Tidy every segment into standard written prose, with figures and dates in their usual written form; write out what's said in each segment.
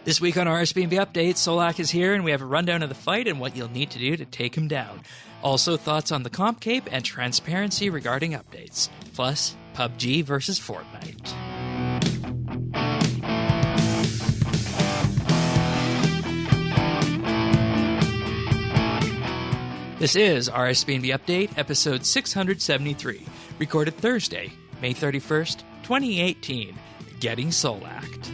This week on RSBANDB Update, Solak'ed is here, and we have a rundown of the fight and what you'll need to do to take him down. Also, thoughts on the comp cape and transparency regarding updates. Plus, PUBG versus Fortnite. This is RSBANDB Update, episode 673, recorded Thursday, May 31st, 2018, Getting Solak'ed.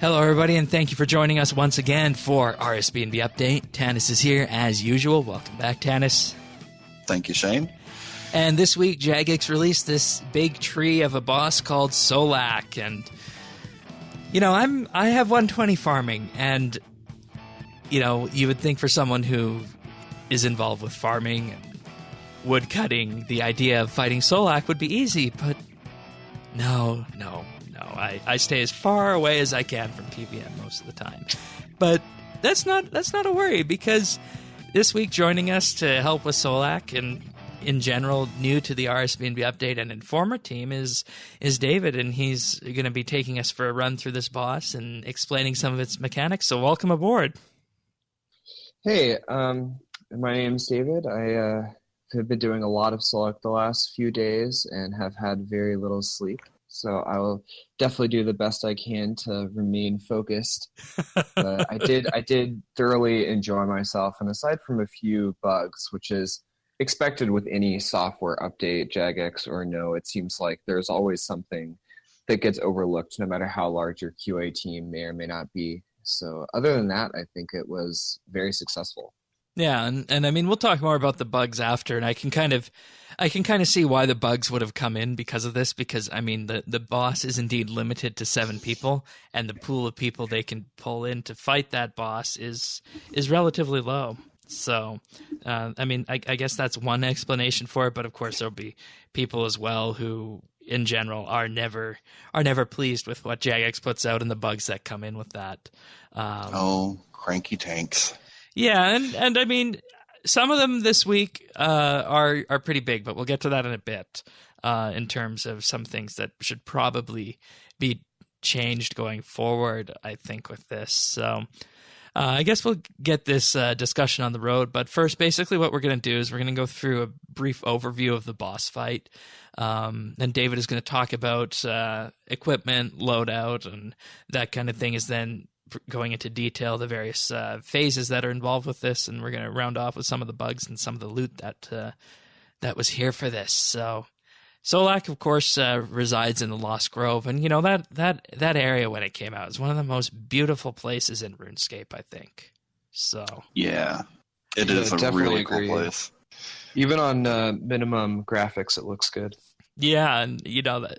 Hello, everybody, and thank you for joining us once again for RSBANDB Update. Tanis is here, as usual. Welcome back, Tanis. Thank you, Shane. And this week, Jagex released this big tree of a boss called Solak'ed, and I have 120 farming, and you would think for someone who is involved with farming and wood cutting, the idea of fighting Solak'ed would be easy, but no. I stay as far away as I can from PVM most of the time. But that's not a worry, because this week joining us to help with Solak'ed and in general new to the RSBANDB Update and Informer team is David, and he's going to be taking us for a run through this boss and explaining some of its mechanics. So welcome aboard. Hey, my name's David. I have been doing a lot of Solak'ed the last few days and have had very little sleep. So I will definitely do the best I can to remain focused. But I did thoroughly enjoy myself, and aside from a few bugs, which is expected with any software update, Jagex or no, it seems like there's always something that gets overlooked, no matter how large your QA team may or may not be. So other than that, I think it was very successful. Yeah, and I mean, we'll talk more about the bugs after, and I can kind of see why the bugs would have come in because of this, because I mean the boss is indeed limited to 7 people, and the pool of people they can pull in to fight that boss is relatively low. So, I mean, I guess that's one explanation for it, but of course there'll be people as well who, in general, are never pleased with what Jagex puts out and the bugs that come in with that. Cranky tanks. Yeah, and I mean, some of them this week are pretty big, but we'll get to that in a bit in terms of some things that should probably be changed going forward, I think, with this. So I guess we'll get this discussion on the road, but first, basically what we're going to do is we're going to go through a brief overview of the boss fight. Then David is going to talk about equipment, loadout, and that kind of thing, is then going into detail the various phases that are involved with this, and we're going to round off with some of the bugs and some of the loot that was here for this. So Solak'ed, of course, resides in the Lost Grove, and that area when it came out is one of the most beautiful places in RuneScape, I think. So yeah, it is a really cool place. Even on minimum graphics, it looks good. Yeah, and that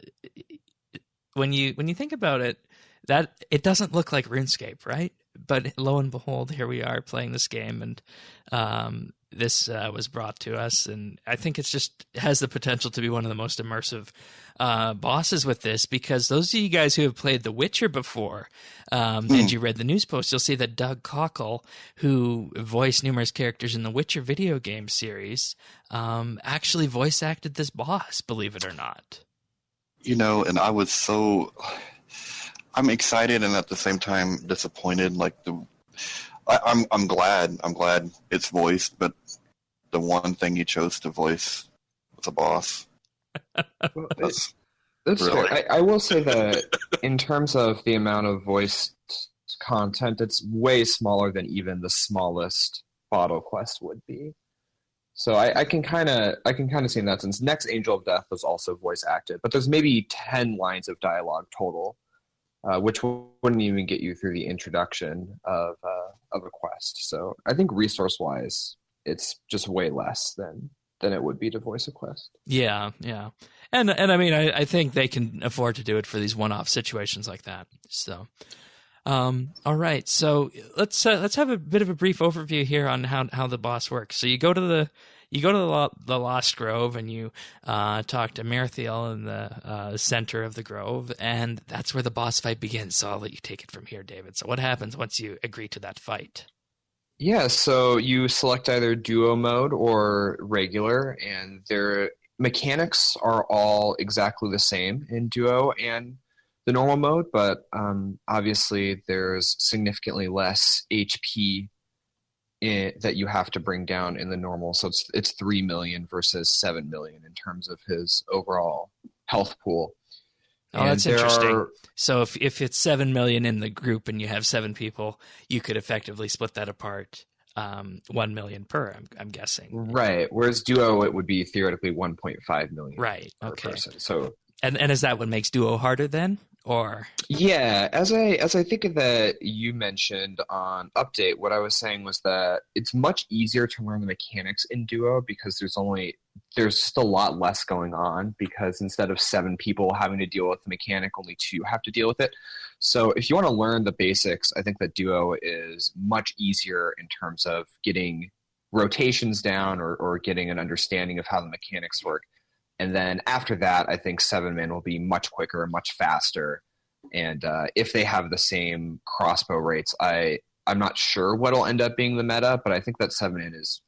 when you think about it, that it doesn't look like RuneScape, right? But lo and behold, here we are playing this game, and this was brought to us, and I think it has the potential to be one of the most immersive bosses with this, because those of you guys who have played The Witcher before, and you read the news post, you'll see that Doug Cockle, who voiced numerous characters in the Witcher video game series, actually voice acted this boss, believe it or not. And I was I'm excited and at the same time disappointed. Like I'm glad it's voiced, but the one thing you chose to voice was a boss. Well, that's really fair. I will say that in terms of the amount of voiced content, it's way smaller than even the smallest bottle quest would be. So I can kind of see in that sense. Next Angel of Death was also voice acted, but there's maybe 10 lines of dialogue total. Which wouldn't even get you through the introduction of a quest. So I think resource-wise, it's just way less than it would be to voice a quest. Yeah. And I mean, I think they can afford to do it for these one-off situations like that. So, all right. So let's have a bit of a brief overview here on how the boss works. So you go to the Lost Grove, and you talk to Mirthiel in the center of the grove, and that's where the boss fight begins. So I'll let you take it from here, David. So what happens once you agree to that fight? Yeah, so you select either duo mode or regular, and their mechanics are all exactly the same in duo and the normal mode, but obviously there's significantly less HP that you have to bring down in the normal. So it's 3 million versus 7 million in terms of his overall health pool. Oh, And that's there interesting. are So if it's 7 million in the group and you have 7 people, you could effectively split that apart 1 million per, I'm guessing. right, whereas duo it would be theoretically 1.5 million Right. per Okay. person. So And is that what makes duo harder then? Or yeah, as I think of that you mentioned on update, what I was saying was that it's much easier to learn the mechanics in duo because there's just a lot less going on because instead of 7 people having to deal with the mechanic, only 2 have to deal with it. So if you want to learn the basics, I think that duo is much easier in terms of getting rotations down or getting an understanding of how the mechanics work. And then after that, I think 7 man will be much quicker and much faster. And if they have the same crossbow rates, I'm not sure what'll end up being the meta, but I think that 7man is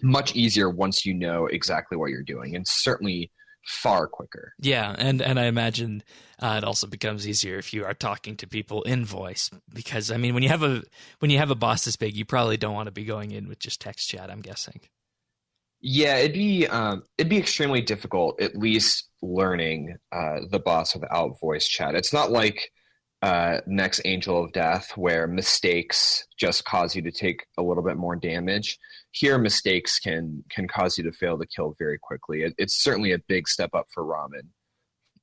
much easier once you know exactly what you're doing, and certainly far quicker. yeah, and I imagine it also becomes easier if you are talking to people in voice because I mean when you have a boss this big, you probably don't want to be going in with just text chat, I'm guessing. Yeah, it'd be extremely difficult, at least learning the boss without voice chat. It's not like next Angel of Death, where mistakes just cause you to take a little bit more damage. Here, mistakes can cause you to fail the kill very quickly. It's certainly a big step up for Ramen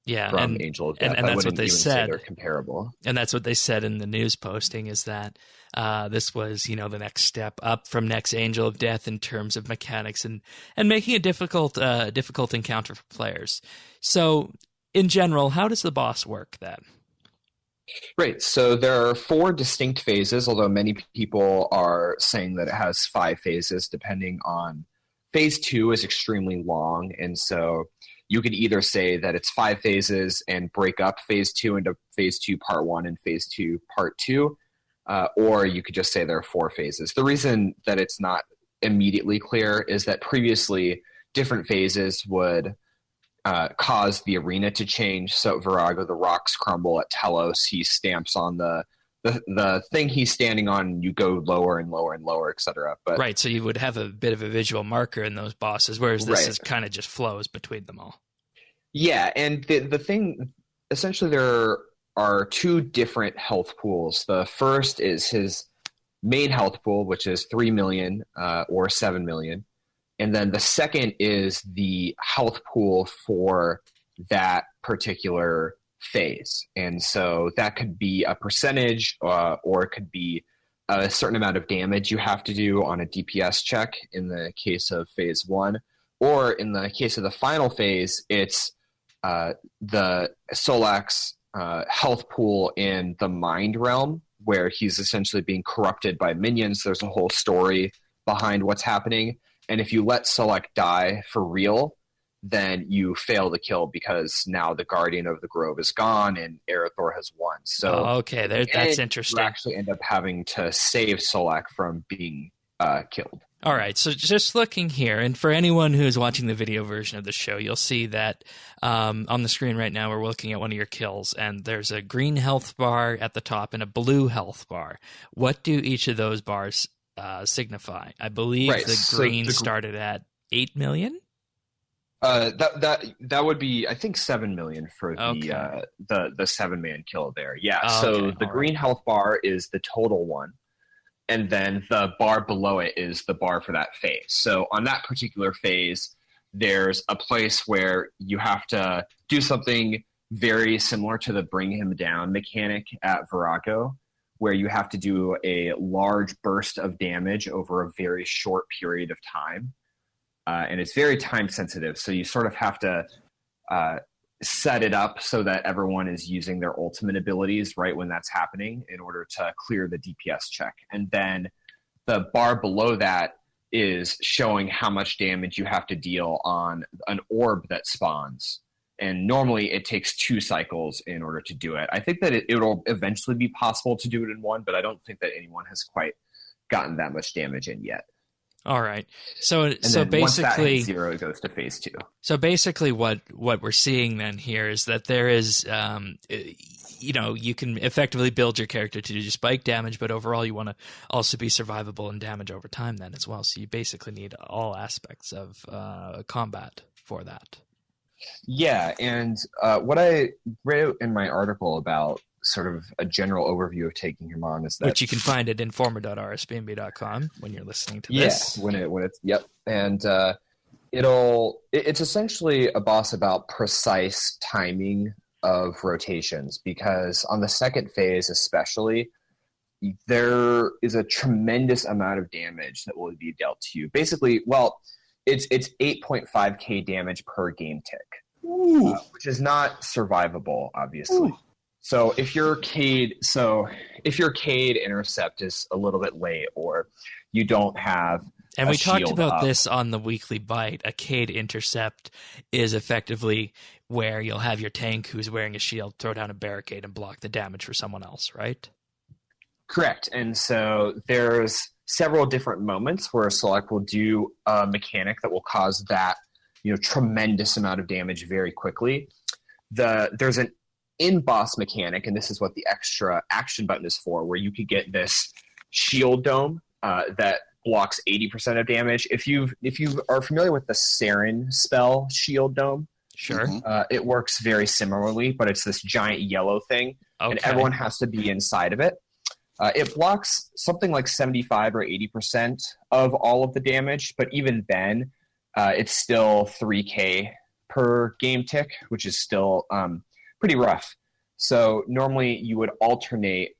Yeah, from Angel of Death. and I that's what wouldn't they even say they're said. comparable. And that's what they said in the news posting is that this was, the next step up from next Angel of Death in terms of mechanics and making a difficult encounter for players. So, in general, how does the boss work then? Right. So there are 4 distinct phases, although many people are saying that it has 5 phases, depending on phase 2 is extremely long. And so you could either say that it's 5 phases and break up phase 2 into phase 2 part 1 and phase 2 part 2, or you could just say there are 4 phases. The reason that it's not immediately clear is that previously different phases would cause the arena to change. So at Virago, the rocks crumble. At Telos, he stamps on the thing he's standing on. You go lower and lower and lower, etc. But Right, so you would have a bit of a visual marker in those bosses, whereas this right, is kind of just flows between them all. yeah, and the thing essentially there are 2 different health pools. The first is his main health pool, which is 3 million or 7 million. And then the second is the health pool for that particular phase. And so that could be a percentage or it could be a certain amount of damage you have to do on a DPS check in the case of phase 1. Or in the case of the final phase, it's the Solak'ed's health pool in the mind realm, where he's essentially being corrupted by minions. There's a whole story behind what's happening. And if you let Solak'ed die for real, then you fail the kill because now the Guardian of the Grove is gone and Arathor has won. So Okay, that's interesting. You actually end up having to save Solak'ed from being killed. All right, so just looking here, and for anyone who's watching the video version of the show, you'll see that on the screen right now we're looking at one of your kills, and there's a green health bar at the top and a blue health bar. What do each of those bars signify? I believe Right, the green started at 8 million? That would be, I think, 7 million for the 7-man kill there. Yeah, Oh, so okay, the all green right. health bar is the total one. And then the bar below it is the bar for that phase. So on that particular phase, there's a place where you have to do something very similar to the bring him down mechanic at Virago, where you have to do a large burst of damage over a very short period of time. And it's very time sensitive. So you sort of have to set it up so that everyone is using their ultimate abilities right when that's happening in order to clear the DPS check. And then the bar below that is showing how much damage you have to deal on an orb that spawns. And normally it takes 2 cycles in order to do it. I think that it'll eventually be possible to do it in 1, but I don't think that anyone has quite gotten that much damage in yet. All right. So And then once that basically, hits 0, it goes to phase 2. so basically, what we're seeing then here is that there is, you can effectively build your character to do spike damage, but overall you want to also be survivable and damage over time then as well. So you basically need all aspects of combat for that. Yeah, and what I wrote in my article about sort of a general overview of taking him on is that, Which you can find at informer.rsbnb.com when you're listening to this. Yeah, when it's and it's essentially a boss about precise timing of rotations, because on the second phase especially, there is a tremendous amount of damage that will be dealt to you. Basically, it's 8.5k damage per game tick, which is not survivable, obviously. Ooh. So if your Cade intercept is a little bit late, or you don't have, and we talked about this on the weekly bite, a Cade intercept is effectively where you'll have your tank who's wearing a shield throw down a barricade and block the damage for someone else, right? Correct. And so there's several different moments where Solak'ed will do a mechanic that will cause that, tremendous amount of damage very quickly. There's an in-boss mechanic, and this is what the extra action button is for, where you could get this shield dome that blocks 80% of damage. If you are familiar with the Saren spell Shield Dome, sure, it works very similarly, but it's this giant yellow thing, and everyone has to be inside of it. It blocks something like 75 or 80% of all of the damage, but even then, it's still 3k per game tick, which is still pretty rough. So normally you would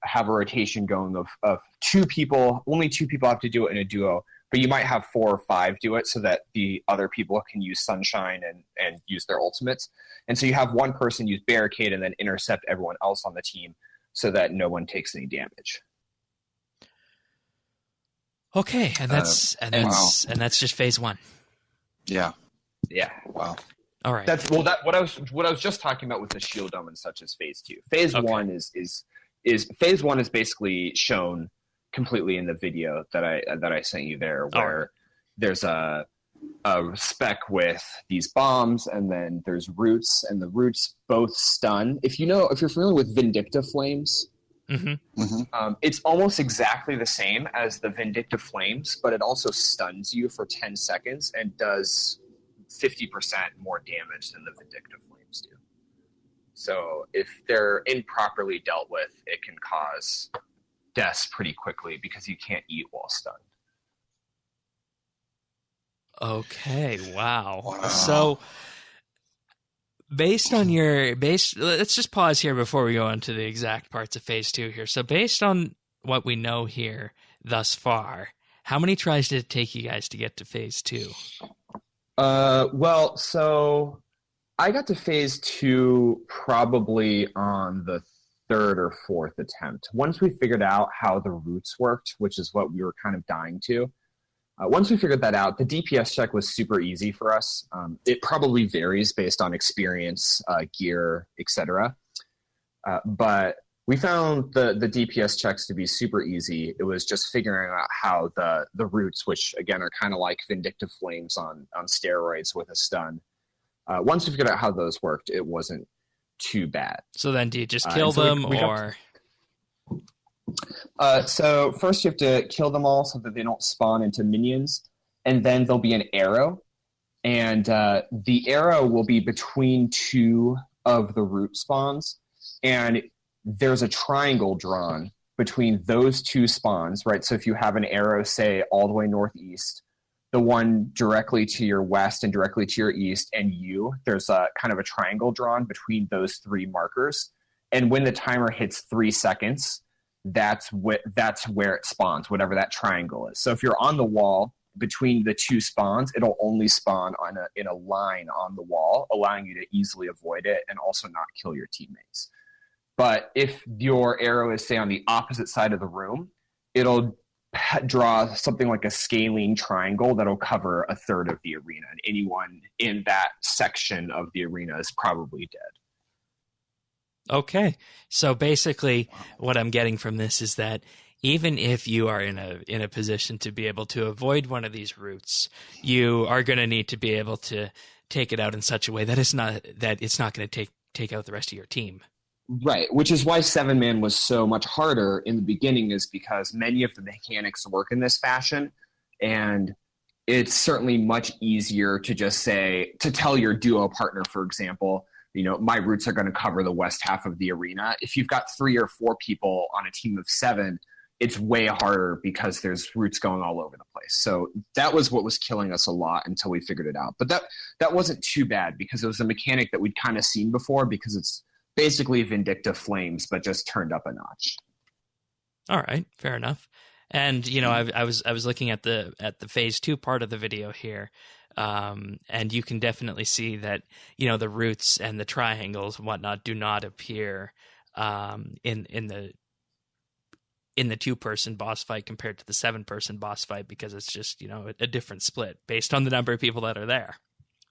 have a rotation going of two people. Only two people have to do it in a duo, but you might have 4 or 5 do it so that the other people can use Sunshine and use their ultimates. And so you have one person use Barricade and then intercept everyone else on the team so that no one takes any damage. Okay, and that's just phase 1. Yeah. Yeah. Wow. All right. What I was just talking about with the shield dome and such as phase 2. Phase 1 is phase 1 is basically shown completely in the video that I sent you there, where there's a spec with these bombs, and then there's roots, and the roots both stun. If you're familiar with Vindictive Flames, it's almost exactly the same as the Vindictive Flames, but it also stuns you for 10 seconds and does 50% more damage than the Vindictive Flames do. So if they're improperly dealt with, it can cause deaths pretty quickly because you can't eat while stunned. Okay, wow. So let's just pause here before we go into the exact parts of phase 2 here. So based on what we know here thus far, how many tries did it take you guys to get to phase 2? So I got to phase 2 probably on the 3rd or 4th attempt. Once we figured out how the roots worked, which is what we were kind of dying to, once we figured that out, the DPS check was super easy for us. It probably varies based on experience, gear, etc. But we found the DPS checks to be super easy. It was just figuring out how the roots, which again are kind of like Vindictive Flames on steroids with a stun. Once we figured out how those worked, it wasn't too bad. So then do you just kill them or... So first you have to kill them all so that they don't spawn into minions, and then there'll be an arrow, and the arrow will be between 2 of the root spawns, and there's a triangle drawn between those 2 spawns, right? So if you have an arrow, say, all the way northeast, the one directly to your west and directly to your east, and there's a kind of a triangle drawn between those 3 markers, and when the timer hits 3 seconds, that's where it spawns, whatever that triangle is. So if you're on the wall between the 2 spawns, it'll only spawn in a line on the wall, allowing you to easily avoid it and also not kill your teammates. But if your arrow is, say, on the opposite side of the room, it'll draw something like a scaling triangle that'll cover a third of the arena, and anyone in that section of the arena is probably dead. Okay, so basically what I'm getting from this is that even if you are in a position to be able to avoid one of these routes, you are going to need to be able to take it out in such a way that it's not going to take out the rest of your team. Right, which is why 7-man was so much harder in the beginning, is because many of the mechanics work in this fashion, and it's certainly much easier to just to tell your duo partner, for example, my routes are going to cover the west half of the arena. If you've got 3 or 4 people on a team of 7, it's way harder because there's routes going all over the place. So that was what was killing us a lot until we figured it out. But that wasn't too bad because it was a mechanic that we'd kind of seen before, because it's basically Vindictive Flames, but just turned up a notch. All right, fair enough. And I was looking at the phase 2 part of the video here, and you can definitely see that the routes and the triangles and whatnot do not appear in the 2-person boss fight compared to the 7-person boss fight, because it's just a different split based on the number of people that are there.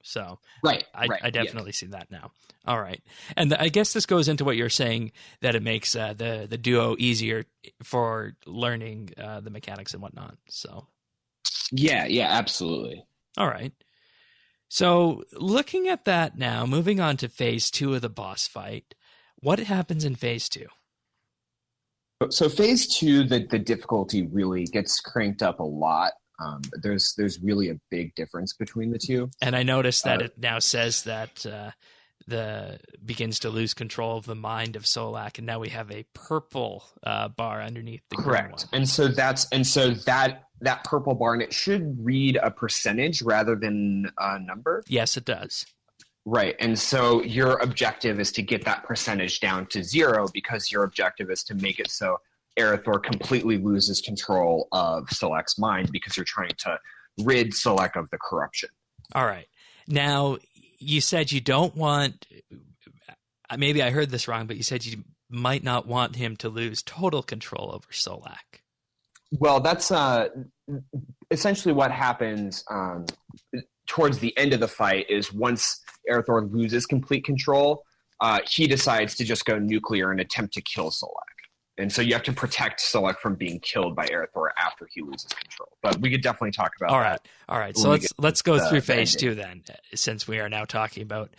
So I definitely see that now. All right. And I guess this goes into what you're saying, that it makes the duo easier for learning the mechanics and whatnot. So yeah, absolutely. All right. So looking at that now, moving on to phase 2 of the boss fight, what happens in phase 2? So phase 2, the difficulty really gets cranked up a lot. There's really a big difference between the two. And I noticed that it now says that begins to lose control of the mind of Solak'ed, and now we have a purple bar underneath the green one. And so that purple bar, and it should read a percentage rather than a number. Yes, it does. Right, and so your objective is to get that percentage down to 0, because your objective is to make it so Aerithor completely loses control of Solak'ed's mind, because you're trying to rid Solak'ed of the corruption. All right. Now, you said you don't want, maybe I heard this wrong, but you said you might not want him to lose total control over Solak'ed. Well, that's essentially what happens towards the end of the fight. Is once Aerithor loses complete control, he decides to just go nuclear and attempt to kill Solak'ed. And so you have to protect Solak'ed from being killed by Aerithor after he loses control. But we could definitely talk about that. All right. So let's go through phase 2 then, since we are now talking about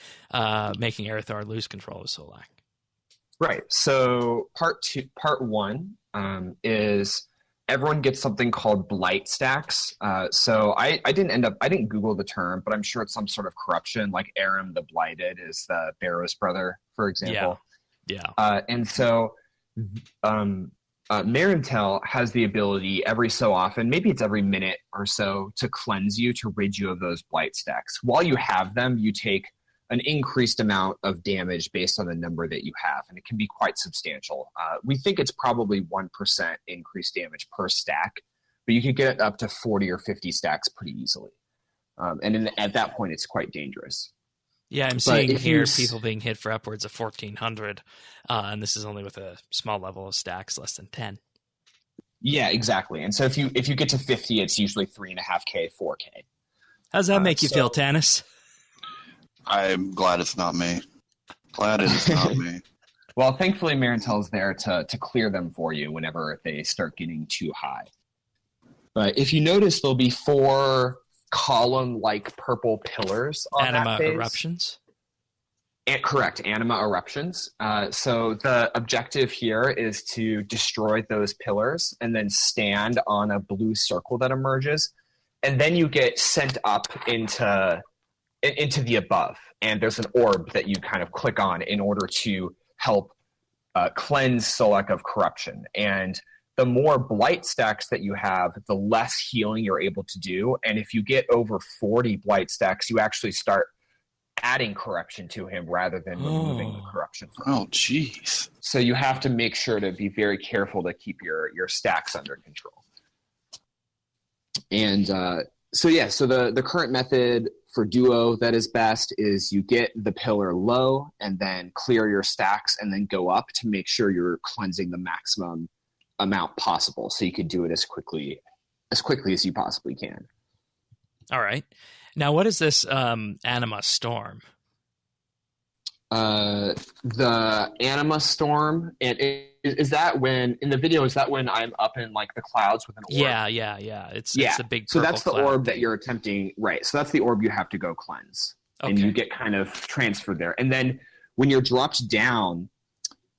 making Aerithor lose control of Solak'ed. Right. So part 1 is everyone gets something called blight stacks. So I didn't Google the term, but I'm sure it's some sort of corruption, like Aram the Blighted is the Barrow's brother, for example. Yeah. And so Marintel has the ability every so often, maybe it's every minute or so, to cleanse you, to rid you of those blight stacks. While you have them, you take an increased amount of damage based on the number that you have, and it can be quite substantial. We think it's probably 1% increased damage per stack, but you could get up to 40 or 50 stacks pretty easily. At that point, it's quite dangerous. Yeah, I'm seeing here people being hit for upwards of 1,400, and this is only with a small level of stacks, less than 10. Yeah, exactly. And so if you get to 50, it's usually 3.5K, 4K. How does that make you feel, Tanis? I'm glad it's not me. Glad it is not me. Well, thankfully, Marintel's there to clear them for you whenever they start getting too high. But if you notice, there'll be 4 column-like purple pillars on that phase. Anima eruptions? Correct, anima eruptions. So the objective here is to destroy those pillars and then stand on a blue circle that emerges. And then you get sent up into the above. And there's an orb that you kind of click on in order to help cleanse Solak'ed of corruption. And the more blight stacks that you have, the less healing you're able to do. And if you get over 40 blight stacks, you actually start adding corruption to him rather than removing the corruption from him. Oh, jeez. So you have to make sure to be very careful to keep your stacks under control. And so the current method for duo that is best is you get the pillar low and then clear your stacks and then go up to make sure you're cleansing the maximum amount possible, so you could do it as quickly as you possibly can. All right. Now, what is this Anima Storm? The Anima Storm, and is that when in the video? Is that when I'm up in like the clouds with an orb? Yeah. It's a big. So that's the cloud orb that thing. you're attempting, right? So that's the orb you have to go cleanse, and you get kind of transferred there. And then when you're dropped down,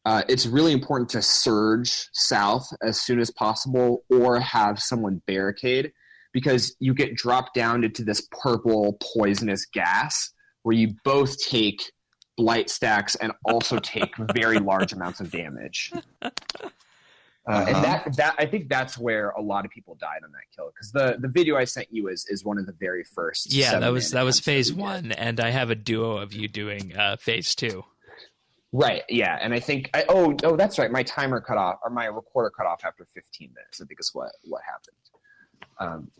it's really important to surge south as soon as possible, or have someone barricade, because you get dropped down into this purple poisonous gas where you both take blight stacks and also take very large amounts of damage. And that I think that's where a lot of people died on that kill, because the video I sent you is one of the very first. Yeah, that was phase 1, and I have a duo of you doing phase 2. Right. Yeah, and I think that's right. My timer cut off, or my recorder cut off after 15 minutes. I think is what happened.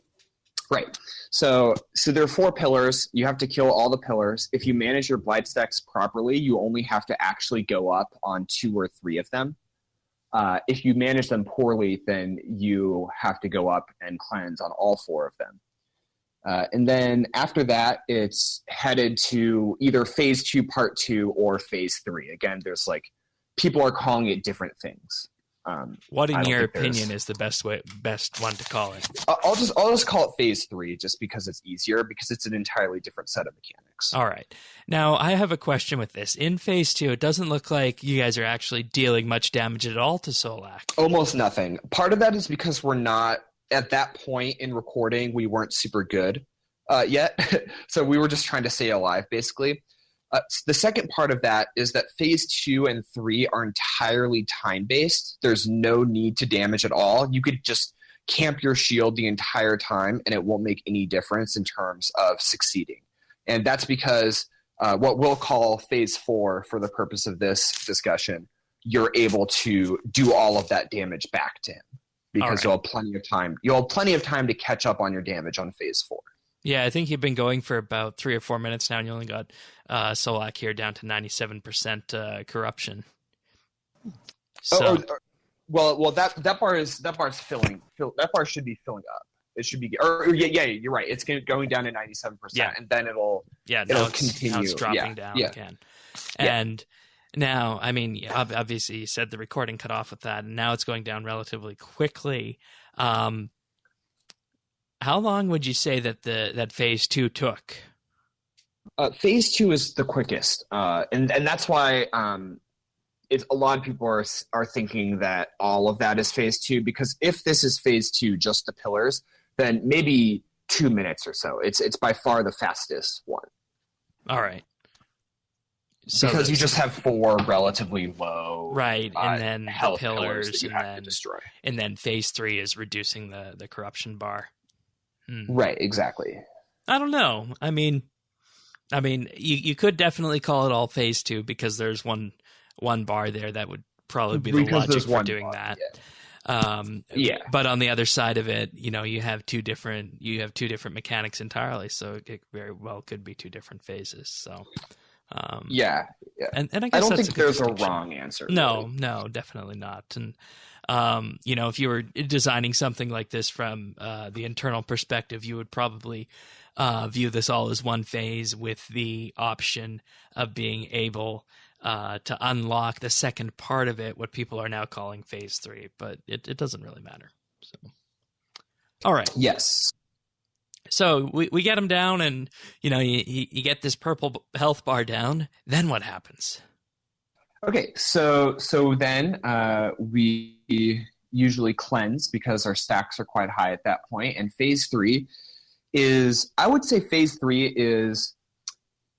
Right. So there are 4 pillars. You have to kill all the pillars. If you manage your blight stacks properly, you only have to actually go up on 2 or 3 of them. If you manage them poorly, then you have to go up and cleanse on all 4 of them. And then after that, it's headed to either phase 2, part 2, or phase 3. Again, there's people are calling it different things. What, in your opinion, is the best one to call it? I'll just call it phase 3, just because it's easier, because it's an entirely different set of mechanics. All right. Now, I have a question with this. In phase 2, it doesn't look like you guys are actually dealing much damage at all to Solak'ed. Almost nothing. Part of that is because we're not, at that point in recording, we weren't super good yet. So we were just trying to stay alive, basically. The second part of that is that phase 2 and 3 are entirely time-based. There's no need to damage at all. You could just camp your shield the entire time, and it won't make any difference in terms of succeeding. And that's because what we'll call phase 4, for the purpose of this discussion, you're able to do all of that damage back to him, because you'll have plenty of time. You'll have plenty of time to catch up on your damage on phase 4. Yeah, I think you've been going for about 3 or 4 minutes now, and you only got Solak'ed here down to 97% corruption. So, well, that bar is filling. That bar should be filling up. It should be, yeah, you're right. It's going down to 97%, and then it'll continue. Now it's dropping down again. And now, I mean, obviously, you said the recording cut off with that, and now it's going down relatively quickly. How long would you say that phase 2 took? Phase 2 is the quickest, and that's why a lot of people are thinking that all of that is phase 2, because if this is phase 2, just the pillars, then maybe 2 minutes or so. It's by far the fastest one. All right. So because you just have 4 relatively low, right, and then the pillars that you have to destroy, and then phase 3 is reducing the corruption bar. Right, exactly. I don't know. I mean, you could definitely call it all phase 2, because there's one bar there that would probably be the logic for doing that. Yeah. But on the other side of it, you have two different mechanics entirely, so it very well could be 2 different phases. So. Yeah. And I guess I don't think there's a wrong answer. No, definitely not. And if you were designing something like this from the internal perspective, you would probably view this all as one phase, with the option of being able to unlock the second part of it, what people are now calling phase 3. But it doesn't really matter. So, all right. Yes. So we get him down, and you get this purple health bar down. Then what happens? Okay, so then we usually cleanse, because our stacks are quite high at that point. And phase 3 is, I would say phase 3 is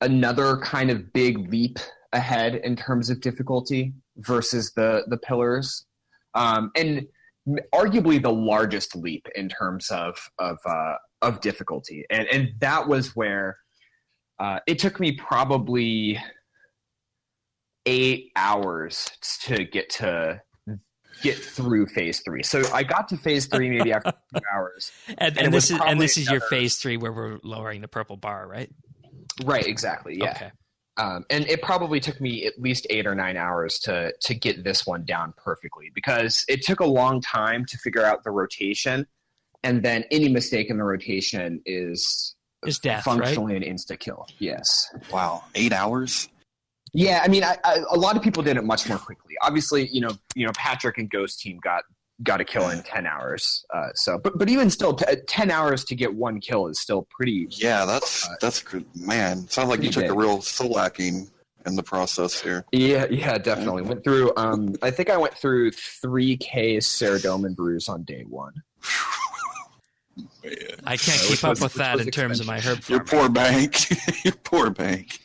another kind of big leap ahead in terms of difficulty versus the pillars, and arguably the largest leap in terms of difficulty. And that was where it took me probably 8 hours to get through phase 3. So I got to phase 3 maybe after 2 hours. And this is your phase 3 where we're lowering the purple bar, right? Right, exactly. Yeah. Okay. And it probably took me at least 8 or 9 hours to get this one down perfectly, because it took a long time to figure out the rotation, and then any mistake in the rotation is death, functionally right? an insta kill. Yes. Wow, 8 hours? Yeah, I mean, a lot of people did it much more quickly. Obviously, Patrick and Ghost Team got a kill in 10 hours. But even still, 10 hours to get one kill is still pretty. Yeah, that's good, man. Sounds like you took a real Solak'ing in the process here. Yeah, definitely. Went through. I think I went through 3K Ceridome brews on day one. Man. I can't keep up with that in terms of my herb farming. Your poor bank. Your poor bank.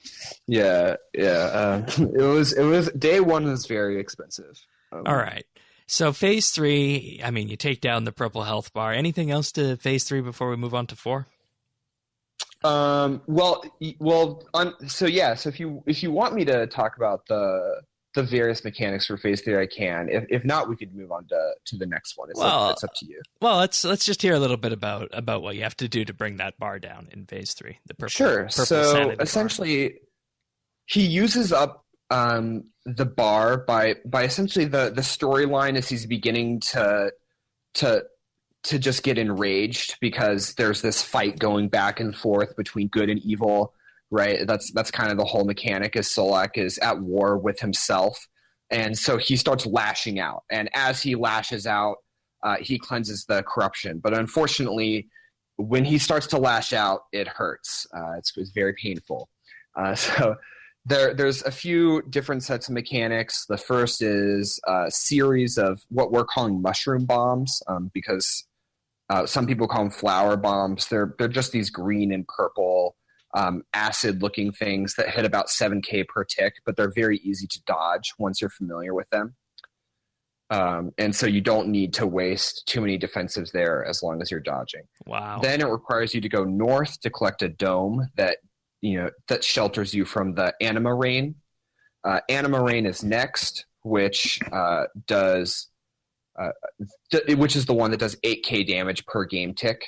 Yeah. It was day one was very expensive. All right. So phase 3, I mean, you take down the purple health bar. Anything else to phase 3 before we move on to 4? So if you want me to talk about the various mechanics for phase 3, I can. If not, we could move on to the next one. It's up to you. Well, let's just hear a little bit about what you have to do to bring that bar down in phase 3. The purple So essentially, he uses up the bar by essentially the storyline as he's beginning to just get enraged because there's this fight going back and forth between good and evil, right? That's kind of the whole mechanic, is Solak'ed is at war with himself, and so he starts lashing out, and as he lashes out, he cleanses the corruption. But unfortunately, when he starts to lash out, it hurts. It's very painful. So there's a few different sets of mechanics. The first is a series of what we're calling mushroom bombs, because some people call them flower bombs. They're just these green and purple acid-looking things that hit about 7K per tick, but they're very easy to dodge once you're familiar with them. And so you don't need to waste too many defensives there as long as you're dodging. Wow. Then it requires you to go north to collect a dome that shelters you from the Anima Rain. Anima Rain is next, which is the one that does 8K damage per game tick.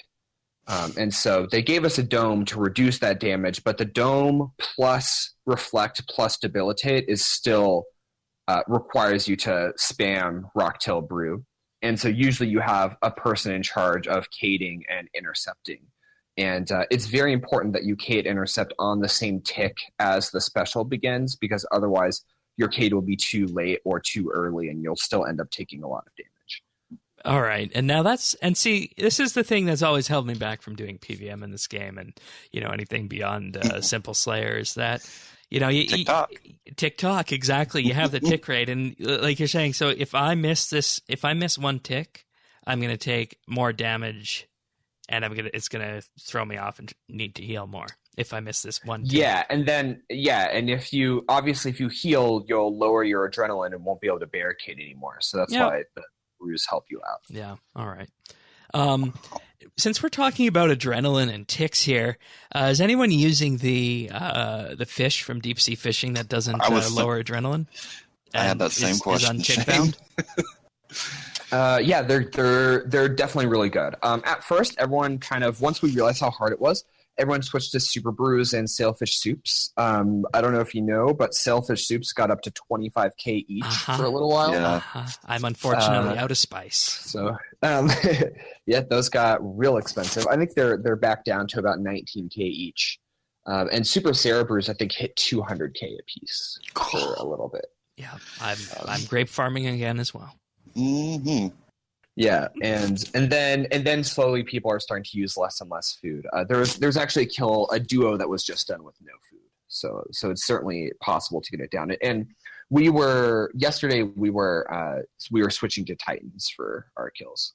And so they gave us a dome to reduce that damage, but the dome plus reflect plus debilitate is still requires you to spam Rocktail Brew. And so usually you have a person in charge of cating and intercepting. And it's very important that you cate intercept on the same tick as the special begins, because otherwise your cate will be too late or too early and you'll still end up taking a lot of damage. All right. And now see, this is the thing that's always held me back from doing PVM in this game, and, anything beyond Simple Slayers, that, TikTok, exactly. You have the tick rate. And like you're saying, so if I miss one tick, I'm going to take more damage, and it's gonna throw me off and need to heal more if I miss this one tick. And if you heal, you'll lower your adrenaline and won't be able to barricade anymore. So that's why the brews help you out. Yeah. All right. Since we're talking about adrenaline and ticks here, is anyone using the fish from deep sea fishing that doesn't lower adrenaline? I had that same question. Is on tick bound? They're definitely really good. At first, everyone once we realized how hard it was, everyone switched to super brews and sailfish soups. I don't know if you know, but sailfish soups got up to 25K each for a little while. Yeah. I'm unfortunately out of spice. So those got real expensive. I think they're back down to about 19K each. And super Sarah brews, I think, hit 200K a piece for a little bit. Yeah, I'm grape farming again as well. Mm-hmm. Yeah, and then slowly people are starting to use less and less food. There's actually a duo that was just done with no food, so it's certainly possible to get it down. And we were switching to Titans for our kills.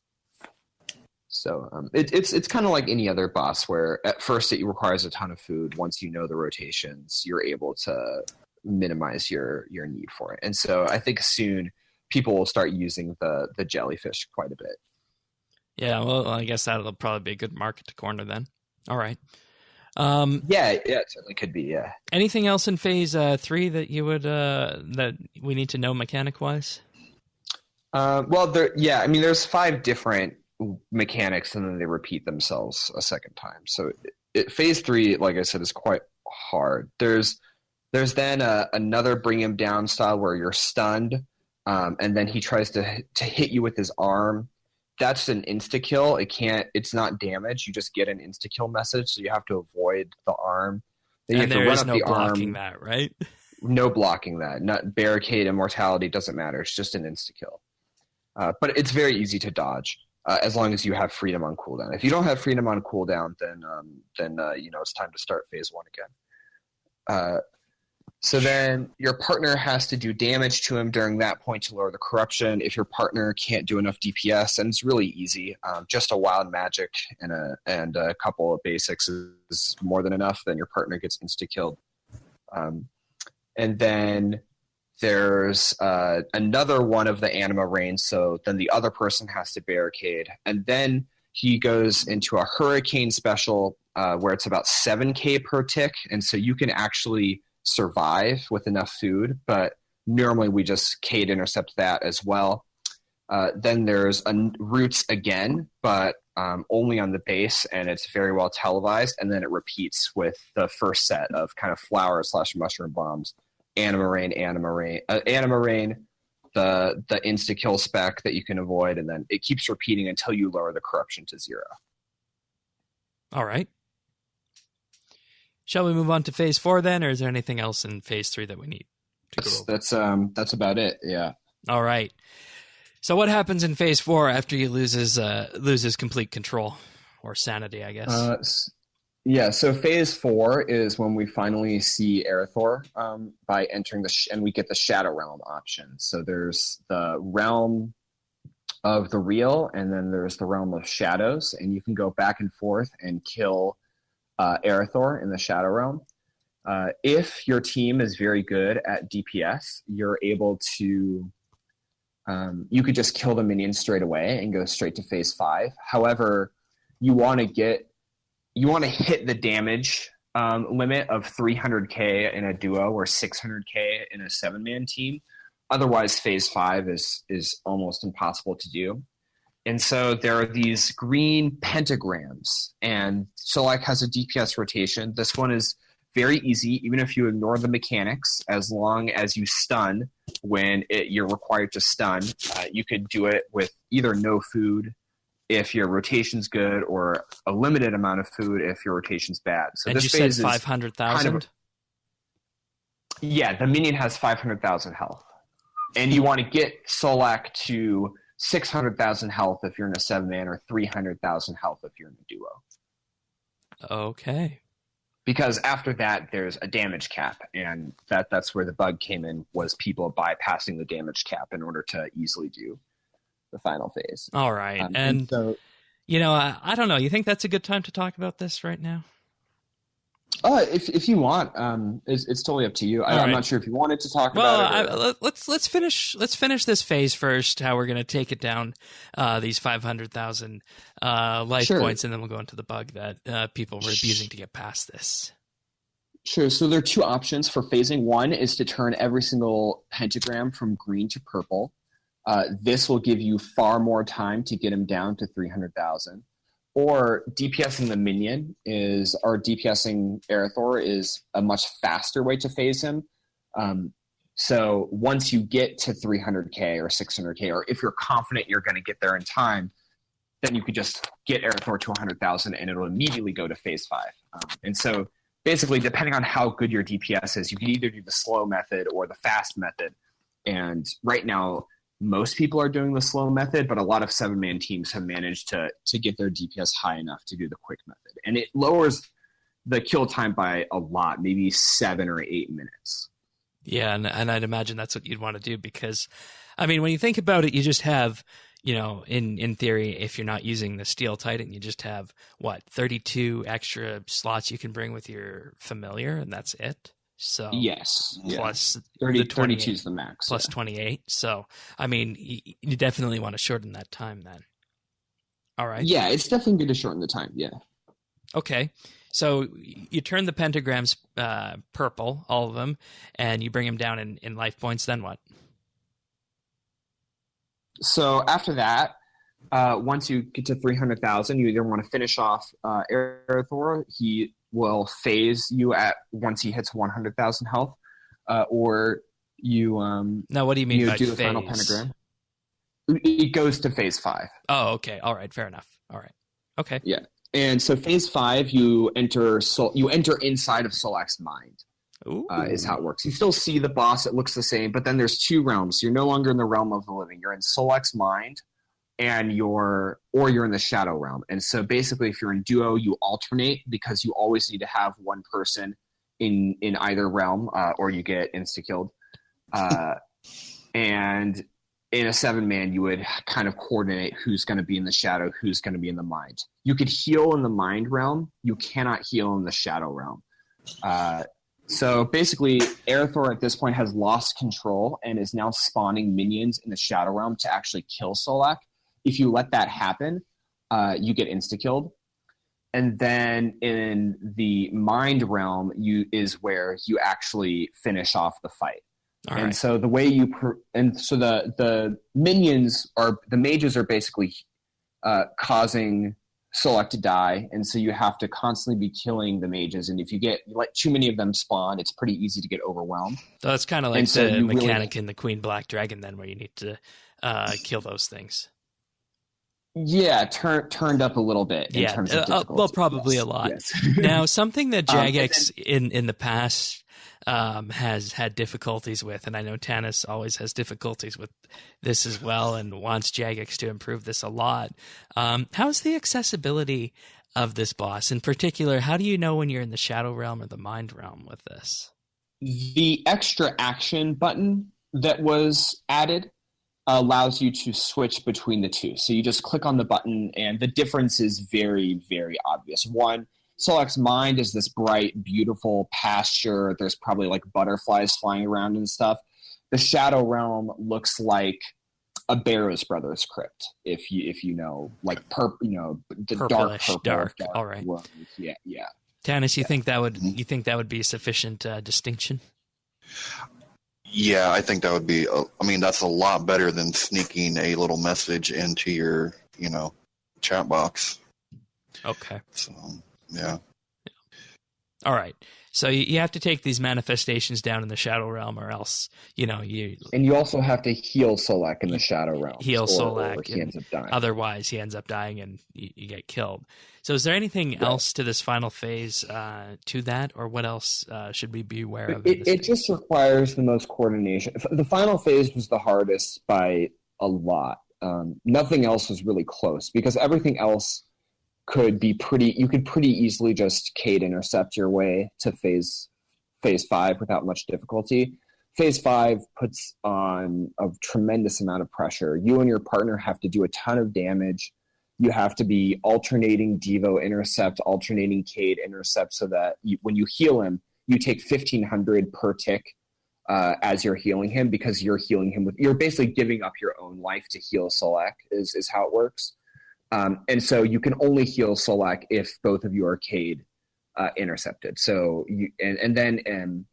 So it's kind of like any other boss, where at first it requires a ton of food. Once you know the rotations, you're able to minimize your need for it. And so I think soon people will start using the jellyfish quite a bit. Yeah, well, I guess that'll probably be a good market to corner then. All right. Yeah, it certainly could be. Yeah. Anything else in phase 3 that you would that we need to know mechanic wise? There's 5 different mechanics, and then they repeat themselves a second time. So phase 3, like I said, is quite hard. There's then another bring him down style where you're stunned. And then he tries to hit you with his arm. That's an insta kill. It's not damage. You just get an insta kill message, so you have to avoid the arm. Then you and have to there run is up no the blocking arm. that, right? no blocking that. Not barricade, immortality, doesn't matter. It's just an insta-kill. But it's very easy to dodge as long as you have freedom on cooldown. If you don't have freedom on cooldown, then it's time to start phase 1 again. So then your partner has to do damage to him during that point to lower the corruption. If your partner can't do enough DPS, and it's really easy, just a wild magic and a couple of basics is more than enough, then your partner gets insta-killed. And then there's another one of the anima rain, so then the other person has to barricade. And then he goes into a hurricane special where it's about 7k per tick, and so you can actually survive with enough food, but normally we just K'd intercept that as well. Then there's roots again, but only on the base, and it's very well televised, and then it repeats with the first set of kind of flower / mushroom bombs, anima rain, the insta-kill spec that you can avoid, and then it keeps repeating until you lower the corruption to 0. All right. Shall we move on to phase 4 then, or is there anything else in phase 3 that we need to go over? That's about it. Yeah. All right. So what happens in phase 4 after he loses complete control or sanity, I guess? So phase 4 is when we finally see Aerithor by entering and we get the Shadow Realm option. So there's the realm of the real, and then there's the realm of shadows, and you can go back and forth and kill Aerithor in the Shadow Realm. If your team is very good at DPS, you're able to you could just kill the minions straight away and go straight to phase 5. However, you want to hit the damage limit of 300k in a duo or 600k in a 7-man team. Otherwise, phase 5 is almost impossible to do. And so there are these green pentagrams, and Solak'ed has a DPS rotation. This one is very easy, even if you ignore the mechanics, as long as you stun when you're required to stun. You could do it with either no food if your rotation's good, or a limited amount of food if your rotation's bad. So and this you phase said 500,000? Yeah, the minion has 500,000 health. And you want to get Solak'ed to 600,000 health if you're in a 7-man, or 300,000 health if you're in a duo. Okay. Because after that, there's a damage cap, and that's where the bug came in, was people bypassing the damage cap in order to easily do the final phase. All right. And so, I don't know. You think that's a good time to talk about this right now? If you want, it's totally up to you. I'm not sure if you wanted to talk about it. Well, let's finish this phase first. How we're going to take it down these 500,000 life points, and then we'll go into the bug that people were abusing to get past this. Sure. So there are 2 options for phasing. One is to turn every single pentagram from green to purple. This will give you far more time to get him down to 300,000. Or DPSing the minion DPSing Aerithor is a much faster way to phase him. So once you get to 300k or 600k, or if you're confident you're going to get there in time, then you could just get Aerithor to 100,000 and it'll immediately go to phase 5. And so basically, depending on how good your DPS is, you can either do the slow method or the fast method. And right now, most people are doing the slow method, but a lot of 7-man teams have managed to get their DPS high enough to do the quick method. And it lowers the kill time by a lot, maybe 7 or 8 minutes. Yeah, and I'd imagine that's what you'd want to do because, I mean, when you think about it, you just have, in theory, if you're not using the Steel Titan, you just have, 32 extra slots you can bring with your familiar, and that's it. So yes, plus 32 is the max. Plus 28. So, I mean, you definitely want to shorten that time then. All right. Yeah, it's definitely good to shorten the time, yeah. Okay. So you turn the pentagrams purple, all of them, and you bring them down in life points, then what? So after that, once you get to 300,000, you either want to finish off Aerithor. He will phase you once he hits 100,000 health, or you now what do you mean by do phase? The final pentagram. It goes to phase 5. Oh, okay, all right, fair enough. All right, okay, yeah. And so phase 5, you enter inside of Solak'ed's mind. Ooh. Is how it works. You still see the boss; it looks the same, but then there's two realms. You're no longer in the realm of the living. You're in Solak'ed's mind, and you're in the shadow realm. And so basically, if you're in duo, you alternate because you always need to have one person in either realm, or you get insta killed. And in a 7-man, you would kind of coordinate who's going to be in the shadow, who's going to be in the mind. You could heal in the mind realm. You cannot heal in the shadow realm. So basically, Aerithor at this point has lost control and is now spawning minions in the shadow realm to actually kill Solak'ed. If you let that happen, you get insta-killed. And then in the mind realm is where you actually finish off the fight. All and right. so the way the minions the mages are basically causing Solak'ed to die, and so you have to constantly be killing the mages. And if you let too many of them spawn, it's pretty easy to get overwhelmed. So that's kind of like so the you mechanic in the Queen Black Dragon, then, where you need to kill those things. Yeah, turned up a little bit in terms of difficulty. Well, probably a lot. Yes. Now, something that Jagex in the past has had difficulties with, and I know Tanis always has difficulties with this as well, and wants Jagex to improve this a lot. How's the accessibility of this boss? In particular, how do you know when you're in the Shadow Realm or the Mind Realm with this? The extra action button that was added allows you to switch between the two. So you just click on the button, and the difference is very, very obvious. One, Solak'ed's mind is this bright, beautiful pasture. There's probably like butterflies flying around and stuff. The Shadow Realm looks like a Barrows Brothers crypt, if you know, like the Purplish, dark. All right. Worms. Yeah. Tanis, you think that would be sufficient distinction? Yeah, I think that would be. That's a lot better than sneaking a little message into your, chat box. Okay. So, yeah. All right. So you have to take these manifestations down in the Shadow Realm, or else, you. And you also have to heal Solak'ed in the Shadow Realm. Heal Solak'ed. Or he ends up dying. Otherwise, he ends up dying, and you get killed. So is there anything else to this final phase to that, or what else should we be aware of? It just requires the most coordination. The final phase was the hardest by a lot. Nothing else was really close, because everything else you could pretty easily just Cade intercept your way to phase 5 without much difficulty. Phase 5 puts on a tremendous amount of pressure. You and your partner have to do a ton of damage. You have to be alternating Devo intercept, alternating Cade intercept, so that when you heal him, you take 1,500 per tick as you're healing him, because you're healing him you're basically giving up your own life to heal Solak'ed is how it works. And so you can only heal Solak'ed if both of you are Cade intercepted. So then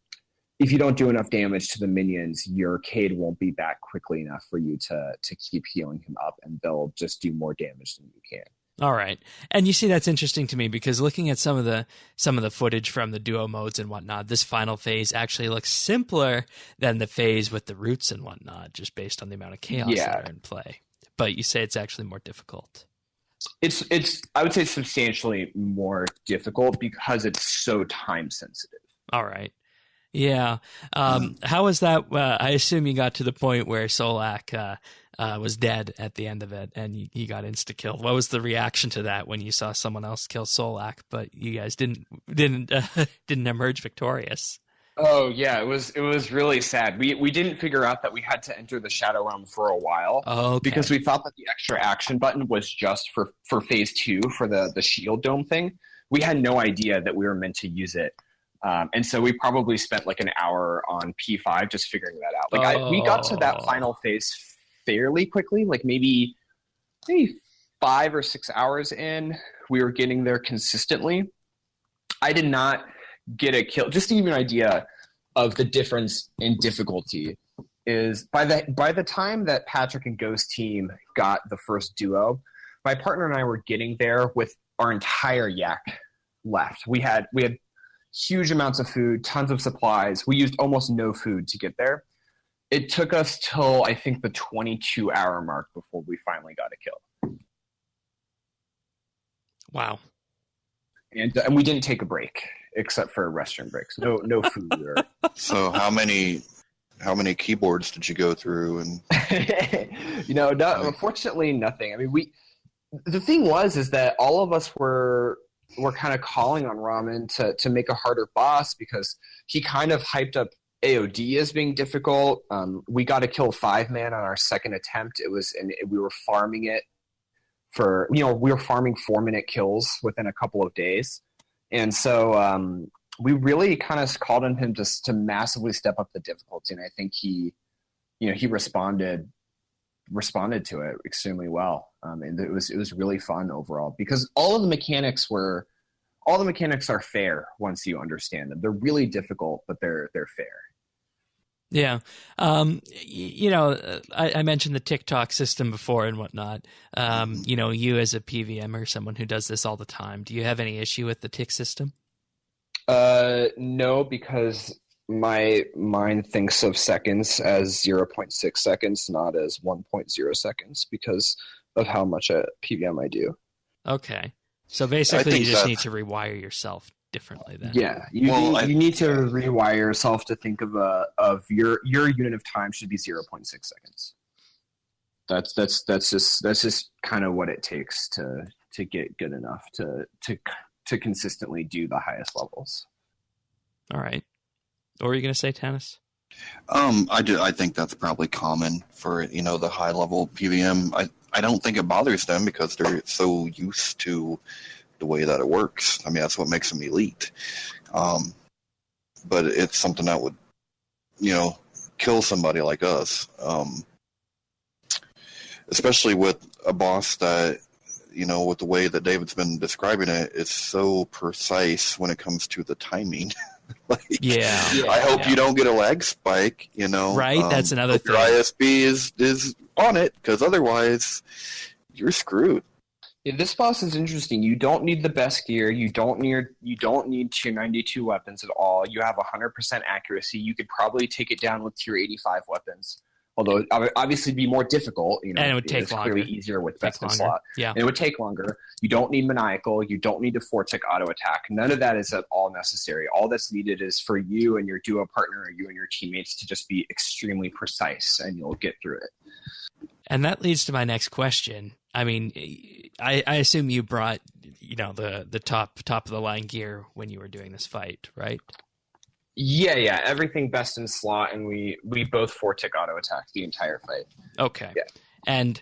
if you don't do enough damage to the minions, your Cade won't be back quickly enough for you to keep healing him up, and they'll just do more damage than you can. All right. And you see, that's interesting to me, because looking at some of the footage from the duo modes and whatnot, this final phase actually looks simpler than the phase with the roots and whatnot, just based on the amount of chaos that are in play. But you say it's actually more difficult. It's I would say substantially more difficult because it's so time sensitive. All right. Yeah. How was that? I assume you got to the point where Solak'ed was dead at the end of it, and you got insta-killed. What was the reaction to that when you saw someone else kill Solak'ed, but you guys didn't emerge victorious? Oh yeah, it was really sad. We didn't figure out that we had to enter the Shadow Realm for a while, because we thought that the extra action button was just for phase 2 for the shield dome thing. We had no idea that we were meant to use it, and so we probably spent like an hour on P5 just figuring that out. We got to that final phase fairly quickly, like maybe 5 or 6 hours in. We were getting there consistently. I did not get a kill. Just to give you an idea of the difference in difficulty, is by the time that Patrick and Ghost team got the first duo, my partner and I were getting there with our entire yak left. We had huge amounts of food, tons of supplies. We used almost no food to get there. It took us till I think the 22-hour mark before we finally got a kill. Wow. And we didn't take a break. except for restroom breaks. No food. Or... So how many keyboards did you go through? And unfortunately, nothing. I mean, the thing is that all of us were kind of calling on Ramen to make a harder boss because he kind of hyped up AOD as being difficult. We got to kill 5-man on our second attempt. We were farming it we were farming 4-minute kills within a couple of days. And so we really kind of called on him to massively step up the difficulty. And I think he responded to it extremely well. And it was really fun overall because all of the mechanics are fair once you understand them. They're really difficult, but they're fair. Yeah. I mentioned the TikTok system before and whatnot. You as a PVM or someone who does this all the time, do you have any issue with the tick system? No, because my mind thinks of seconds as 0.6 seconds, not as 1.0 seconds because of how much a PVM I do. Okay. So basically you just need to rewire yourself differently then. Yeah, you need to rewire yourself to think of your unit of time should be 0.6 seconds. That's just kind of what it takes to get good enough to consistently do the highest levels. All right. What were you going to say, Tanis? I think that's probably common for the high level PVM. I don't think it bothers them because they're so used to the way that it works. I mean, that's what makes them elite. But it's something that would, kill somebody like us. Especially with a boss that, with the way that David's been describing it, is so precise when it comes to the timing. I hope you don't get a lag spike, Right, that's another thing. Your ISB is on it, because otherwise you're screwed. Yeah, this boss is interesting. You don't need the best gear. You don't need tier 92 weapons at all. You have 100% accuracy. You could probably take it down with tier 85 weapons. Although obviously it'd be more difficult, and it would take longer. Clearly easier with best in slot. Yeah, and it would take longer. You don't need maniacal. You don't need a 4-tick auto attack. None of that is at all necessary. All that's needed is for you and your duo partner, or you and your teammates, to just be extremely precise, and you'll get through it. And that leads to my next question. I mean, I assume you brought the top of the line gear when you were doing this fight, right? Yeah, everything best in slot, and we both 4-tick auto attacked the entire fight. Okay. Yeah. And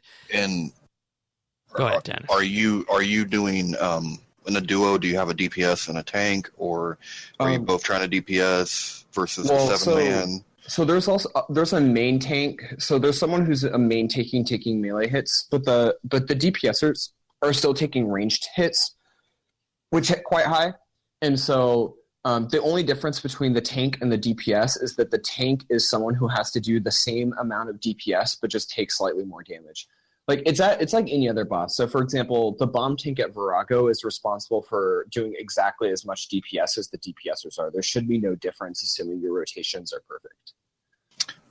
go ahead, Dennis. Are you doing in a duo? Do you have a DPS and a tank, or are you both trying to DPS versus a 7-man? So there's a main tank. So there's someone who's a main taking melee hits, but the DPSers are still taking ranged hits, which hit quite high, and so. The only difference between the tank and the DPS is that the tank is someone who has to do the same amount of DPS but just takes slightly more damage. Like it's like any other boss. So for example, the bomb tank at Virago is responsible for doing exactly as much DPS as the DPSers are. There should be no difference assuming your rotations are perfect.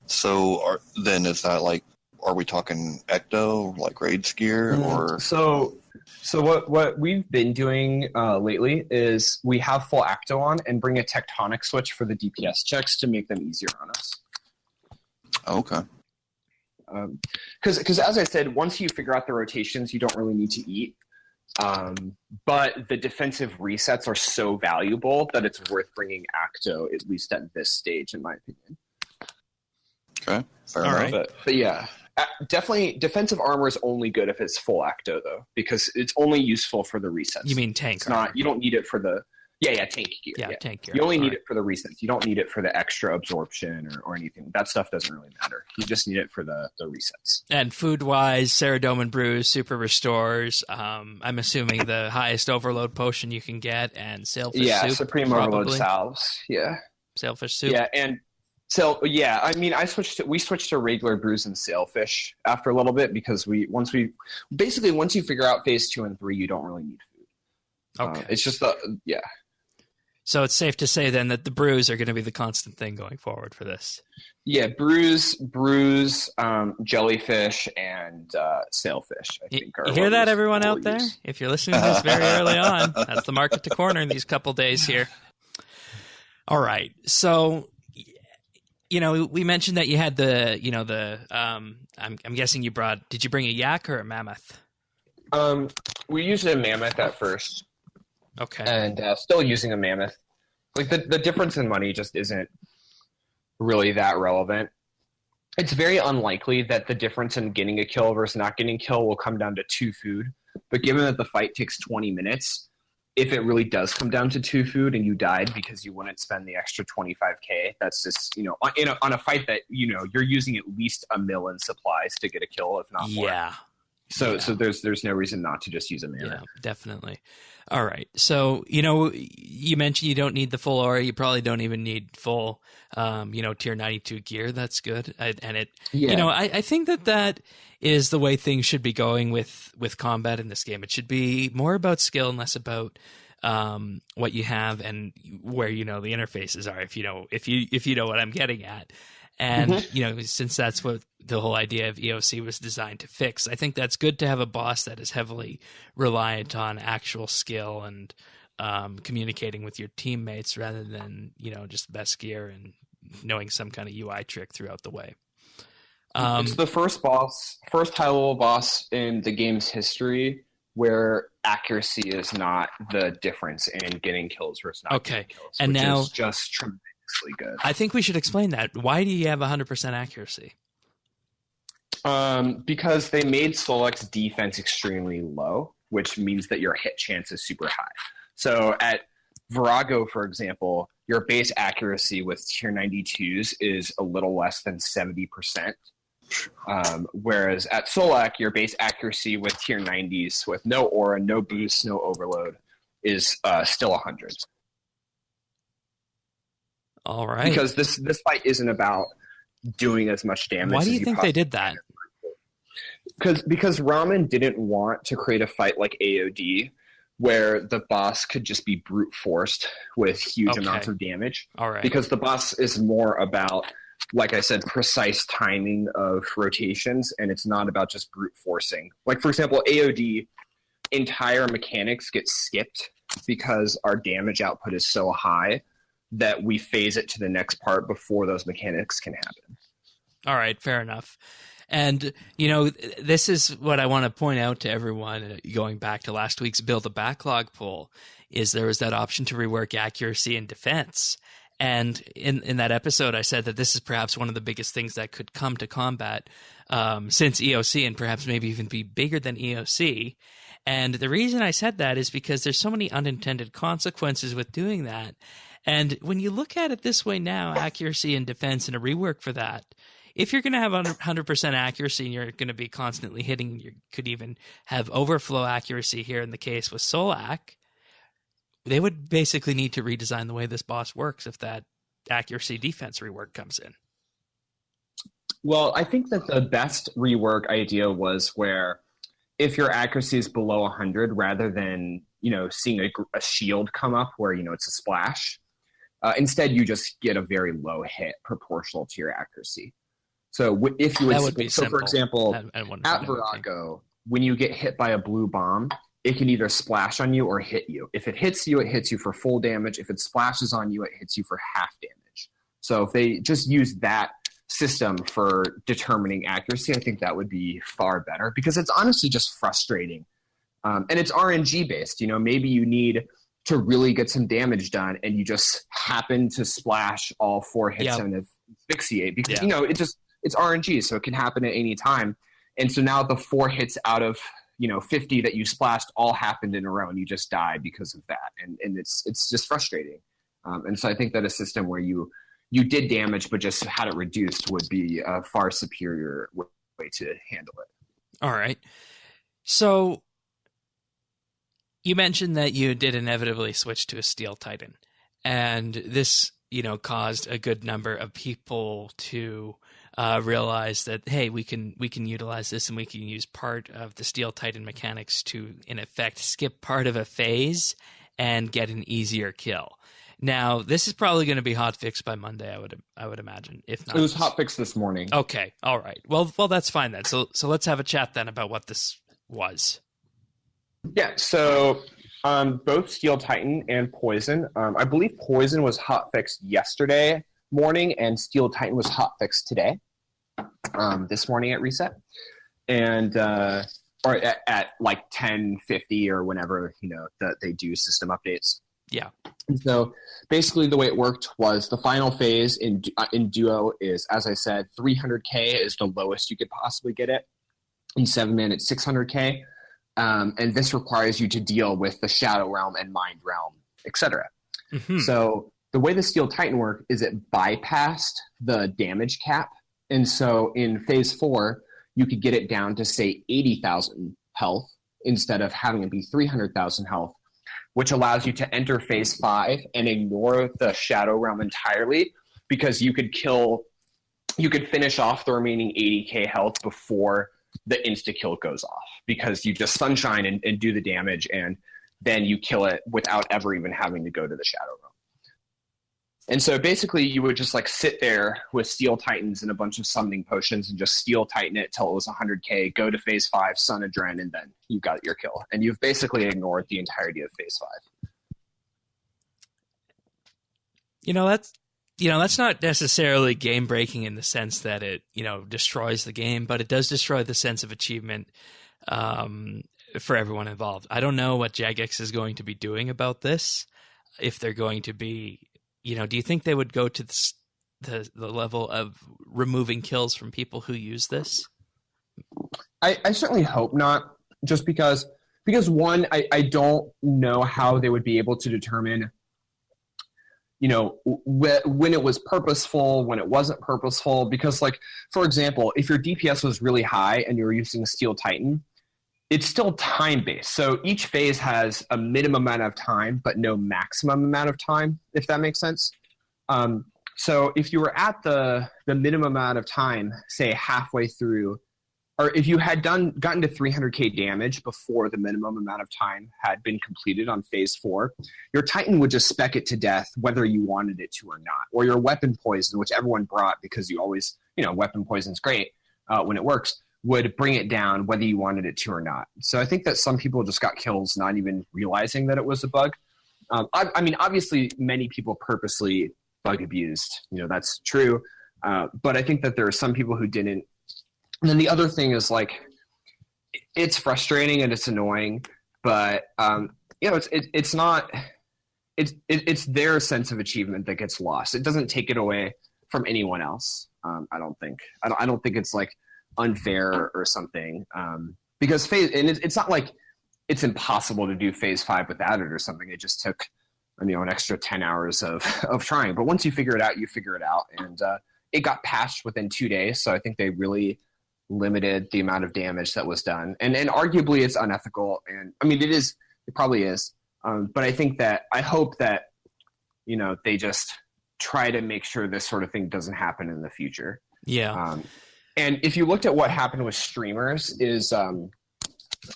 So then is that like, are we talking ecto, like raid gear, or So what we've been doing lately is we have full acto on and bring a tectonic switch for the DPS checks to make them easier on us. Okay. Because as I said, once you figure out the rotations, you don't really need to eat. But the defensive resets are so valuable that it's worth bringing acto, at least at this stage, in my opinion. Okay, fair All enough. right. But yeah. Definitely, defensive armor is only good if it's full acto, though, because it's only useful for the resets. You mean tank? It's not. You don't need it for the. Yeah, tank gear. Yeah, tank gear. You only need it for the resets. You don't need it for the extra absorption or anything. That stuff doesn't really matter. You just need it for the resets. And food-wise, Ceridome Brews, Super Restores. I'm assuming the highest overload potion you can get, and Sailfish Soup. Supreme probably. Overload salves. Yeah. Sailfish Soup. Yeah, and. So yeah, I mean, we switched to regular brews and sailfish after a little bit because once you figure out phase 2 and 3, you don't really need food. Okay, it's just yeah. So it's safe to say then that the brews are going to be the constant thing going forward for this. Yeah, brews, jellyfish, and sailfish. I think are. You hear that, everyone out there? If you're listening to this very early on, that's the market to corner in these couple days here. All right. So, we mentioned that you had I'm guessing did you bring a yak or a mammoth? We used a mammoth at first, Okay. and still using a mammoth. Like the difference in money just isn't really that relevant. It's very unlikely that the difference in getting a kill versus not getting a kill will come down to 2 food. But given that the fight takes 20 minutes, if it really does come down to 2 food and you died because you wouldn't spend the extra 25k, that's just, on a fight that, you're using at least a mil in supplies to get a kill, if not more. Yeah. So there's no reason not to just use a mammoth. Yeah, definitely. All right. So, you mentioned you don't need the full aura. You probably don't even need full, tier 92 gear. That's good. I think that is the way things should be going with combat in this game. It should be more about skill and less about what you have and where, the interfaces are, if you know what I'm getting at. And, since that's what the whole idea of EOC was designed to fix, I think that's good to have a boss that is heavily reliant on actual skill and communicating with your teammates rather than, just best gear and knowing some kind of UI trick throughout the way. It's the first high-level boss in the game's history where accuracy is not the difference in getting kills versus not getting kills. And now is just tremendously good. I think we should explain that. Why do you have 100% accuracy? Because they made Solak'ed's defense extremely low, which means that your hit chance is super high. So at Virago, for example, your base accuracy with tier 92s is a little less than 70%. Whereas at Solak'ed, your base accuracy with tier 90s, with no aura, no boost, no overload, is still 100. All right. Because this fight isn't about doing as much damage. Why do you think they did that? Because Ramen didn't want to create a fight like AOD where the boss could just be brute forced with huge amounts of damage. All right. Because the boss is more about, like I said, precise timing of rotations, and it's not about just brute forcing. Like, for example, AOD, entire mechanics get skipped because our damage output is so high that we phase it to the next part before those mechanics can happen. All right, fair enough. And, this is what I want to point out to everyone, going back to last week's Build a Backlog poll, is there was that option to rework accuracy and defense. And in that episode, I said that this is perhaps one of the biggest things that could come to combat since EOC, and perhaps maybe even be bigger than EOC. And the reason I said that is because there's so many unintended consequences with doing that. And when you look at it this way now, accuracy and defense and a rework for that, if you're going to have 100% accuracy and you're going to be constantly hitting, you could even have overflow accuracy here in the case with Solak'ed, they would basically need to redesign the way this boss works if that accuracy defense rework comes in. Well, I think that the best rework idea was where if your accuracy is below 100, rather than, seeing a shield come up where, it's a splash, instead you just get a very low hit proportional to your accuracy. So if you would be simple. For example, at Virago, when you get hit by a blue bomb, it can either splash on you or hit you. If it hits you for full damage. If it splashes on you, it hits you for half damage. So if they just use that system for determining accuracy, I think that would be far better, because it's honestly just frustrating. And it's RNG based. Maybe you need to really get some damage done and you just happen to splash all 4 hits and asphyxiate, because, it's RNG, so it can happen at any time. And so now the 4 hits out of 50 that you splashed all happened in a row, and you just die because of that. And it's just frustrating. And so I think that a system where you did damage but just had it reduced would be a far superior way to handle it. All right. So you mentioned that you did inevitably switch to a Steel Titan, and this, caused a good number of people to realize that, hey, we can utilize this, and we can use part of the Steel Titan mechanics to, in effect, skip part of a phase and get an easier kill. Now, this is probably going to be hotfixed by Monday, I would imagine. If not, it was hotfixed this morning. Okay, all right. Well, that's fine then. So let's have a chat then about what this was. Yeah. So Both Steel Titan and Poison. I believe Poison was hotfixed yesterday morning, and Steel Titan was hotfixed today, this morning at reset, and or at like 10:50 or whenever that they do system updates. Yeah. And so basically, the way it worked was the final phase in Duo is, as I said, 300K is the lowest you could possibly get it. In 7-man, it's 600K. And this requires you to deal with the Shadow Realm and Mind Realm, etc. Mm-hmm. So the way the Steel Titan worked is it bypassed the damage cap. And so in Phase 4, you could get it down to, say, 80,000 health instead of having it be 300,000 health, which allows you to enter Phase 5 and ignore the Shadow Realm entirely, because you could finish off the remaining 80K health before the insta-kill goes off, because you just sunshine and do the damage, and then you kill it without ever even having to go to the Shadow Realm. And so basically you would just like sit there with Steel Titans and a bunch of summoning potions and just Steel Titan it till it was 100K, go to Phase 5, Sun Adren, and then you got your kill. And you've basically ignored the entirety of Phase 5. That's not necessarily game breaking in the sense that it, destroys the game, but it does destroy the sense of achievement for everyone involved. I don't know what Jagex is going to be doing about this. If they're going to be, do you think they would go to the level of removing kills from people who use this? I certainly hope not, just because one, I don't know how they would be able to determine when it was purposeful, when it wasn't purposeful, because like, for example, if your DPS was really high and you were using a Steel Titan, it's still time-based. So each phase has a minimum amount of time, but no maximum amount of time, if that makes sense. So if you were at the minimum amount of time, say halfway through, or if you had gotten to 300K damage before the minimum amount of time had been completed on Phase 4, your Titan would just spec it to death whether you wanted it to or not. Or your Weapon Poison, which everyone brought because you always, Weapon Poison's great when it works, would bring it down whether you wanted it to or not. So I think that some people just got kills not even realizing that it was a bug. I mean, obviously many people purposely bug abused, that's true. But I think that there are some people who didn't. And then the other thing is, like, it's frustrating and it's annoying, but it's not. It's their sense of achievement that gets lost. It doesn't take it away from anyone else. I don't think. I don't think it's like unfair or something. Because it's not like it's impossible to do Phase 5 without it or something. It just took an extra 10 hours of trying. But once you figure it out, you figure it out, and it got patched within 2 days. So I think they really limited the amount of damage that was done, and arguably it's unethical, and I mean it probably is, but I hope that they just try to make sure this sort of thing doesn't happen in the future. And if you looked at what happened with streamers, is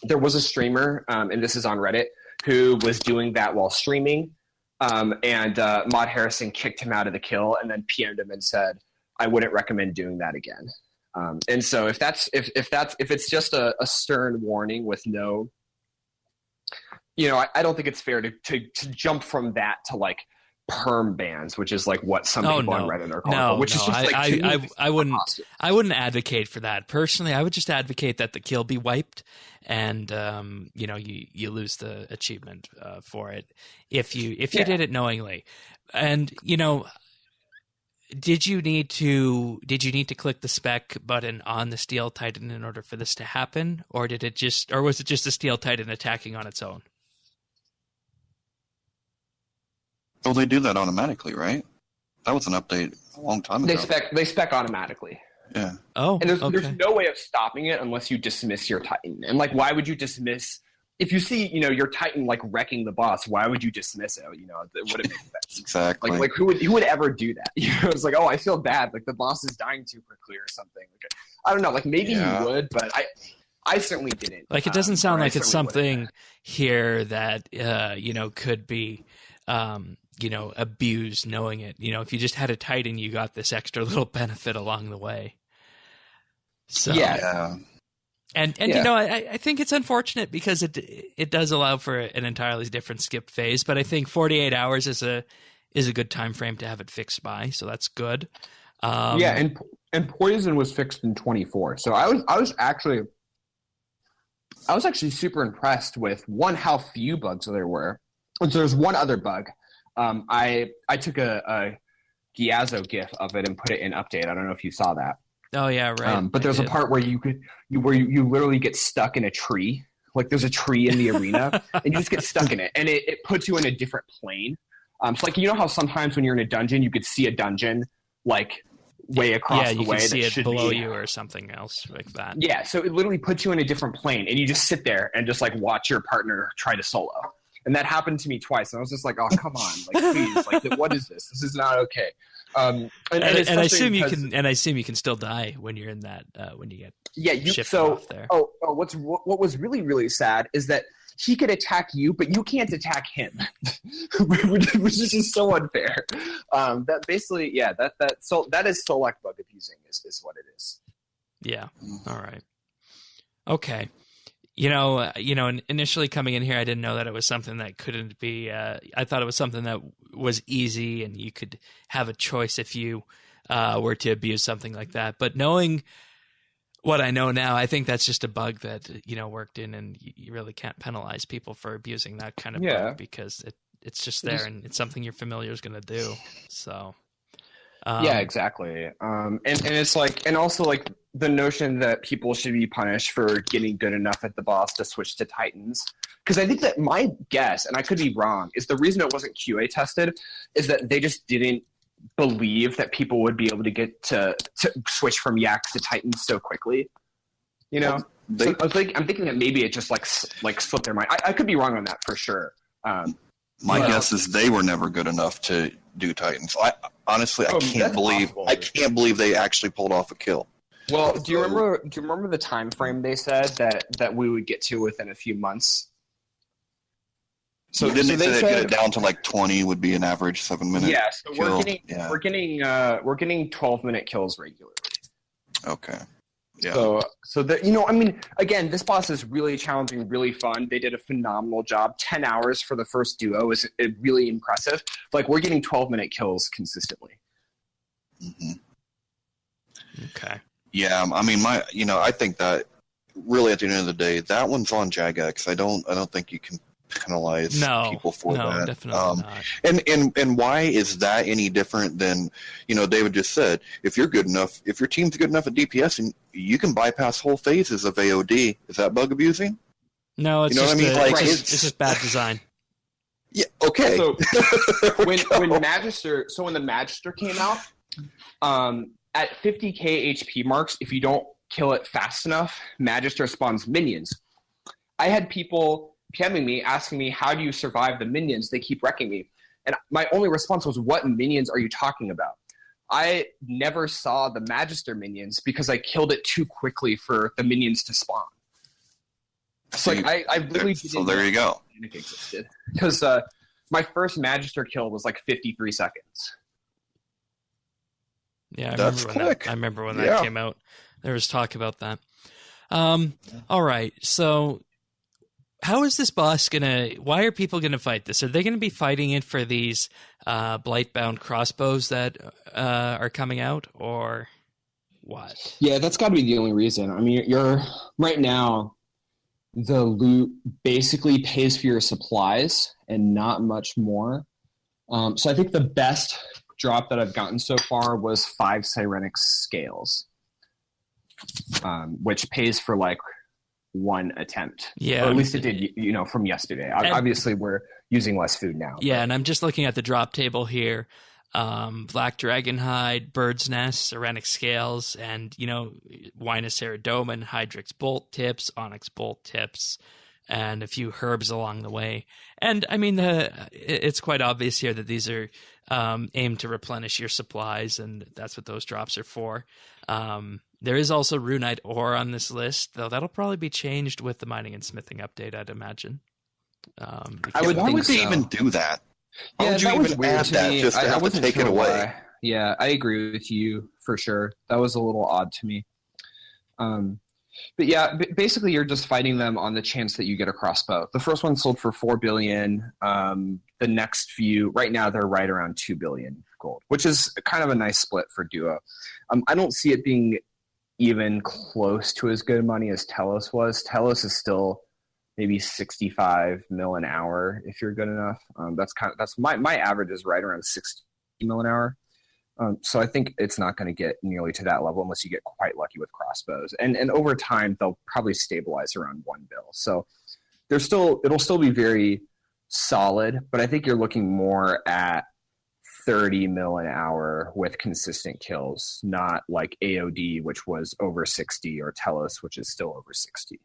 there was a streamer, and this is on Reddit, who was doing that while streaming, and Mod Harrison kicked him out of the kill and then PM'd him and said, I wouldn't recommend doing that again. And so if it's just a stern warning with no, I don't think it's fair to jump from that to like perm bans, which is like what some people on Reddit are calling. Which is just like, I wouldn't advocate for that personally. I would just advocate that the kill be wiped, and you lose the achievement for it if you did it knowingly, and Did you need to click the spec button on the Steel Titan in order for this to happen, or was it just the Steel Titan attacking on its own? Oh, they do that automatically, right? That was an update a long time ago. They spec automatically. Yeah. Oh, and there's okay. no way of stopping it unless you dismiss your Titan. And like, why would you dismiss? If you see, your Titan like wrecking the boss, why would you dismiss it? It wouldn't make sense. Exactly. Like who would ever do that? It's like, oh, I feel bad. Like the boss is dying too quickly or something. Like, I don't know. Like maybe you would, but I certainly didn't. Like it doesn't sound like it's something here that could be abused knowing it. If you just had a Titan, you got this extra little benefit along the way. So yeah. And Yeah. I think it's unfortunate because it does allow for an entirely different skipped phase, but I think 48 hours is a good time frame to have it fixed by, so that's good. Yeah, and poison was fixed in 24. So I was actually super impressed with how few bugs there were. And so there's one other bug. I took a Giazzo GIF of it and put it in update. I don't know if you saw that. Oh yeah, right. But there's a part where you literally get stuck in a tree. Like there's a tree in the arena, and you just get stuck in it, and it puts you in a different plane. So like, you know how sometimes when you're in a dungeon, you could see a dungeon like way across the way can see that it below be you or something else like that. Yeah, so it literally puts you in a different plane, and you just sit there and just like watch your partner try to solo. And that happened to me twice, and I was just like, "Oh, come on, like please, like what is this? This is not okay." And I assume you can, and I assume you can still die when you're in that when you get shifted off there. What was really, really sad is that he could attack you, but you can't attack him, which is just so unfair. That basically, yeah, that is Solak'ed bug abusing is what it is. Yeah. All right. Okay. Initially coming in here, I didn't know that it was something that couldn't be. I thought it was something that was easy and you could have a choice if you were to abuse something like that. But knowing what I know now, I think that's just a bug that worked in, and you really can't penalize people for abusing that kind of bug because it's just there and it's something your familiar is going to do. So. Yeah, exactly. And it's like, and also like the notion that people should be punished for getting good enough at the boss to switch to Titans. Because I think that my guess, and I could be wrong, is the reason it wasn't QA tested is that they just didn't believe that people would be able to get to switch from Yaks to Titans so quickly. So I'm thinking that maybe it just like slipped their mind. I could be wrong on that for sure. My guess is they were never good enough to do Titans. Honestly, I can't believe they actually pulled off a kill. Well, do you remember the time frame they said that we would get to within a few months? So didn't they say get it down to like 20 would be an average 7-minute? Yeah, so kill? we're getting 12-minute kills regularly. Okay. Yeah. So that again, this boss is really challenging, really fun. They did a phenomenal job. 10 hours for the first duo is really impressive. Like we're getting 12-minute kills consistently. Mm-hmm. Okay. Yeah, I think that really at the end of the day, that one's on Jagex. I don't think you can penalize people for that. No, definitely not. And why is that any different than, David just said, if your team's good enough at DPS and you can bypass whole phases of AOD, is that bug abusing? No, it's just it's just bad design. Yeah, okay. So when the Magister came out, at 50k HP marks, if you don't kill it fast enough, Magister spawns minions. I had people PMing me, asking me, how do you survive the minions? They keep wrecking me. And my only response was, what minions are you talking about? I never saw the Magister minions because I killed it too quickly for the minions to spawn. So I really didn't so there you go. It existed. Because my first Magister kill was like 53 seconds. Yeah, That's quick. I remember when that came out. There was talk about that. All right, so how is this boss why are people gonna fight this? Are they gonna be fighting it for these Blightbound crossbows that are coming out, or what? Yeah, that's got to be the only reason. I mean, you're right now, the loot basically pays for your supplies and not much more. So I think the best drop that I've gotten so far was 5 Sirenic scales, which pays for like one attempt. Yeah, or at least it did, from yesterday. Obviously, we're using less food now. Yeah, and I'm just looking at the drop table here. Black Dragon Hide, Bird's Nest, Sirenic Scales, and Winocerodoma, Hydrix Bolt Tips, Onyx Bolt Tips, and a few herbs along the way. And I mean, it's quite obvious here that these are aimed to replenish your supplies, and that's what those drops are for. There is also Runite ore on this list, though that'll probably be changed with the mining and smithing update, I'd imagine. Why would they even do that? Why would you even add that just to have to take it away? Why. Yeah, I agree with you for sure. That was a little odd to me. But yeah, basically you're just fighting them on the chance that you get a crossbow. The first one sold for 4 billion. The next few, right now they're right around 2 billion gold, which is kind of a nice split for Duo. I don't see it being even close to as good money as Telos was. Telos is still maybe 65 mil an hour if you're good enough. That's my average is right around 60 mil an hour. So I think it's not going to get nearly to that level unless you get quite lucky with crossbows. And over time, they'll probably stabilize around 1 bill. So it'll still be very solid, but I think you're looking more at 30 mil an hour with consistent kills, not like AOD, which was over 60, or Telos, which is still over 60.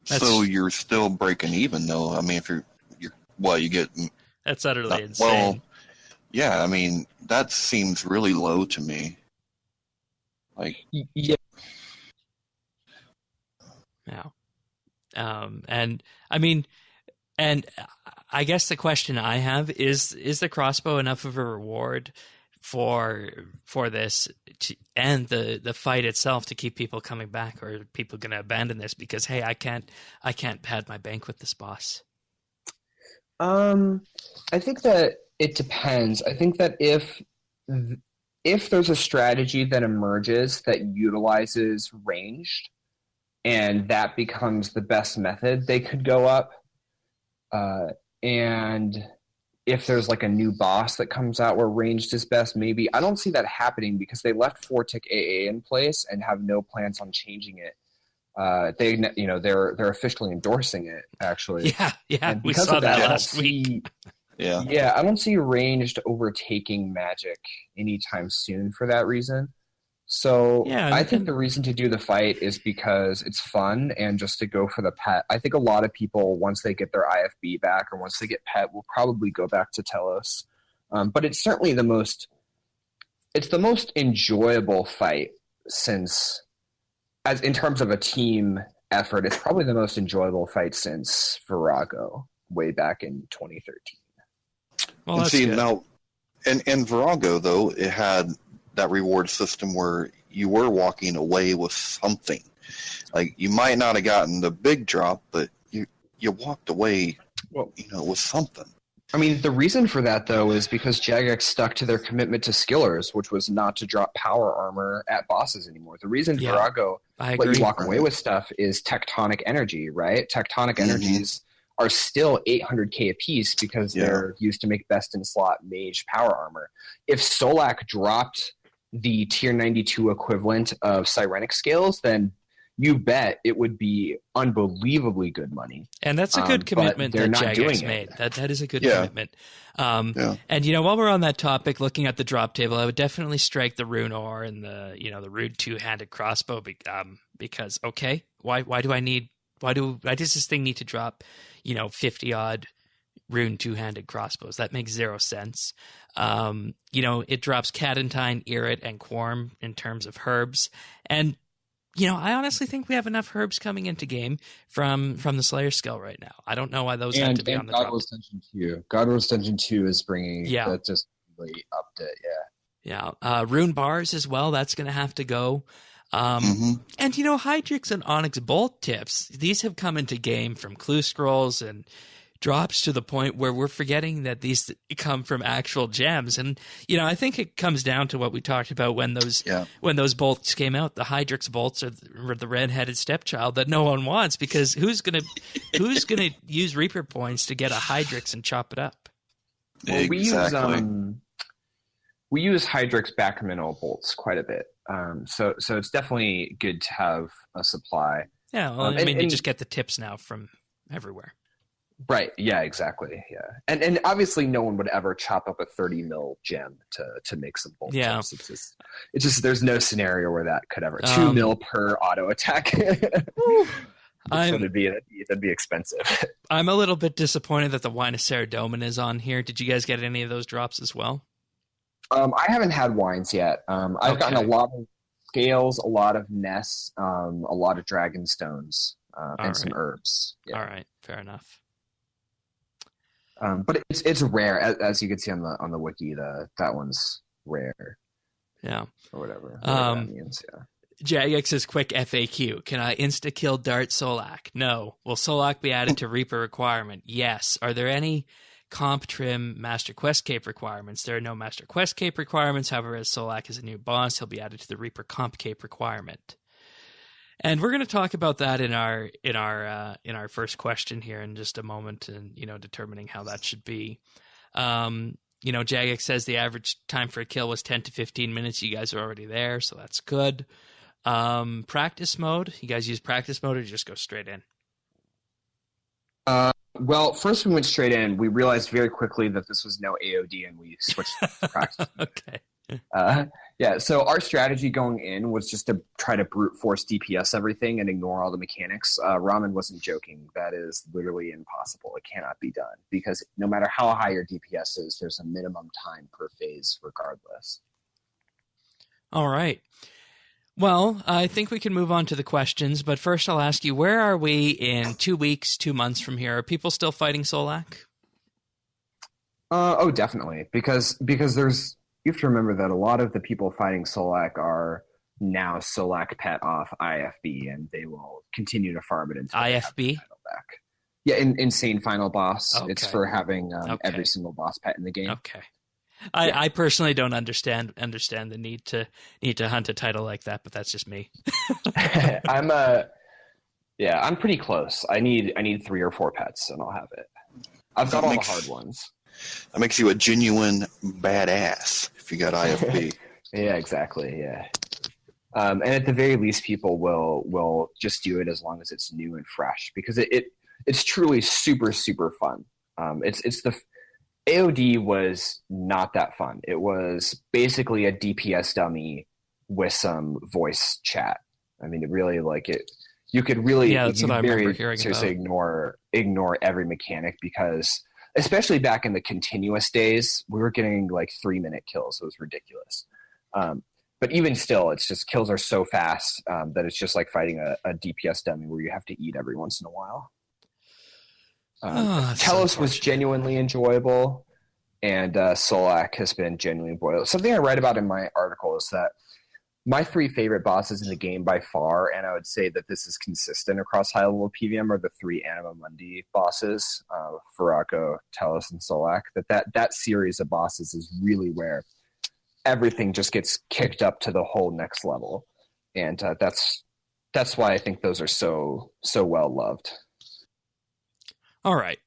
So you're still breaking even, though. I mean, if you get... That's utterly insane. Well, yeah, I mean, that seems really low to me. Like, Yeah. Yeah. And I mean, and I guess the question I have is the crossbow enough of a reward for this and the fight itself to keep people coming back, or are people going to abandon this because, hey, I can't pad my bank with this boss? I think that it depends. I think that if there's a strategy that emerges that utilizes ranged and that becomes the best method, they could go up. And if there's like a new boss that comes out where ranged is best, maybe. I don't see that happening because they left 4-tick AA in place and have no plans on changing it. They're officially endorsing it, actually. Yeah, we saw that last week. Yeah, I don't see ranged overtaking Magic anytime soon for that reason. So yeah, I think the reason to do the fight is because it's fun and just to go for the pet. I think a lot of people, once they get their IFB back or once they get pet, will probably go back to Telos. But it's certainly the most enjoyable fight since, as in terms of a team effort, it's probably the most enjoyable fight since Virago way back in 2013. Well, and that's see, good. now, in Virago, though, it had that reward system where you were walking away with something. Like, you might not have gotten the big drop, but you walked away, with something. I mean, the reason for that, though, is because Jagex stuck to their commitment to skillers, which was not to drop power armor at bosses anymore. The reason Virago let you walk away with stuff is tectonic energy, right? Tectonic energies are still 800k apiece because they're used to make best in slot mage power armor. If Solak'ed dropped the tier 92 equivalent of Sirenic scales, then you bet it would be unbelievably good money. And that's a good commitment that Jagex made. That is a good commitment. And while we're on that topic, looking at the drop table, I would definitely strike the rune ore and the rune two-handed crossbow because why does this thing need to drop 50 odd rune two-handed crossbows? That makes zero sense. It drops Cadentine, Irit, and Quorum in terms of herbs. And I honestly think we have enough herbs coming into game from the Slayer skill right now. I don't know why those have to be on the drop. God Rules Dungeon 2 is bringing that just really upped it, Yeah. Rune bars as well, that's going to have to go. And Hydrix and Onyx Bolt tips, these have come into game from clue scrolls and drops to the point where we're forgetting that these come from actual gems. And I think it comes down to what we talked about when those bolts came out. The Hydrix bolts are the red-headed stepchild that no one wants, because who's gonna use Reaper points to get a Hydrix and chop it up? Well, exactly. We use Hydrix Backminnow bolts quite a bit. So it's definitely good to have a supply. Yeah, well, you just get the tips now from everywhere. Right. Yeah, exactly. Yeah. And obviously no one would ever chop up a 30 mil gem to make some bolt tips. It's just there's no scenario where that could ever 2 mil per auto attack. That'd be expensive. I'm a little bit disappointed that the Wine of Saradomin is on here. Did you guys get any of those drops as well? I haven't had wines yet. I've gotten a lot of scales, a lot of nests, a lot of dragon stones, and some herbs. Yeah. All right, fair enough. But it's rare, as you can see on the wiki. That one's rare. Yeah, or whatever that means. Jagex's quick FAQ. Can I insta-kill Dart Solak? No. Will Solak be added to Reaper requirement? Yes. Are there any comp trim Master Quest Cape requirements? There are no Master Quest Cape requirements. However, as Solak is a new boss, he'll be added to the Reaper comp cape requirement. And we're going to talk about that in our first question here in just a moment, and determining how that should be. Jagex says the average time for a kill was 10 to 15 minutes. You guys are already there, so that's good. Practice mode. You guys use practice mode or just go straight in? Well, first we went straight in. We realized very quickly that this was no AOD, and we switched to practice mode. Okay. Yeah, so our strategy going in was just to try to brute force DPS everything and ignore all the mechanics. Ramen wasn't joking. That is literally impossible. It cannot be done because no matter how high your DPS is, there's a minimum time per phase regardless. All right. Well, I think we can move on to the questions, but first I'll ask you, where are we in 2 weeks, 2 months from here? Are people still fighting Solak? Oh, definitely. Because there's... You have to remember that a lot of the people fighting Solak are now Solak pet off IFB, and they will continue to farm it until IFB? they have the title back. Yeah, Insane Final Boss. Okay. It's for having every single boss pet in the game. Okay. I personally don't understand the need to hunt a title like that, but that's just me. I'm pretty close. I need 3 or 4 pets, and I'll have it. I've got all the hard ones. That makes you a genuine badass if you got IFB. Yeah, exactly. Yeah. And at the very least, people will just do it as long as it's new and fresh, because it's truly super, super fun. It's the AOD was not that fun. It was basically a DPS dummy with some voice chat. I mean, it really you could really that's what I remember hearing seriously about. ignore every mechanic, because especially back in the continuous days, we were getting 3-minute kills. It was ridiculous. But even still, it's just kills are so fast that it's just like fighting a DPS dummy where you have to eat every once in a while. Telos was genuinely enjoyable, and Solak has been genuinely enjoyable. Something I write about in my article is that my 3 favorite bosses in the game by far, and I would say that this is consistent across high-level PVM, are the 3 Anima Mundi bosses, Faraco, Telos, and Solak. That series of bosses is really where everything just gets kicked up to the whole next level. And that's why I think those are so well-loved. All right.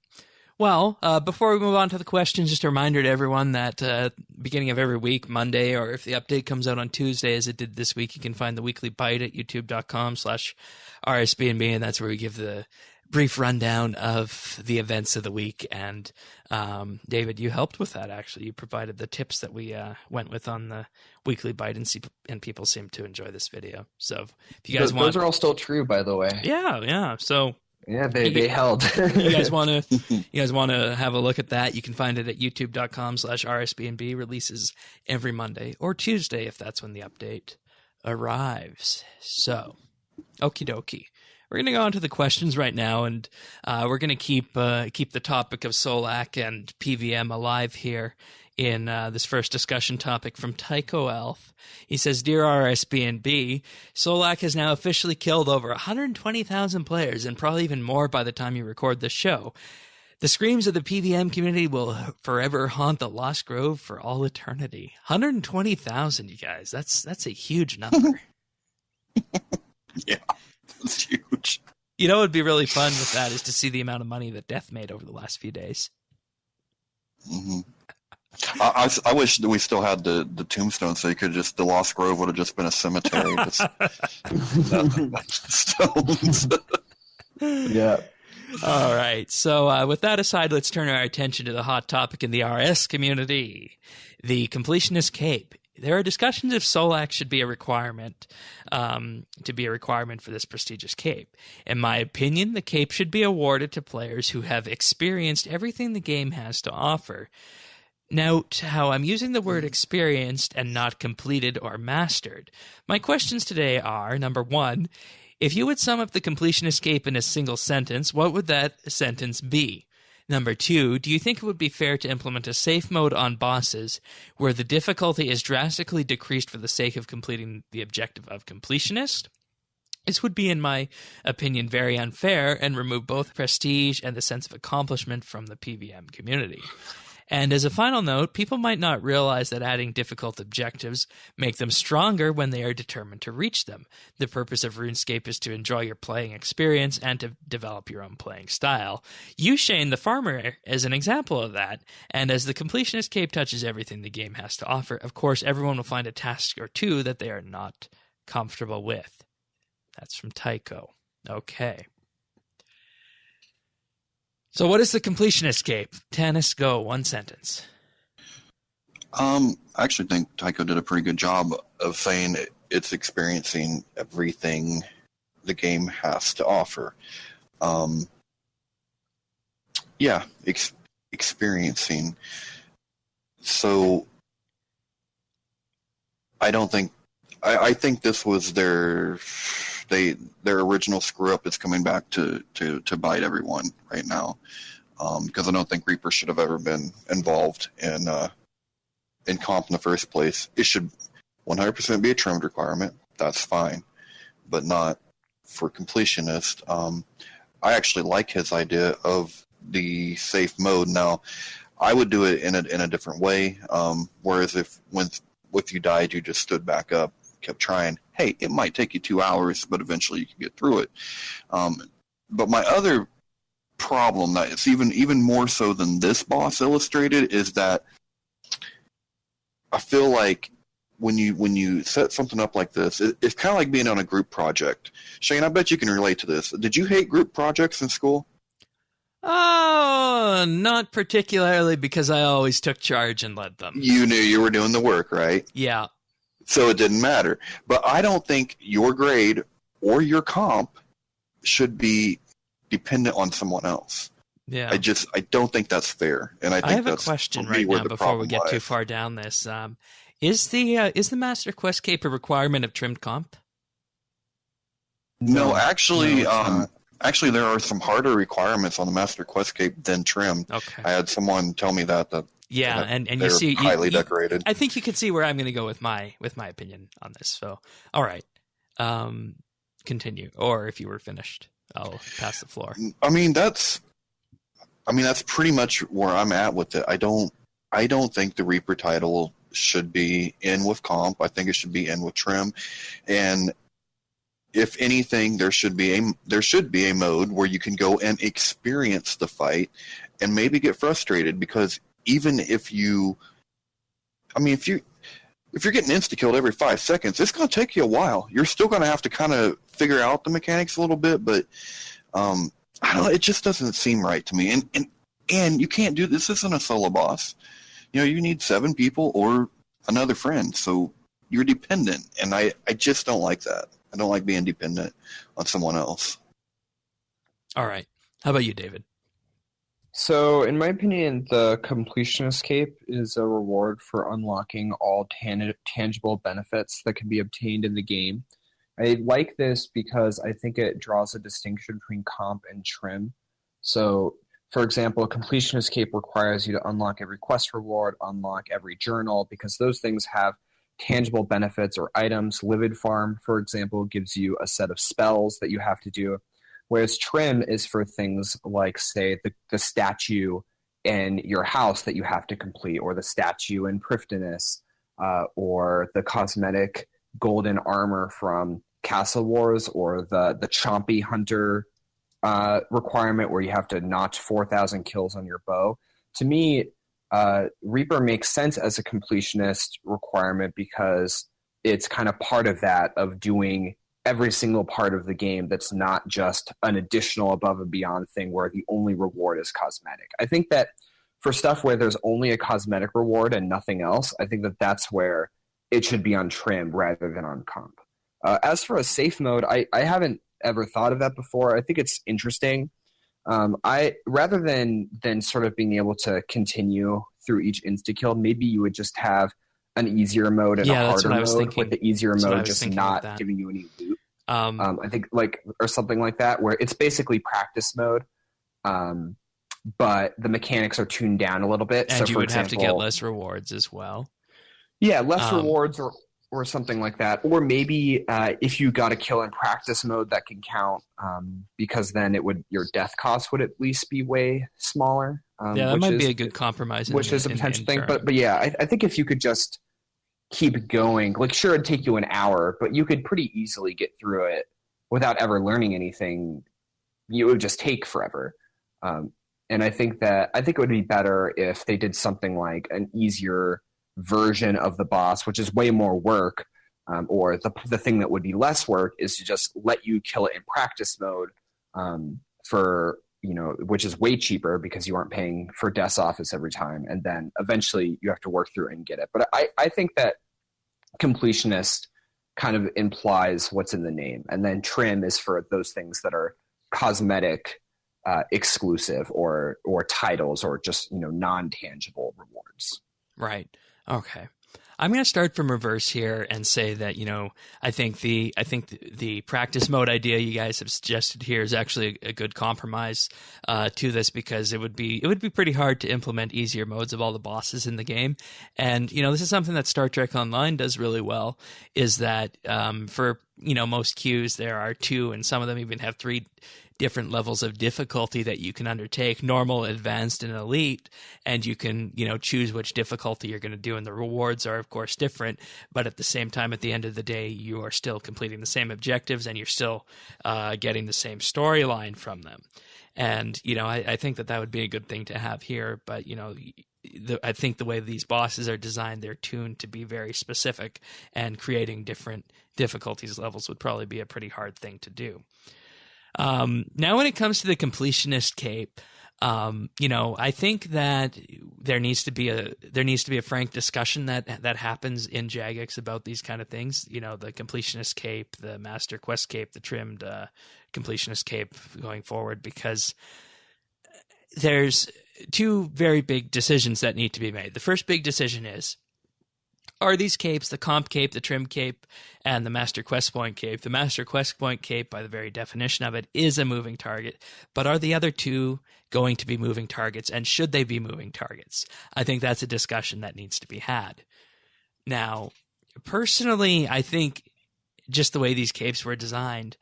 Well, before we move on to the questions, just a reminder to everyone that beginning of every week, Monday, or if the update comes out on Tuesday, as it did this week, you can find the weekly bite at youtube.com/RSBANDB, and that's where we give the brief rundown of the events of the week. And David, you helped with that, actually. You provided the tips that we went with on the weekly bite, and people seem to enjoy this video. So if you guys those are all still true, by the way. Yeah. So... Yeah, they held. You guys want to have a look at that? You can find it at youtube.com/RSBANB. Releases every Monday or Tuesday if that's when the update arrives. So, okie dokie. We're going to go on to the questions right now, and we're going to keep the topic of Solak and PVM alive here in this first discussion topic from Tycho Elf. He says, "Dear RSBNB, Solak has now officially killed over 120,000 players, and probably even more by the time you record this show. The screams of the PVM community will forever haunt the Lost Grove for all eternity." 120,000, you guys. That's a huge number. Yeah, that's huge. You know what would be really fun with that is to see the amount of money that Death made over the last few days. Mm-hmm. I wish that we still had the tombstone, so the Lost Grove would have just been a cemetery. Stones. Yeah. All right. So with that aside, let's turn our attention to the hot topic in the RS community, the completionist cape. There are discussions if Solak should be a requirement, for this prestigious cape. In my opinion, the cape should be awarded to players who have experienced everything the game has to offer. Note how I'm using the word experienced and not completed or mastered. My questions today are, number 1, if you would sum up the completionist cape in a single sentence, what would that sentence be? Number 2, do you think it would be fair to implement a safe mode on bosses where the difficulty is drastically decreased for the sake of completing the objective of completionist? This would be, in my opinion, very unfair and remove both prestige and the sense of accomplishment from the PvM community. And as a final note, people might not realize that adding difficult objectives make them stronger when they are determined to reach them. The purpose of RuneScape is to enjoy your playing experience and to develop your own playing style. You, Shane the Farmer, is an example of that, and as the Completionist Cape touches everything the game has to offer, of course everyone will find a task or two that they are not comfortable with. That's from Tycho. Okay. So what is the Completionist Cape? Tanis, go. One sentence. I actually think Tycho did a pretty good job of saying it's experiencing everything the game has to offer. Experiencing. So I don't think... I think this was their original screw up is coming back to bite everyone right now, because I don't think Reaper should have ever been involved in comp in the first place. It should 100% be a trimmed requirement. That's fine, but not for completionist. I actually like his idea of the safe mode. Now, I would do it in a different way. Whereas if you died, you just stood back up, kept trying. Hey, it might take you 2 hours, but eventually you can get through it. But my other problem, that it's even more so than this boss illustrated, is that I feel like when you set something up like this, it's kind of like being on a group project. Shane, I bet you can relate to this. Did you hate group projects in school? Oh, not particularly, because I always took charge and led them. You knew you were doing the work, right? Yeah. So it didn't matter. But I don't think your grade or your comp should be dependent on someone else. Yeah. I don't think that's fair. And I think have a question right now before we get too far down this. Is the Master Quest Cape a requirement of trimmed comp? No, actually, actually there are some harder requirements on the Master Quest Cape than trimmed. Okay. I had someone tell me that yeah, and you see, highly decorated. I think you can see where I'm going to go with my opinion on this. So, all right, continue. Or if you were finished, I'll pass the floor. I mean, that's pretty much where I'm at with it. I don't think the Reaper title should be in with comp. I think it should be in with trim, and if anything, there should be a mode where you can go and experience the fight and maybe get frustrated, because even if you're getting insta-killed every 5 seconds, it's going to take you a while. You're still going to have to kind of figure out the mechanics a little bit, but I don't know, it just doesn't seem right to me. And you can't do this. This isn't a solo boss. You need 7 people or another friend, so you're dependent, and I just don't like that. I don't like being dependent on someone else. All right. How about you, David? So, in my opinion, the Completionist Cape is a reward for unlocking all tangible benefits that can be obtained in the game. I like this because I think it draws a distinction between comp and trim. So, for example, a Completionist Cape requires you to unlock every quest reward, unlock every journal, because those things have tangible benefits or items. Livid Farm, for example, gives you a set of spells that you have to do. Whereas trim is for things like, say, the statue in your house that you have to complete, or the statue in Prifddinas, or the cosmetic golden armor from Castle Wars, or the Chompy Hunter requirement where you have to notch 4,000 kills on your bow. To me, Reaper makes sense as a completionist requirement because it's kind of part of that, of doing every single part of the game that's not just an additional above and beyond thing where the only reward is cosmetic. I think that for stuff where there's only a cosmetic reward and nothing else, I think that that's where it should be on trim rather than on comp. As for a safe mode, I haven't ever thought of that before. I think it's interesting. Rather than sort of being able to continue through each insta-kill, maybe you would just have an easier mode and a harder mode, with the easier mode just not giving you any loot. I think or something like that, where it's basically practice mode. but the mechanics are tuned down a little bit. And so you for would example, have to get less rewards as well. Yeah, less rewards or something like that. Or maybe if you got a kill in practice mode, that can count, because then your death cost would at least be way smaller. Yeah, that might be a good compromise. Which is a potential thing. But yeah, I think if you could just keep going, like sure, it'd take you an hour, but you could pretty easily get through it without ever learning anything. It would just take forever. And I think it would be better if they did something like an easier version of the boss, which is way more work, or the thing that would be less work is to just let you kill it in practice mode, for which is way cheaper because you aren't paying for death's office every time, and then eventually you have to work through it and get it. But I think that completionist kind of implies what's in the name, and then trim is for those things that are cosmetic, exclusive, or titles, or just non-tangible rewards. Right. Okay. I'm going to start from reverse here and say that, I think the practice mode idea you guys have suggested here is actually a good compromise to this, because it would be pretty hard to implement easier modes of all the bosses in the game. And, this is something that Star Trek Online does really well, is that for, most queues there are 2, and some of them even have 3 different levels of difficulty that you can undertake: normal, advanced, and elite. And you can, choose which difficulty you're going to do. And the rewards are, of course, different. But at the same time, at the end of the day, you are still completing the same objectives, and you're still getting the same storyline from them. And, I think that would be a good thing to have here. But, I think the way these bosses are designed, they're tuned to be very specific, and creating different difficulties levels would probably be a pretty hard thing to do. Now, when it comes to the completionist cape, I think that there needs to be a frank discussion that happens in Jagex about these kind of things. The completionist cape, the master quest cape, the trimmed completionist cape going forward, because there's 2 very big decisions that need to be made. The first big decision is, are these capes, the comp cape, the trim cape, and the master quest point cape? The master quest point cape, by the very definition of it, is a moving target. But are the other 2 going to be moving targets, and should they be moving targets? I think that's a discussion that needs to be had. Now, personally, I think just the way these capes were designed,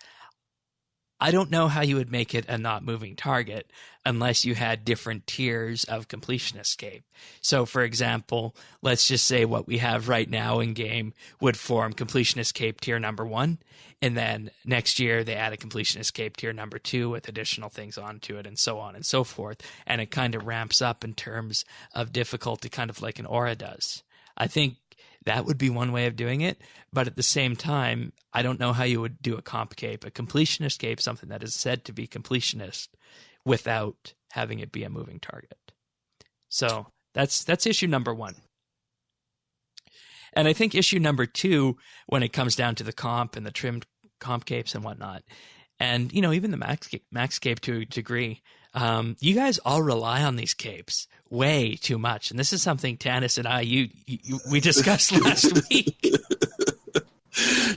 I don't know how you would make it a not moving target unless you had different tiers of completionist cape. So, for example, let's just say what we have right now in game would form completionist cape tier number 1, and then next year they add a completionist cape tier number 2 with additional things onto it, and so on and so forth. And it kind of ramps up in terms of difficulty, kind of like an aura does. I think that would be one way of doing it. But at the same time, I don't know how you would do a comp cape, a completionist cape, something that is said to be completionist, without having it be a moving target. So that's issue number 1. And I think issue number 2, when it comes down to the comp and the trimmed comp capes and whatnot, and even the max cape to a degree, you guys all rely on these capes way too much. And this is something Tanis and I, we discussed last week.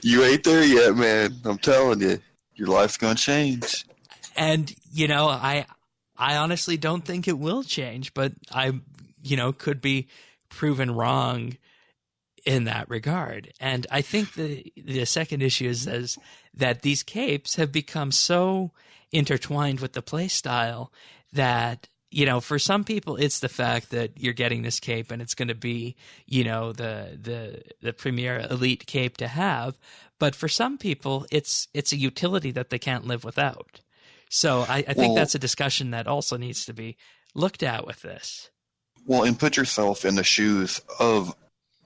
You ain't there yet, man. I'm telling you, your life's going to change. And, I honestly don't think it will change, but I, could be proven wrong in that regard. And I think the second issue is that these capes have become so intertwined with the play style that, for some people it's the fact that you're getting this cape and it's going to be, the premier elite cape to have. But for some people it's a utility that they can't live without. So I think that's a discussion that also needs to be looked at with this. Well, and put yourself in the shoes of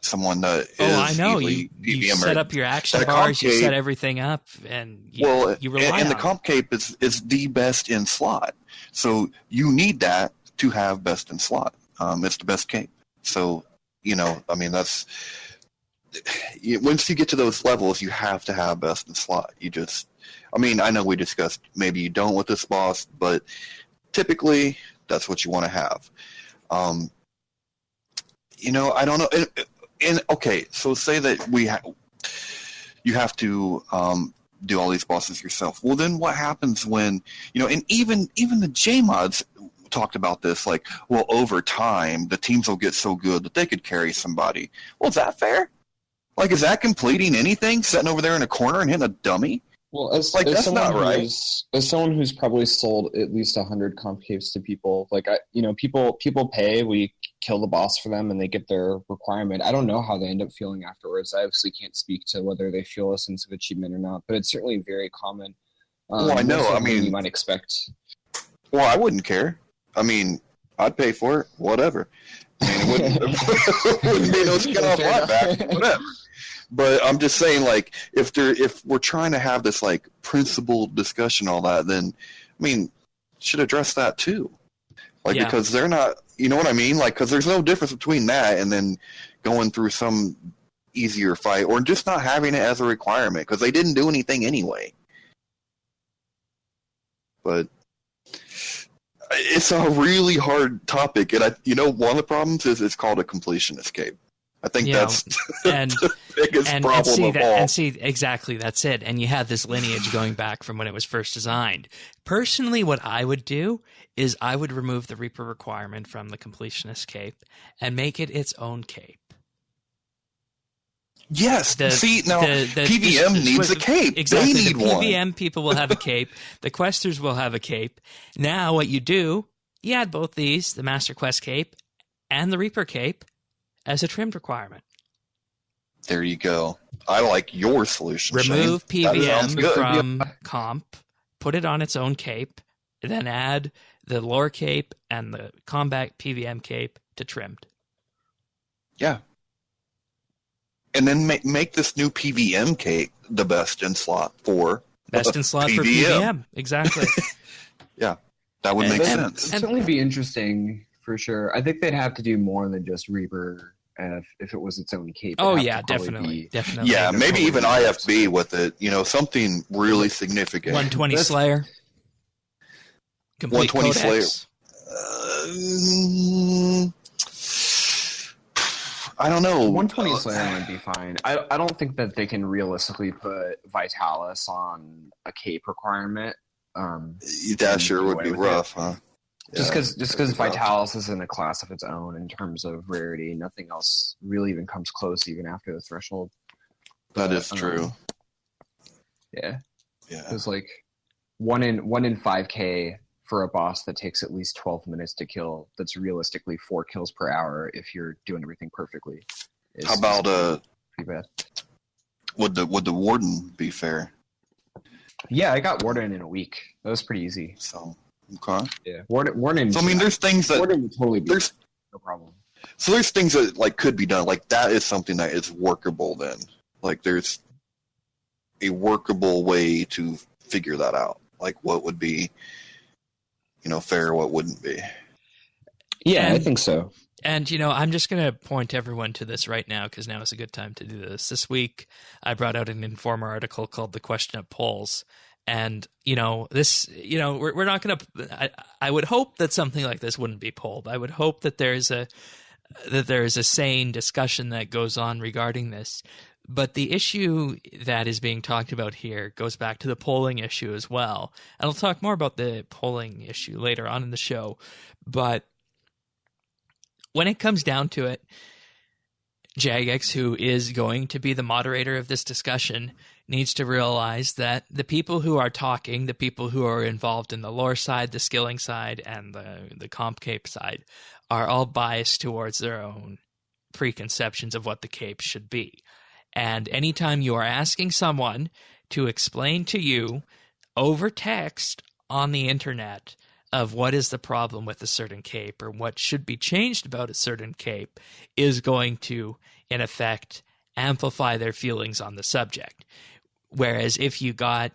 someone that is I know. You set up your action bars, you set everything up, and you rely on it. And the comp cape is the best in slot. So you need that to have best in slot. It's the best cape. So, that's... Once you get to those levels, you have to have best in slot. I know we discussed maybe you don't with this boss, but typically that's what you want to have. I don't know. And okay, so say that you have to do all these bosses yourself. Well, then what happens when and even the J mods? talked about this, like, well, over time, the teams will get so good that they could carry somebody. Well, is that fair? Like, is that completing anything? Sitting over there in a corner and hitting a dummy? Well, as that's someone not right. As someone who's probably sold at least 100 comp capes to people, like people pay, we kill the boss for them, and they get their requirement. I don't know how they end up feeling afterwards. I obviously can't speak to whether they feel a sense of achievement or not, but it's certainly very common. Well, I know. I mean, you might expect. Well, I wouldn't care. I mean, I'd pay for it. Whatever. I mean, it wouldn't be no skin off my back. Whatever. But I'm just saying, like, if we're trying to have this like principled discussion, all that, then I mean, should address that too. Like, because they're not, you know what I mean? Like, because there's no difference between that and then going through some easier fight, or just not having it as a requirement because they didn't do anything anyway. But it's a really hard topic, and one of the problems is it's called a completion escape. I think that's the biggest problem of all. And see, exactly, that's it. And you have this lineage going back from when it was first designed. Personally, what I would do is I would remove the Reaper requirement from the completion escape and make it its own cape. Yes. PVM needs a cape. Exactly. They need one. The PVM people will have a cape. The questers will have a cape. Now what you do, you add both these, the Master Quest cape and the Reaper cape, as a trimmed requirement. There you go. I like your solution. Remove Shane. PVM from comp, put it on its own cape, then add the lore cape and the combat PVM cape to trimmed. Yeah. And then make this new PVM cape the best in slot for PVM. Exactly. Yeah, that would make sense. It'd certainly be interesting for sure. I think they'd have to do more than just Reaper if it was its own cape. Oh yeah, definitely. Yeah, maybe even IFB with it. Something really significant. 120 Slayer. Complete 120 codex. Slayer. I don't know. 120 Slayer would be fine. I don't think that they can realistically put Vitalis on a cape requirement. That sure would be rough, huh? Just because Vitalis is in a class of its own in terms of rarity, nothing else really even comes close even after the threshold. That is true. Yeah. Yeah. It's like 1 in 5K for a boss that takes at least 12 minutes to kill. That's realistically 4 kills per hour if you're doing everything perfectly. How about pretty bad. Would the warden be fair? Yeah, I got warden in a week. That was pretty easy. So. Okay. Yeah, warden. So I mean, there's things that warden would totally be no problem. So there's things that like could be done. Like that is something that is workable. Then, like there's a workable way to figure that out. Like what would be, fair, what wouldn't be. Yeah, I think so. And, I'm just going to point everyone to this right now because now is a good time to do this. This week, I brought out an Informer article called The Question of Polls. And, this, we're not going to, I would hope that something like this wouldn't be polled. I would hope that there is a sane discussion that goes on regarding this. But the issue that is being talked about here goes back to the polling issue as well. And I'll talk more about the polling issue later on in the show. But when it comes down to it, Jagex, who is going to be the moderator of this discussion, needs to realize that the people who are talking, the people who are involved in the lore side, the skilling side, and the comp cape side are all biased towards their own preconceptions of what the cape should be. And anytime you are asking someone to explain to you over text on the internet of what is the problem with a certain cape or what should be changed about a certain cape is going to, in effect, amplify their feelings on the subject. Whereas if you got,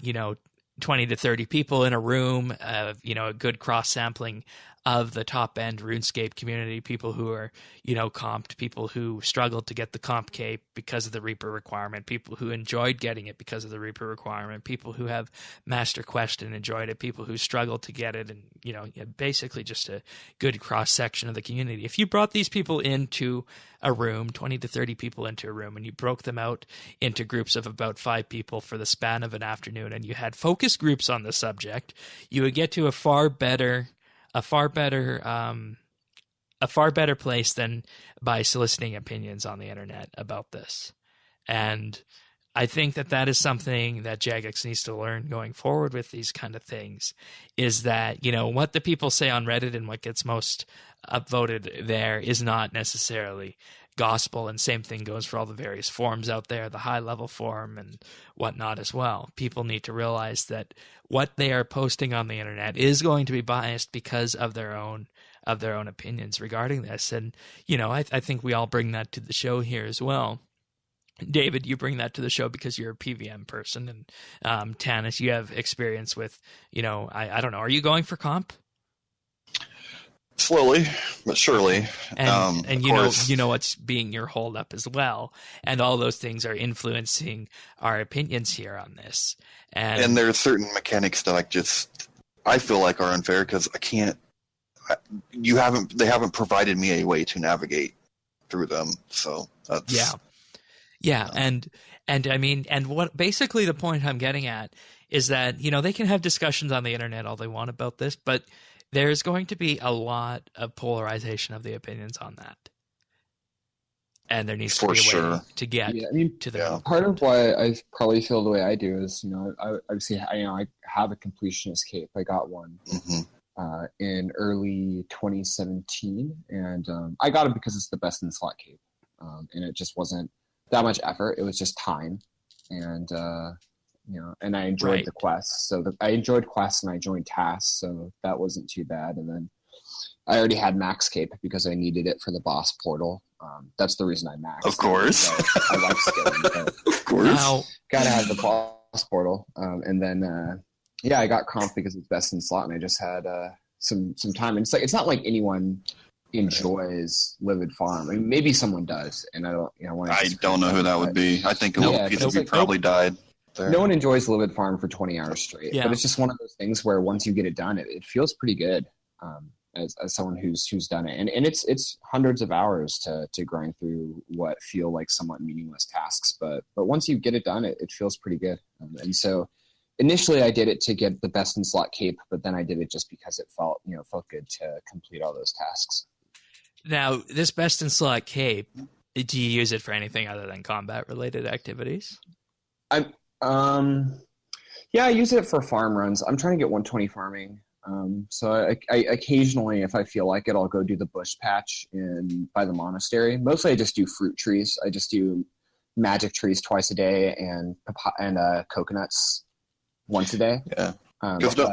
20 to 30 people in a room, a good cross-sampling of the top-end RuneScape community, people who are, comped, people who struggled to get the comp cape because of the Reaper requirement, people who enjoyed getting it because of the Reaper requirement, people who have Master Quest and enjoyed it, people who struggled to get it, and, basically just a good cross-section of the community. If you brought these people into a room, 20 to 30 people into a room, and you broke them out into groups of about 5 people for the span of an afternoon, and you had focus groups on the subject, you would get to a far better a far better place than by soliciting opinions on the internet about this. And I think that is something that Jagex needs to learn going forward with these kind of things, is that, you know, what the people say on Reddit and what gets most upvoted there is not necessarily gospel. And same thing goes for all the various forums out there, the high level forum and whatnot as well. People need to realize that what they are posting on the internet is going to be biased because of their own opinions regarding this. And, you know, I think we all bring that to the show here as well. David, you bring that to the show because you're a PVM person, and Tanis, you have experience with, you know, I don't know, are you going for comp? Slowly but surely. And you know what's being your holdup as well, and all those things are influencing our opinions here on this. And there are certain mechanics that I feel like are unfair because they haven't provided me a way to navigate through them. So that's Yeah, and I mean, and what basically the point I'm getting at is that, you know, they can have discussions on the internet all they want about this, but there's going to be a lot of polarization of the opinions on that. And there needs to be a way to get to the part of why I probably feel the way I do is, you know, I have a completionist cape. I got one in early 2017, and I got it because it's the best in slot cape, and it just wasn't that much effort. It was just time, and you know, and I enjoyed the quests. So I enjoyed quests, and I joined tasks, so that wasn't too bad. And then I already had max cape because I needed it for the boss portal. That's the reason I maxed. Of course, I like skilling, but of course, now, gotta have the boss portal. And then I got comp because it's best in slot, and I just had some time. And it's not like anyone enjoys Livid Farm. I mean, maybe someone does, and I don't. You know, I don't know who that would be. I think a little piece of you probably died there. No one enjoys Livid Farm for 20 hours straight, but it's just one of those things where once you get it done, it feels pretty good. As someone who's done it, and it's hundreds of hours to grind through what feel like somewhat meaningless tasks, but once you get it done, it feels pretty good. And so initially I did it to get the best in slot cape, but then I did it just because it felt good to complete all those tasks. Now, this best in slot cape, do you use it for anything other than combat related activities? I use it for farm runs. I'm trying to get 120 farming. So I occasionally, if I feel like it, I'll go do the bush patch by the monastery. Mostly I just do fruit trees. I just do magic trees twice a day and coconuts once a day. Yeah. But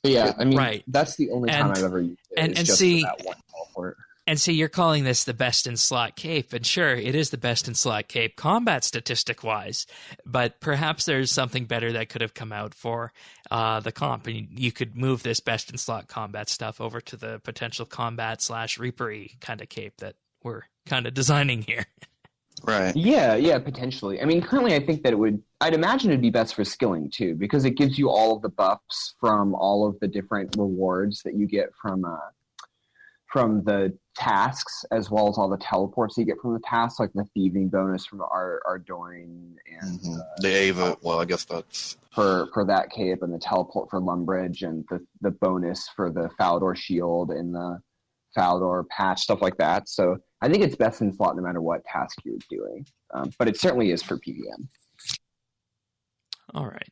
yeah, I mean, that's the only time I've ever used it. And just see, for that one teleport. And see, you're calling this the best in slot cape, and sure, it is the best in slot cape combat statistic wise, but perhaps there's something better that could have come out for the comp, and you could move this best in slot combat stuff over to the potential combat / reapery kind of cape that we're kind of designing here. Right. Yeah, potentially. I mean, currently I think that I'd imagine it'd be best for skilling too, because it gives you all of the buffs from all of the different rewards that you get from the tasks, as well as all the teleports you get from the tasks, like the thieving bonus from Ardoin and the Ava. Well, I guess that's for that cape, and the teleport for Lumbridge, and the bonus for the Falador shield and the Falador patch, stuff like that. So I think it's best in slot no matter what task you're doing, but it certainly is for PVM. All right,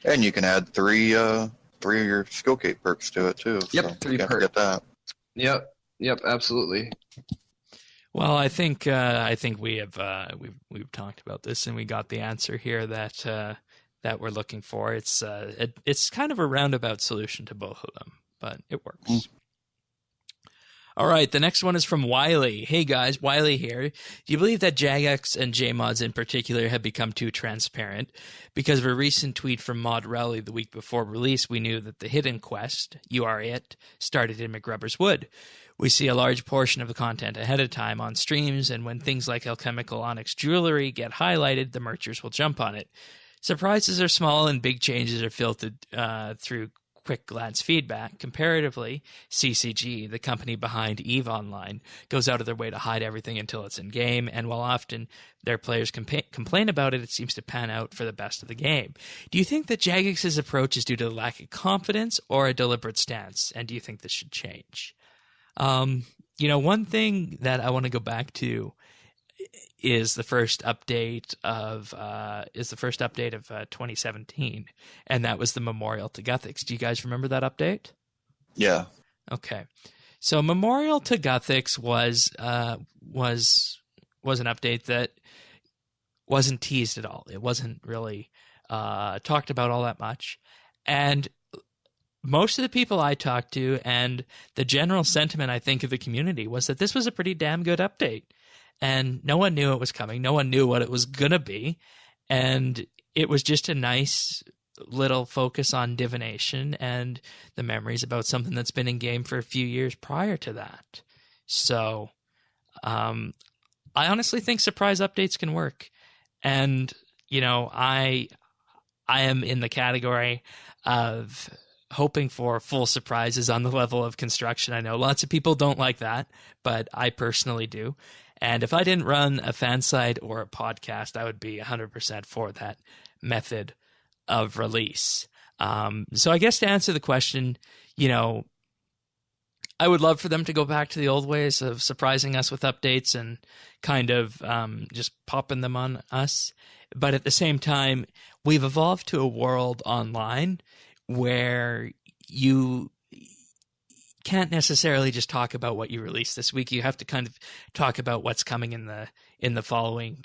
and you can add three of your skill cape perks to it too. Yep, so 3 perks. Forget that. Yep, absolutely. Well, I think we have we've talked about this, and we got the answer here that we're looking for. It's kind of a roundabout solution to both of them, but it works. All right, the next one is from Wiley. Hey guys, Wiley here. Do you believe that Jagex and JMods in particular have become too transparent? Because of a recent tweet from Mod Rally the week before release, we knew that the hidden quest, You Are It, started in McGrubber's Wood. We see a large portion of the content ahead of time on streams, and when things like Alchemical Onyx Jewelry get highlighted, the merchers will jump on it. Surprises are small and big changes are filtered through quick glance feedback. Comparatively, CCG, the company behind EVE Online, goes out of their way to hide everything until it's in game, and while often their players complain about it, it seems to pan out for the best of the game. Do you think that Jagex's approach is due to the lack of confidence or a deliberate stance, and do you think this should change? One thing that I want to go back to is the first update of 2017, and that was the Memorial to Guthix. Do you guys remember that update? Yeah. Okay, so Memorial to Guthix was an update that wasn't teased at all. It wasn't really talked about all that much, and most of the people I talked to and the general sentiment, I think, of the community was that this was a pretty damn good update. And no one knew it was coming. No one knew what it was going to be. And it was just a nice little focus on divination and the memories about something that's been in game for a few years prior to that. So I honestly think surprise updates can work. And, I am in the category of hoping for full surprises on the level of construction. I know lots of people don't like that, but I personally do. And if I didn't run a fan site or a podcast, I would be 100% for that method of release. So I guess to answer the question, I would love for them to go back to the old ways of surprising us with updates and kind of just popping them on us. But at the same time, we've evolved to a world online where you can't necessarily just talk about what you released this week. You have to kind of talk about what's coming in the following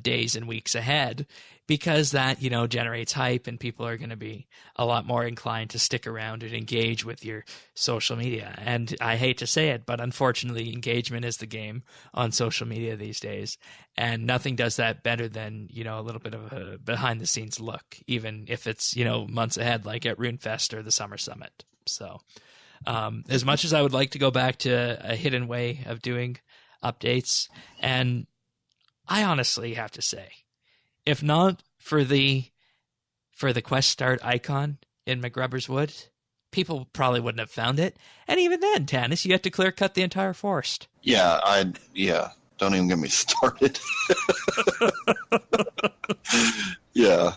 days and weeks ahead, because that, generates hype, and people are going to be a lot more inclined to stick around and engage with your social media. And I hate to say it, but unfortunately, engagement is the game on social media these days. And nothing does that better than, a little bit of a behind the scenes look, even if it's, months ahead, like at RuneFest or the Summer Summit. So, as much as I would like to go back to a hidden way of doing updates, and I honestly have to say, if not for the quest start icon in McGrubbers Wood, people probably wouldn't have found it. And even then, Tanis, you had to clear cut the entire forest. Yeah, don't even get me started. Yeah.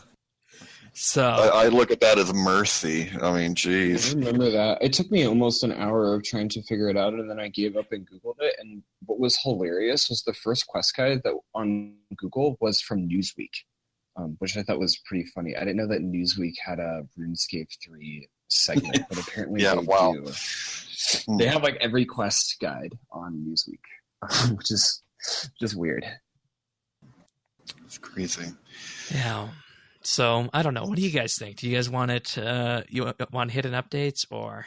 So I look at that as mercy. I mean, geez. I remember that. It took me almost an hour of trying to figure it out, and then I gave up and Googled it. And what was hilarious was the first quest guide that on Google was from Newsweek, which I thought was pretty funny. I didn't know that Newsweek had a RuneScape 3 segment, but apparently they do. They have like every quest guide on Newsweek, which is just weird. It's crazy. Yeah. So I don't know. What do you guys think? Do you guys want it? You want hidden updates or?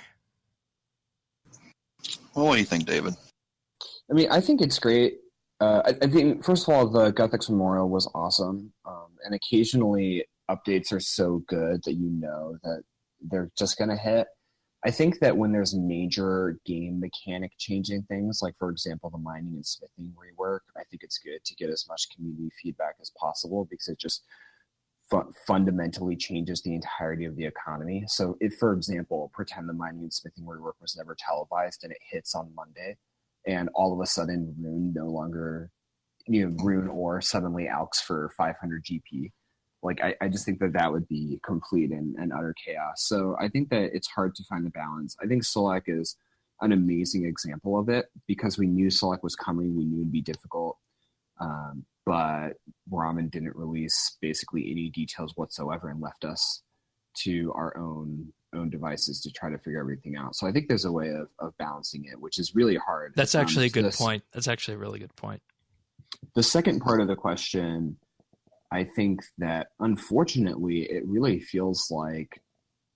Well, what do you think, David? I mean, I think it's great. I think, first of all, the Guthix Memorial was awesome. And occasionally updates are so good that that they're just going to hit. I think that when there's major game mechanic changing things, like, for example, the mining and smithing rework, I think it's good to get as much community feedback as possible, because it just fundamentally changes the entirety of the economy. So if, for example, pretend the mining and smithing rework was never televised and it hits on Monday, and all of a sudden Rune no longer, Rune ore suddenly alks for 500 GP. Like, I just think that would be complete and utter chaos. So I think that it's hard to find the balance. I think Solak'ed is an amazing example of it, because we knew Solak'ed was coming. We knew it'd be difficult. But Ramen didn't release basically any details whatsoever and left us to our own devices to try to figure everything out. So I think there's a way of balancing it, which is really hard. That's actually a good point. That's actually a really good point. The second part of the question, I think that unfortunately it really feels like,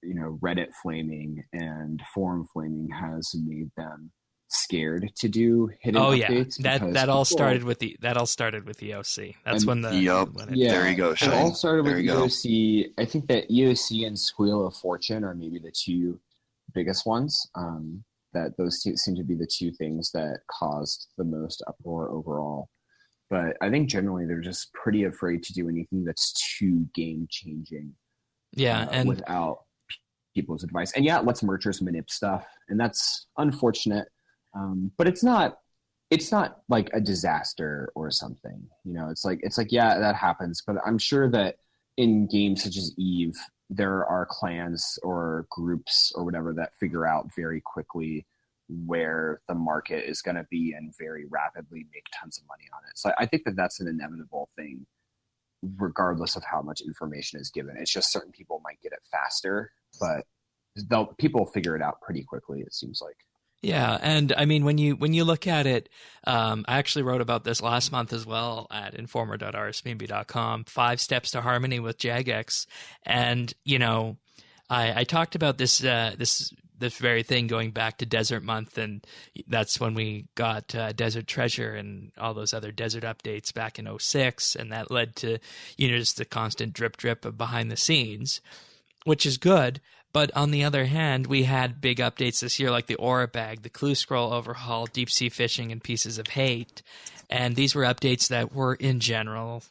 Reddit flaming and forum flaming has made them scared to do hidden updates. That all started with the EOC. That's when there you go, Shane. It all started with go. EOC. I think that EOC and Squeal of Fortune are maybe the two biggest ones. That those two seem to be the two things that caused the most uproar overall. But I think generally they're just pretty afraid to do anything that's too game changing. Yeah, and without people's advice. And yeah, it lets merchants manip stuff, and that's unfortunate. But it's not like a disaster or something. You know, it's like yeah, that happens. But I'm sure that in games such as Eve, there are clans or groups or whatever that figure out very quickly where the market is going to be and very rapidly make tons of money on it. So I think that that's an inevitable thing, regardless of how much information is given. It's just certain people might get it faster, but people figure it out pretty quickly, it seems like. Yeah, and I mean, when you look at it, I actually wrote about this last month as well at informer.rsbnb.com, 5 steps to harmony with Jagex. And, you know, I talked about this very thing going back to Desert Month, and that's when we got Desert Treasure and all those other desert updates back in 2006, and that led to, you know, just the constant drip of behind the scenes, which is good. But on the other hand, we had big updates this year like the Aura Bag, the Clue Scroll overhaul, Deep Sea Fishing, and Pieces of Hate. And these were updates that were, in general,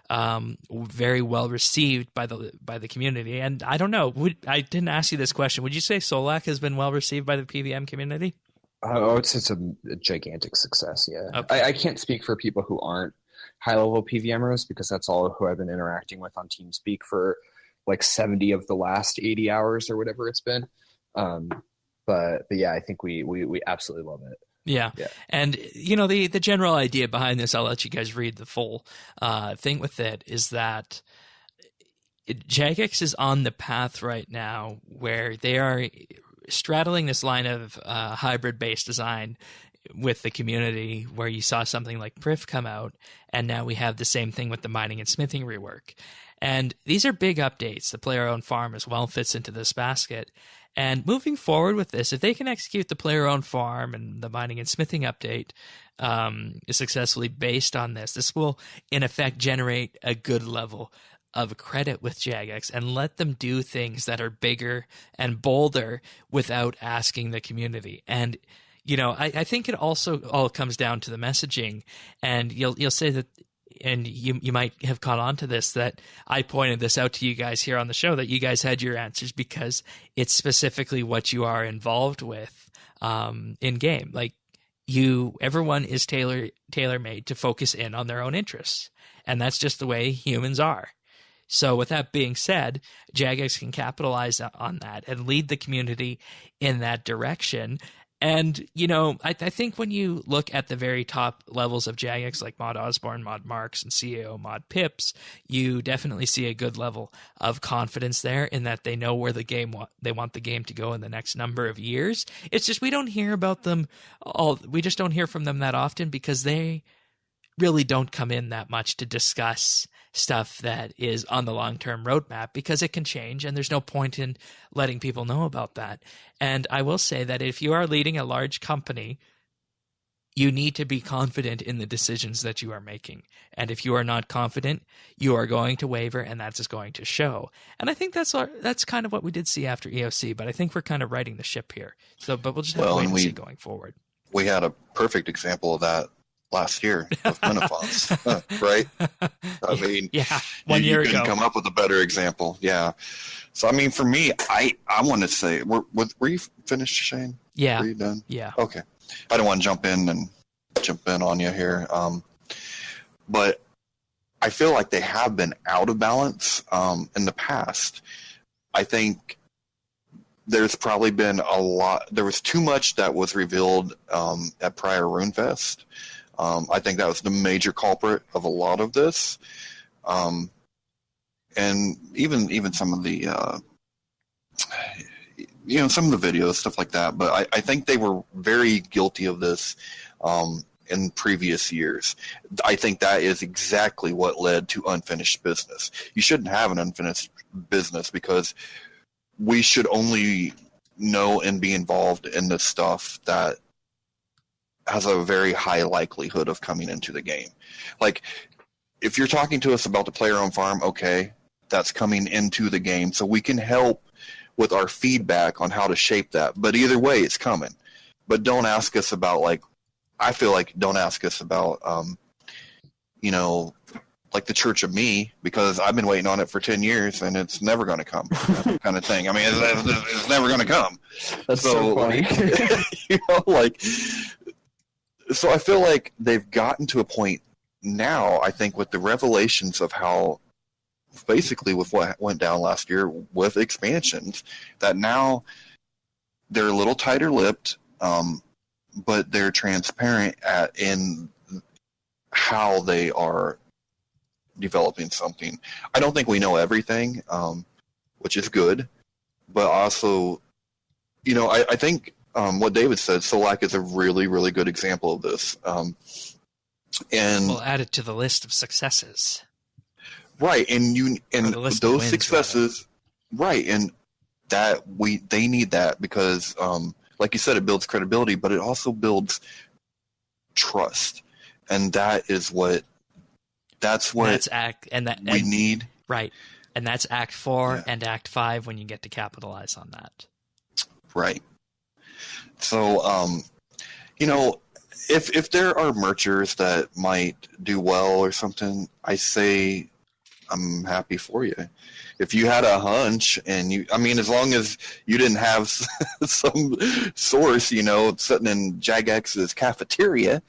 very well received by the community. And I don't know, I didn't ask you this question. Would you say Solak'ed has been well received by the PVM community? Oh, it's a gigantic success, yeah. Okay. I can't speak for people who aren't high-level PVMers because that's all who I've been interacting with on TeamSpeak for like 70 of the last 80 hours or whatever it's been. But yeah, I think we absolutely love it. Yeah. And, you know, the general idea behind this, I'll let you guys read the full thing with it, is that Jagex is on the path right now where they are straddling this line of hybrid-based design with the community, where you saw something like Prif come out, and now we have the same thing with the mining and smithing rework. And these are big updates. The player-owned farm as well fits into this basket. And moving forward with this, if they can execute the player-owned farm and the mining and smithing update successfully based on this, this will, in effect, generate a good level of credit with Jagex and let them do things that are bigger and bolder without asking the community. And, you know, I think it also all comes down to the messaging. And you'll say that, and you might have caught on to this, that I pointed this out to you guys here on the show, that you guys had your answers because it's specifically what you are involved with in game. Like everyone is tailor-made to focus in on their own interests, and that's just the way humans are. So with that being said, Jagex can capitalize on that and lead the community in that direction. And, you know, I think when you look at the very top levels of Jagex, like Mod Osborne, Mod Marks, and CAO Mod Pips, you definitely see a good level of confidence there in that they know where they want the game to go in the next number of years. It's just we don't hear about them we just don't hear from them that often because they really don't come in that much to discuss stuff that is on the long-term roadmap, because it can change and there's no point in letting people know about that. And I will say that if you are leading a large company, you need to be confident in the decisions that you are making. And if you are not confident, you are going to waver, and that's just going to show. And I think that's kind of what we did see after EOC, but I think we're kind of righting the ship here. But we'll just have to wait and see going forward. We had a perfect example of that last year with Menopause, right? I mean, yeah, 1 year ago. You couldn't come up with a better example. Yeah. So, I mean, for me, I want to say, were you finished, Shane? Yeah. Were you done? Yeah. Okay. I don't want to jump in on you here. But I feel like they have been out of balance in the past. I think there's probably been there was too much that was revealed at prior RuneFest. I think that was the major culprit of a lot of this. And even some of the, some of the videos, stuff like that. But I think they were very guilty of this in previous years. I think that is exactly what led to unfinished business. You shouldn't have an unfinished business because we should only know and be involved in the stuff that has a very high likelihood of coming into the game. Like, if you're talking to us about the player-owned farm, okay, that's coming into the game, so we can help with our feedback on how to shape that. But either way, it's coming. But don't ask us about, like, I feel like don't ask us about, like like the Church of Me, because I've been waiting on it for 10 years and it's never going to come, kind of thing. I mean, it's never going to come. That's so funny. So I feel like they've gotten to a point now, I think, with the revelations of how, basically with what went down last year with expansions, that now they're a little tighter-lipped, but they're transparent in how they are developing something. I don't think we know everything, which is good, but also, I think what David said, Solak'ed is a really, really good example of this. And we'll add it to the list of successes. Right, and those successes, right, and they need that because, like you said, it builds credibility, but it also builds trust, and that's what we need. Right, and that's Act 4 and Act 5 when you get to capitalize on that. Right. So, if there are merchers that might do well or something, I say I'm happy for you. If you had a hunch and as long as you didn't have some source, sitting in Jagex's cafeteria,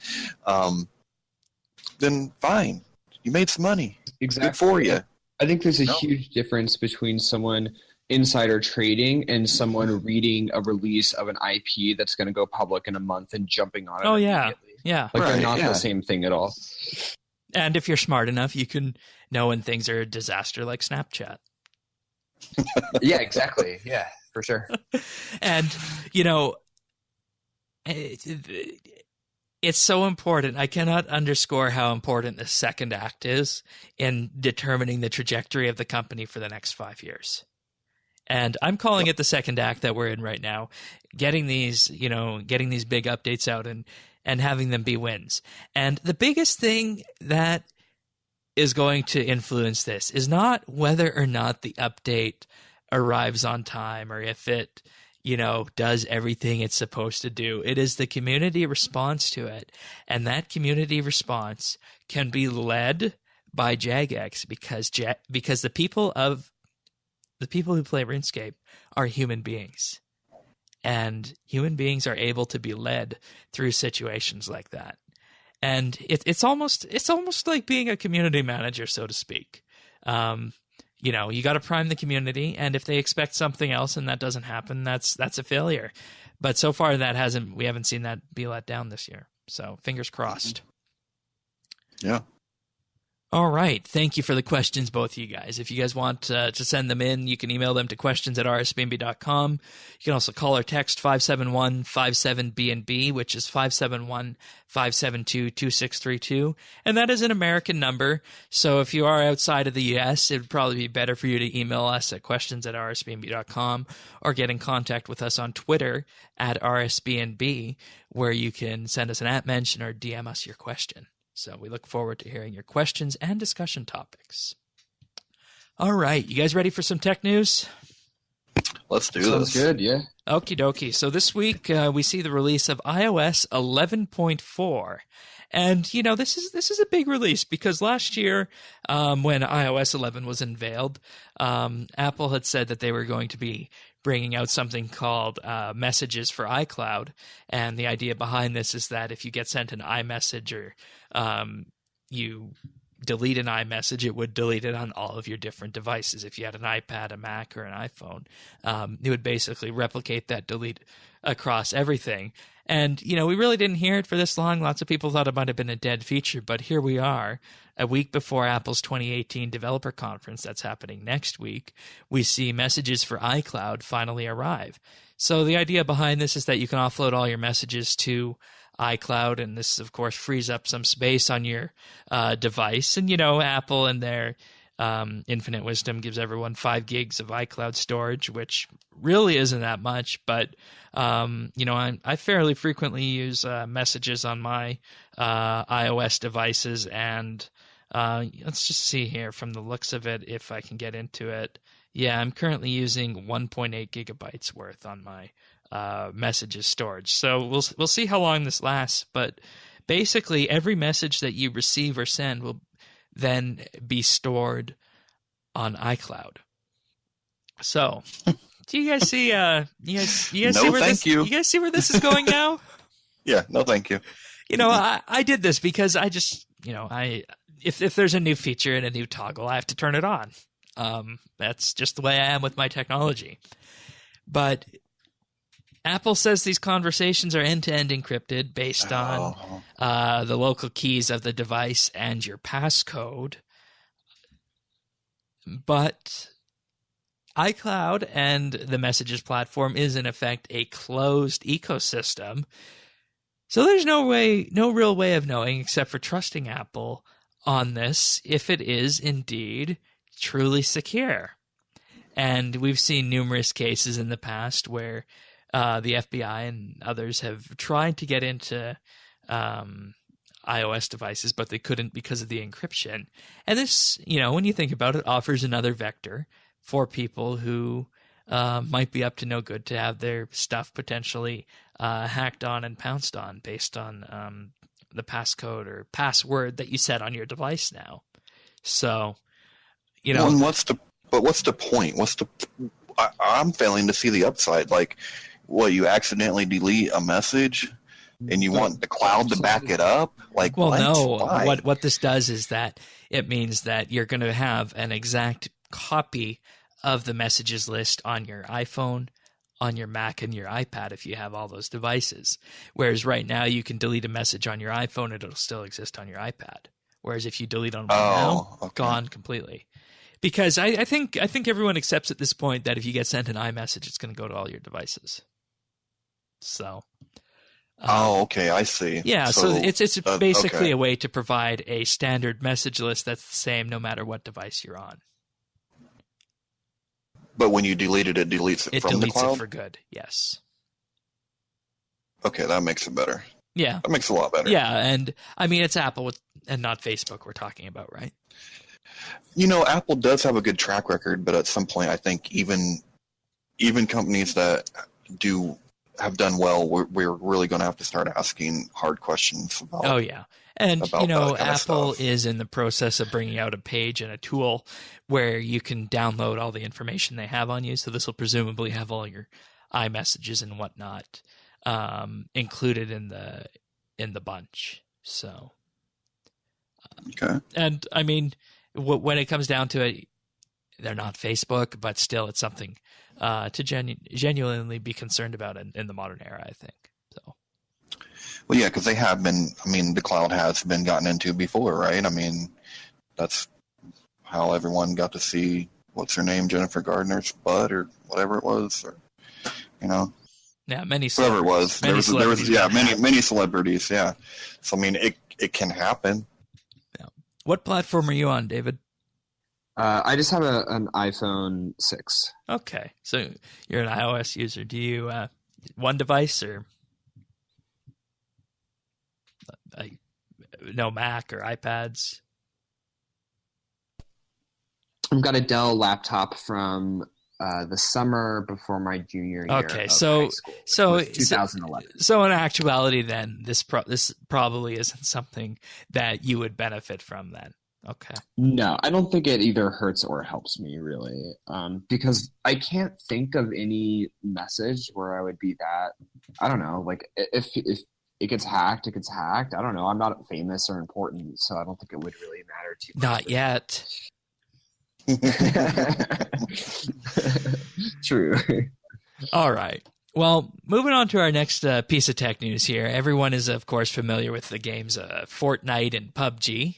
then fine. You made some money. Exactly. Good for you. I think there's a huge difference between someone insider trading and someone reading a release of an IP that's going to go public in a month and jumping on it immediately. Yeah. Like they're not the same thing at all. And if you're smart enough, you can know when things are a disaster like Snapchat. Yeah, exactly. Yeah, for sure. And, it's so important. I cannot underscore how important the second act is in determining the trajectory of the company for the next 5 years. And I'm calling it the second act that we're in right now, getting these big updates out and having them be wins. And the biggest thing that is going to influence this is not whether or not the update arrives on time or if it, does everything it's supposed to do. It is the community response to it. And that community response can be led by Jagex because the people who play RuneScape are human beings. And human beings are able to be led through situations like that. And it's almost like being a community manager, so to speak. You got to prime the community, and if they expect something else and that doesn't happen, that's a failure. But so far we haven't seen that be let down this year. So fingers crossed. Yeah. All right. Thank you for the questions, both of you guys. If you guys want to send them in, you can email them to questions@rsbnb.com. You can also call or text 571-57BNB, which is 571-572-2632. And that is an American number. So if you are outside of the U.S., it would probably be better for you to email us at questions@rsbnb.com or get in contact with us on Twitter @RSBNB, where you can send us an @mention or DM us your question. So we look forward to hearing your questions and discussion topics. All right. You guys ready for some tech news? Let's do this. Sounds good, yeah. Okie dokie. So this week we see the release of iOS 11.4. And, this is a big release because last year when iOS 11 was unveiled, Apple had said that they were going to be bringing out something called messages for iCloud. And the idea behind this is that if you get sent an iMessage or you delete an iMessage, it would delete it on all of your different devices. If you had an iPad, a Mac, or an iPhone, it would basically replicate that delete across everything. And, we really didn't hear it for this long. Lots of people thought it might have been a dead feature, but here we are, a week before Apple's 2018 developer conference that's happening next week. We see messages for iCloud finally arrive. So the idea behind this is that you can offload all your messages to iCloud, and this, of course, frees up some space on your device. And, Apple and their infinite wisdom gives everyone 5 gigs of iCloud storage, which really isn't that much. But, I fairly frequently use messages on my iOS devices. And let's just see here from the looks of it if I can get into it. Yeah, I'm currently using 1.8 gigabytes worth on my messages storage. So we'll see how long this lasts. But basically, every message that you receive or send then be stored on iCloud. So, do you guys see? You guys No, see where thank you. You guys see where this is going now? Yeah, no, thank you. I did this because I just, if there's a new feature and a new toggle, I have to turn it on. That's just the way I am with my technology. But Apple says these conversations are end-to-end encrypted based on the local keys of the device and your passcode. But iCloud and the Messages platform is, in effect, a closed ecosystem. So there's no real way of knowing except for trusting Apple on this if it is indeed truly secure. And we've seen numerous cases in the past where the FBI and others have tried to get into iOS devices, but they couldn't because of the encryption. And this, when you think about it, offers another vector for people who might be up to no good to have their stuff potentially hacked on and pounced on based on the passcode or password that you set on your device now. So, Well, and what's the point? I'm failing to see the upside. Like, what, you accidentally delete a message and you want the cloud to back it up? Like, well, what? no. Why? What this does is that it means that you're going to have an exact copy of the messages list on your iPhone, on your Mac, and your iPad if you have all those devices. Whereas right now you can delete a message on your iPhone, it'll still exist on your iPad. Whereas if you delete on one now, gone completely. Because I think everyone accepts at this point that if you get sent an iMessage, it's going to go to all your devices. So. Okay, I see. Yeah, so it's basically okay. a way to provide a standard message list that's the same no matter what device you're on. But when you delete it, it deletes it from the cloud? It deletes it for good, yes. Okay, that makes it better. Yeah. That makes it a lot better. Yeah, and I mean, it's Apple and not Facebook we're talking about, right? Apple does have a good track record, but at some point I think even companies that have done well, we're really going to have to start asking hard questions about. Oh yeah. And Apple stuff. is in the process of bringing out a page and a tool where you can download all the information they have on you. So this will presumably have all your iMessages and whatnot included in the bunch. So okay. And I mean, when it comes down to it, they're not Facebook, but still it's something to genuinely be concerned about in the modern era, I think. So. Well, yeah, because they have been. I mean, the cloud has been gotten into before, right? I mean, that's how everyone got to see what's her name, Jennifer Gardner's butt or whatever it was, or Yeah, many. Whoever it was, there was many celebrities. Yeah, so I mean, it can happen. Yeah. What platform are you on, David? I just have an iPhone 6. Okay, so you're an iOS user. Do you one device or no Mac or iPads? I've got a Dell laptop from the summer before my junior year. Okay, of so high school, which was 2011. So in actuality, then this probably isn't something that you would benefit from. Then, okay. No, I don't think it either hurts or helps me really, because I can't think of any message where I would be that. I don't know, like if it gets hacked, it gets hacked. I don't know. I'm not famous or important, so I don't think it would really matter too much. Not yet. True. All right. Well, moving on to our next piece of tech news here. Everyone is, of course, familiar with the games Fortnite and PUBG.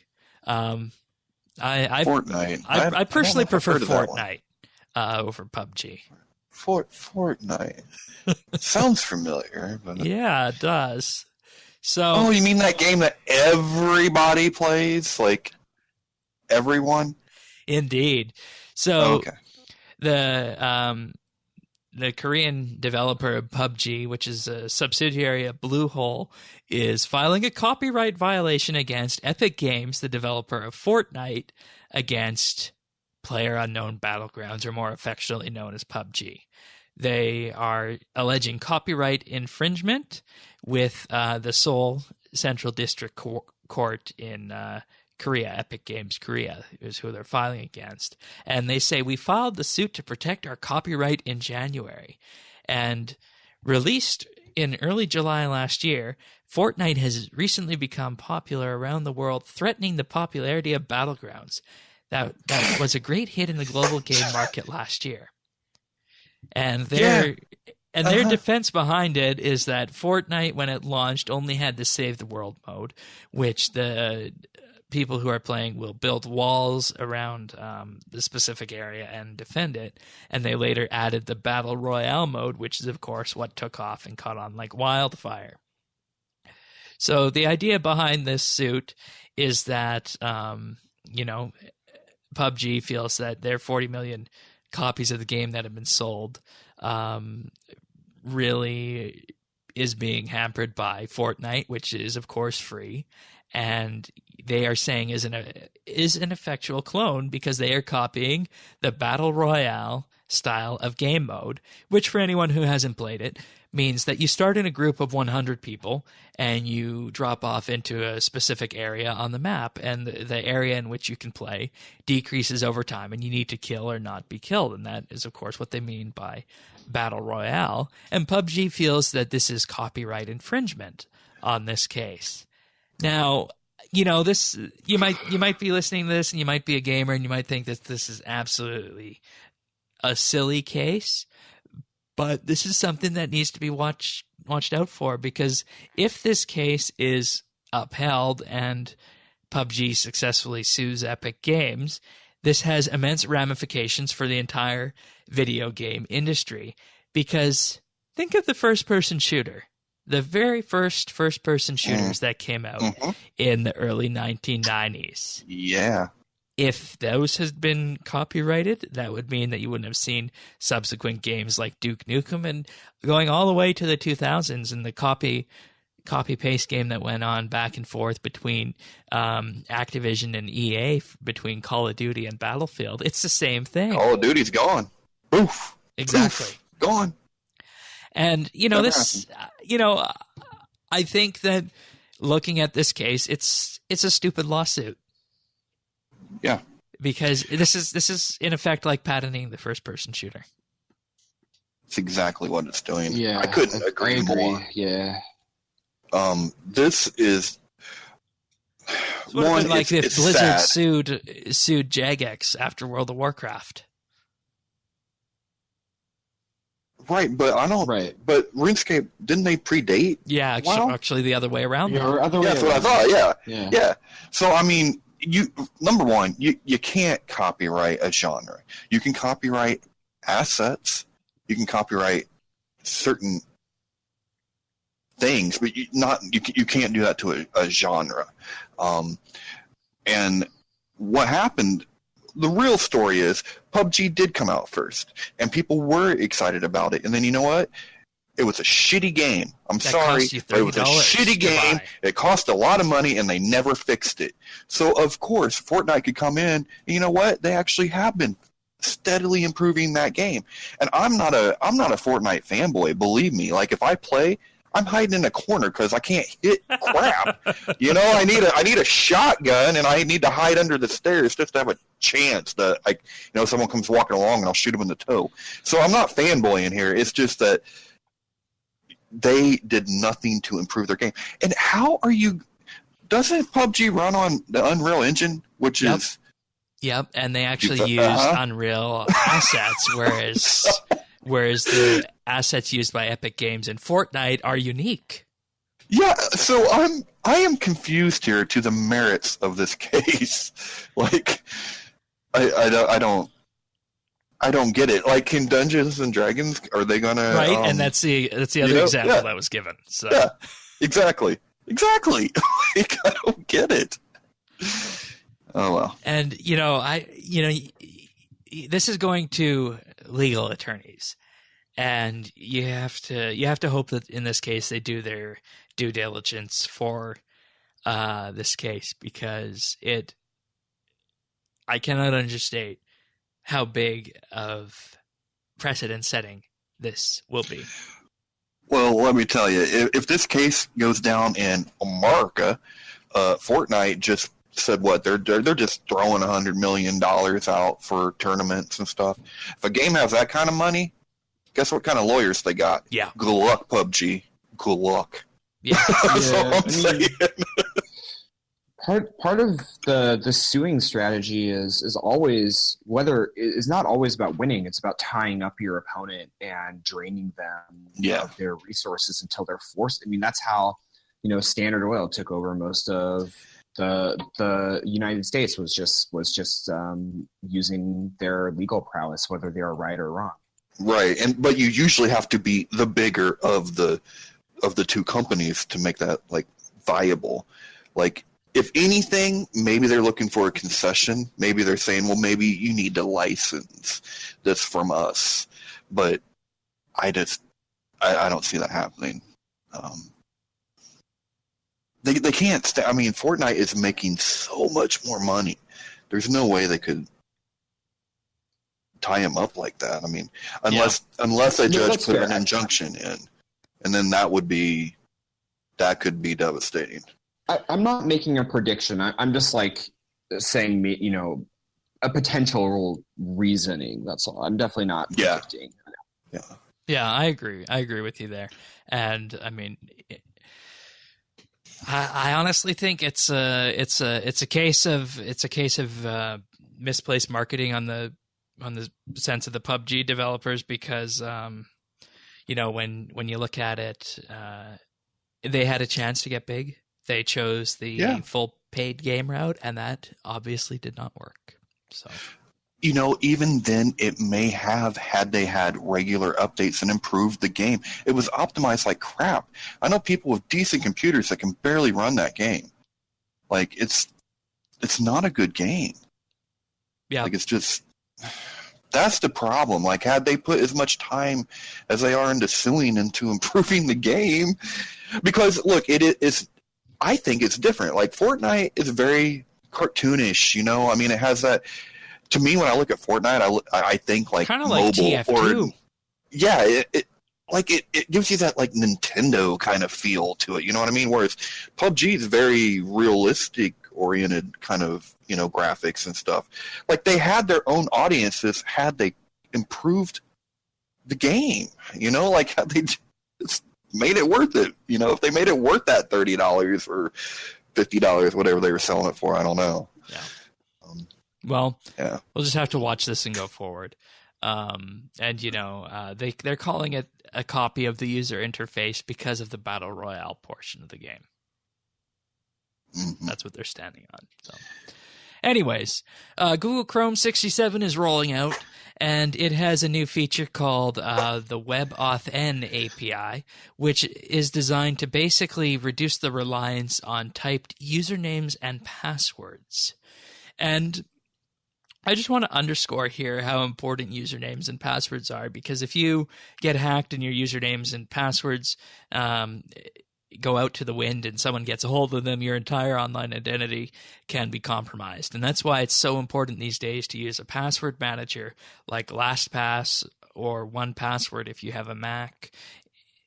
Fortnite. I personally prefer Fortnite over PUBG. Fortnite. Sounds familiar. But... Yeah, it does. So. You mean that game that everybody plays? Like, everyone? Indeed. So, okay. The Korean developer of PUBG, which is a subsidiary of Bluehole, is filing a copyright violation against Epic Games, the developer of Fortnite, against PlayerUnknown Battlegrounds, or more affectionately known as PUBG. They are alleging copyright infringement with the Seoul Central District Court in Korea. Epic Games Korea is who they're filing against. And they say, we filed the suit to protect our copyright in January. And released in early July last year, Fortnite has recently become popular around the world, threatening the popularity of Battlegrounds. That was a great hit in the global game market last year. And their defense behind it is that Fortnite, when it launched, only had the Save the World mode, which the people who are playing will build walls around the specific area and defend it. And they later added the Battle Royale mode, which is, of course, what took off and caught on like wildfire. So the idea behind this suit is that, PUBG feels that their 40 million copies of the game that have been sold really is being hampered by Fortnite, which is, of course, free. And they are saying is an effectual clone because they are copying the Battle Royale style of game mode, which for anyone who hasn't played it means that you start in a group of 100 people and you drop off into a specific area on the map, and the area in which you can play decreases over time, and you need to kill or not be killed. And that is, of course, what they mean by Battle Royale. And PUBG feels that this is copyright infringement on this case. Now, this you might be listening to this and you might be a gamer and you might think that this is absolutely a silly case, but this is something that needs to be watched out for, because if this case is upheld and PUBG successfully sues Epic Games, this has immense ramifications for the entire video game industry. Because think of the first-person shooter. The very first-person shooters that came out in the early 1990s. Yeah. If those had been copyrighted, that would mean that you wouldn't have seen subsequent games like Duke Nukem, and going all the way to the 2000s and the copy-paste game that went on back and forth between Activision and EA, between Call of Duty and Battlefield. It's the same thing. Call of Duty's gone. Oof. Exactly. Oof. Gone. And, I think that looking at this case, it's a stupid lawsuit. Yeah. Because this is in effect like patenting the first-person shooter. It's exactly what it's doing. Yeah. I couldn't agree more. Yeah. This is one. Like if Blizzard sad. sued Jagex after World of Warcraft. Right, but I don't. Right. But RuneScape, didn't they predate? Yeah, actually the other way around. Yeah, That's what I thought. Yeah. Yeah. So I mean, number one, you can't copyright a genre. You can copyright assets. You can copyright certain things, but you can't do that to a genre. And what happened? The real story is PUBG did come out first, and people were excited about it. And then you know what? It was a shitty game. I'm sorry, but it was a shitty game. It cost a lot of money, and they never fixed it. So of course, Fortnite could come in, and you know what? They actually have been steadily improving that game. And I'm not a Fortnite fanboy. Believe me. Like if I play, I'm hiding in a corner because I can't hit crap. I need a shotgun, and I need to hide under the stairs just to have a chance that someone comes walking along and I'll shoot them in the toe. So I'm not fanboying here. It's just that they did nothing to improve their game. And how are you? Doesn't PUBG run on the Unreal Engine, which is? Yep, and they actually use Unreal assets, whereas the assets used by Epic Games in Fortnite are unique. Yeah, so I am confused here to the merits of this case. Like, I don't get it. Like, in Dungeons and Dragons, are they gonna right? And that's the other example that was given. So yeah, exactly. Like, I don't get it. Oh well. And this is going to legal attorneys, and you have to hope that in this case they do their due diligence for this case, because I cannot understate how big of precedent setting this will be. Well, let me tell you, if this case goes down in America, Fortnite just said what they're just throwing $100 million out for tournaments and stuff. If a game has that kind of money, guess what kind of lawyers they got? Yeah. Good luck, PUBG. Good luck. Yeah. That's all I'm I saying. mean, part of the suing strategy is always is not always about winning. It's about tying up your opponent and draining them of their resources until they're forced. I mean, that's how Standard Oil took over most of the United States was just using their legal prowess, whether they are right or wrong. Right, but you usually have to be the bigger of the two companies to make that like viable. Like, if anything, maybe they're looking for a concession. Maybe they're saying, well, maybe you need to license this from us. But I don't see that happening. They can't. I mean, Fortnite is making so much more money. There's no way they could tie him up like that. I mean, unless a judge put an injunction in, and then that could be devastating. I'm not making a prediction. I'm just like saying, a potential reasoning. That's all. I'm definitely not predicting. Yeah, I agree. I agree with you there. And I mean, I honestly think it's a case of misplaced marketing on the sense of the PUBG developers, because when you look at it, they had a chance to get big. They chose the full paid game route, and that obviously did not work. So, even then, it may have, had they had regular updates and improved the game. It was optimized like crap. I know people with decent computers that can barely run that game. Like, it's not a good game. Yeah. Like, it's just, that's the problem. Like, had they put as much time as they are into suing into improving the game, because look, I think it's different. Like, Fortnite is very cartoonish, I mean, it has that. To me, when I look at Fortnite, I think like kind of mobile, like TF2. It gives you that like Nintendo kind of feel to it. You know what I mean? Whereas PUBG is very realistic oriented kind of graphics and stuff. Like, they had their own audiences had they improved the game. Like, had they just made it worth it. If they made it worth that $30 or $50, whatever they were selling it for, I don't know. Yeah. Well, we'll just have to watch this and go forward. They're calling it a copy of the user interface because of the Battle Royale portion of the game. Mm-hmm. That's what they're standing on. So, anyways, Google Chrome 67 is rolling out, and it has a new feature called the WebAuthn API, which is designed to basically reduce the reliance on typed usernames and passwords. And I just want to underscore here how important usernames and passwords are, because if you get hacked and your usernames and passwords go out to the wind and someone gets a hold of them, your entire online identity can be compromised. And that's why it's so important these days to use a password manager like LastPass or 1Password if you have a Mac,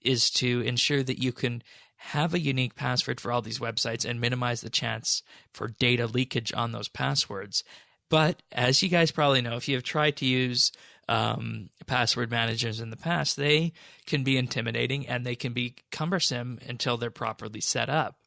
is to ensure that you can have a unique password for all these websites and minimize the chance for data leakage on those passwords. But as you guys probably know, if you have tried to use password managers in the past, they can be intimidating and they can be cumbersome until they're properly set up.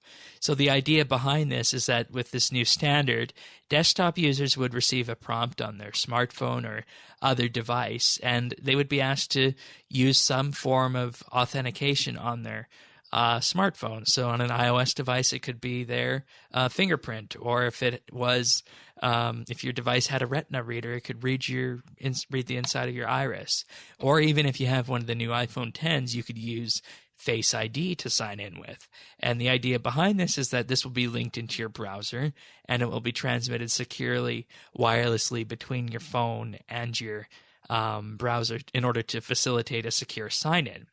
So the idea behind this is that with this new standard, desktop users would receive a prompt on their smartphone or other device, and they would be asked to use some form of authentication on their smartphone. So on an iOS device, it could be their fingerprint, or if it was, if your device had a Retina reader, it could read the inside of your iris. Or even if you have one of the new iPhone 10s, you could use Face ID to sign in with. And the idea behind this is that this will be linked into your browser, and it will be transmitted securely wirelessly between your phone and your browser in order to facilitate a secure sign-in.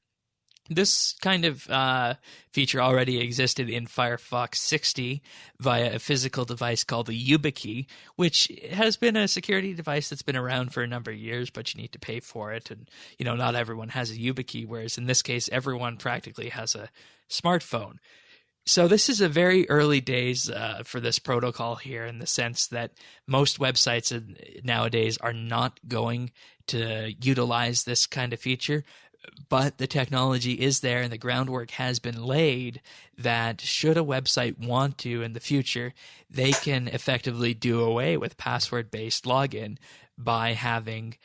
This kind of feature already existed in Firefox 60 via a physical device called the YubiKey, which has been a security device that's been around for a number of years, but you need to pay for it. And, not everyone has a YubiKey, whereas in this case, everyone practically has a smartphone. So this is a very early days for this protocol here, in the sense that most websites nowadays are not going to utilize this kind of feature, but the technology is there and the groundwork has been laid that should a website want to in the future, they can effectively do away with password-based login by having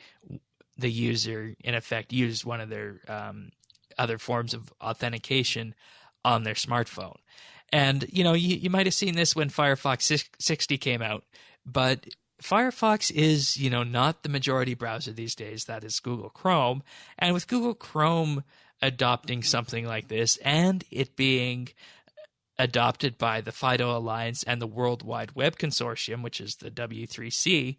the user, in effect, use one of their other forms of authentication on their smartphone. And, you might have seen this when Firefox 60 came out, but Firefox is, not the majority browser these days. That is Google Chrome. And with Google Chrome adopting something like this, and it being adopted by the FIDO Alliance and the World Wide Web Consortium, which is the W3C,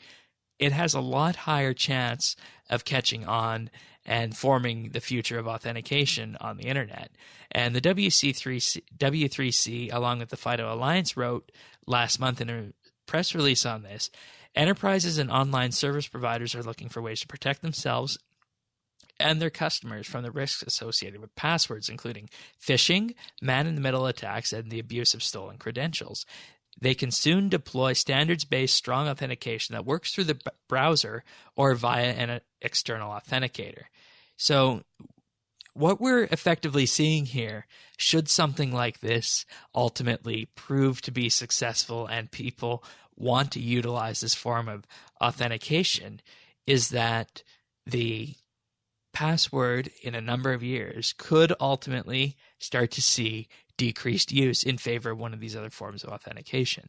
it has a lot higher chance of catching on and forming the future of authentication on the internet. And the W3C, along with the FIDO Alliance, wrote last month in a press release on this, enterprises and online service providers are looking for ways to protect themselves and their customers from the risks associated with passwords, including phishing, man-in-the-middle attacks, and the abuse of stolen credentials. They can soon deploy standards-based strong authentication that works through the browser or via an external authenticator. So what we're effectively seeing here, should something like this ultimately prove to be successful and people want to utilize this form of authentication, is that the password in a number of years could ultimately start to see decreased use in favor of one of these other forms of authentication.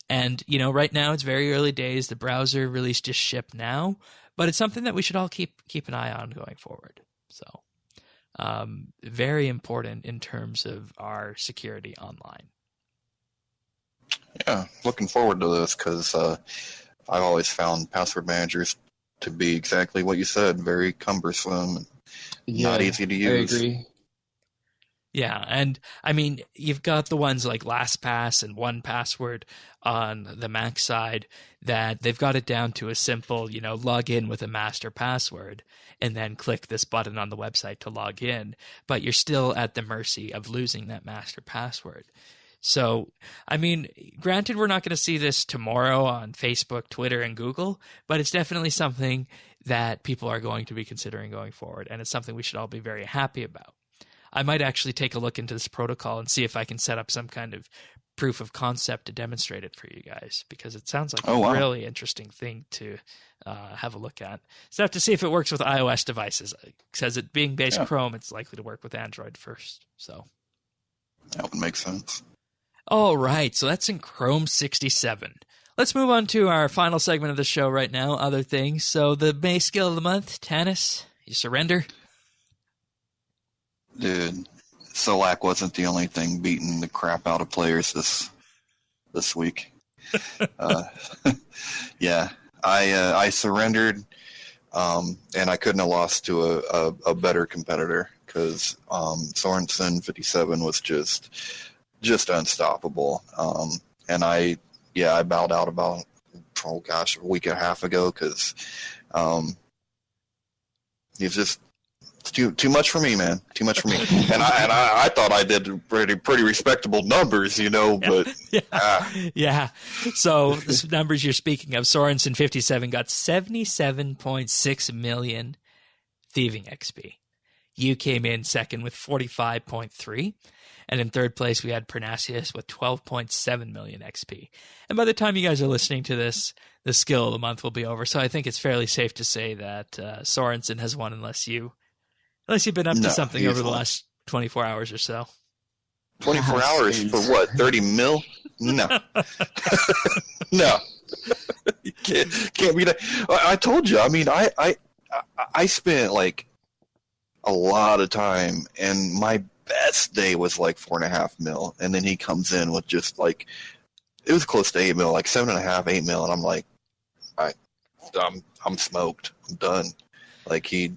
And, right now it's very early days. The browser release just shipped now, but it's something that we should all keep an eye on going forward. So, very important in terms of our security online. Yeah, looking forward to this because I've always found password managers to be exactly what you said, very cumbersome and not easy to use. I agree. Yeah, and I mean, you've got the ones like LastPass and 1Password on the Mac side that they've got it down to a simple, log in with a master password and then click this button on the website to log in, but you're still at the mercy of losing that master password. So, I mean, granted, we're not going to see this tomorrow on Facebook, Twitter, and Google, but it's definitely something that people are going to be considering going forward, and it's something we should all be very happy about. I might actually take a look into this protocol and see if I can set up some kind of proof of concept to demonstrate it for you guys, because it sounds like a really interesting thing to have a look at. So I have to see if it works with iOS devices. It says it being based Chrome, it's likely to work with Android first. So that would make sense. All right, so that's in Chrome 67. Let's move on to our final segment of the show right now, other things. So the May skill of the month, Tanis, you surrender? Dude, Solak'ed wasn't the only thing beating the crap out of players this week. Yeah, I surrendered, and I couldn't have lost to a better competitor because Sorensen 57 was just unstoppable. And I bowed out about a week and a half ago because he's just too much for me, man. Too much for me. And I thought I did pretty respectable numbers, but yeah. So the numbers you're speaking of, Sorensen 57 got 77.6 million thieving XP. You came in second with 45.3. And in third place, we had Pernasius with 12.7 million XP. And by the time you guys are listening to this, the skill of the month will be over. So I think it's fairly safe to say that Sorensen has won unless you've been up to something over the last 24 hours or so. 24 hours for what? 30 mil? No. No. You can't be that. I told you. I mean, I spent like a lot of time, and my best day was like 4.5 mil, and then he comes in with just like, it was close to 8 mil, like 7.5, 8 mil, and I'm like, I'm smoked. I'm done. Like he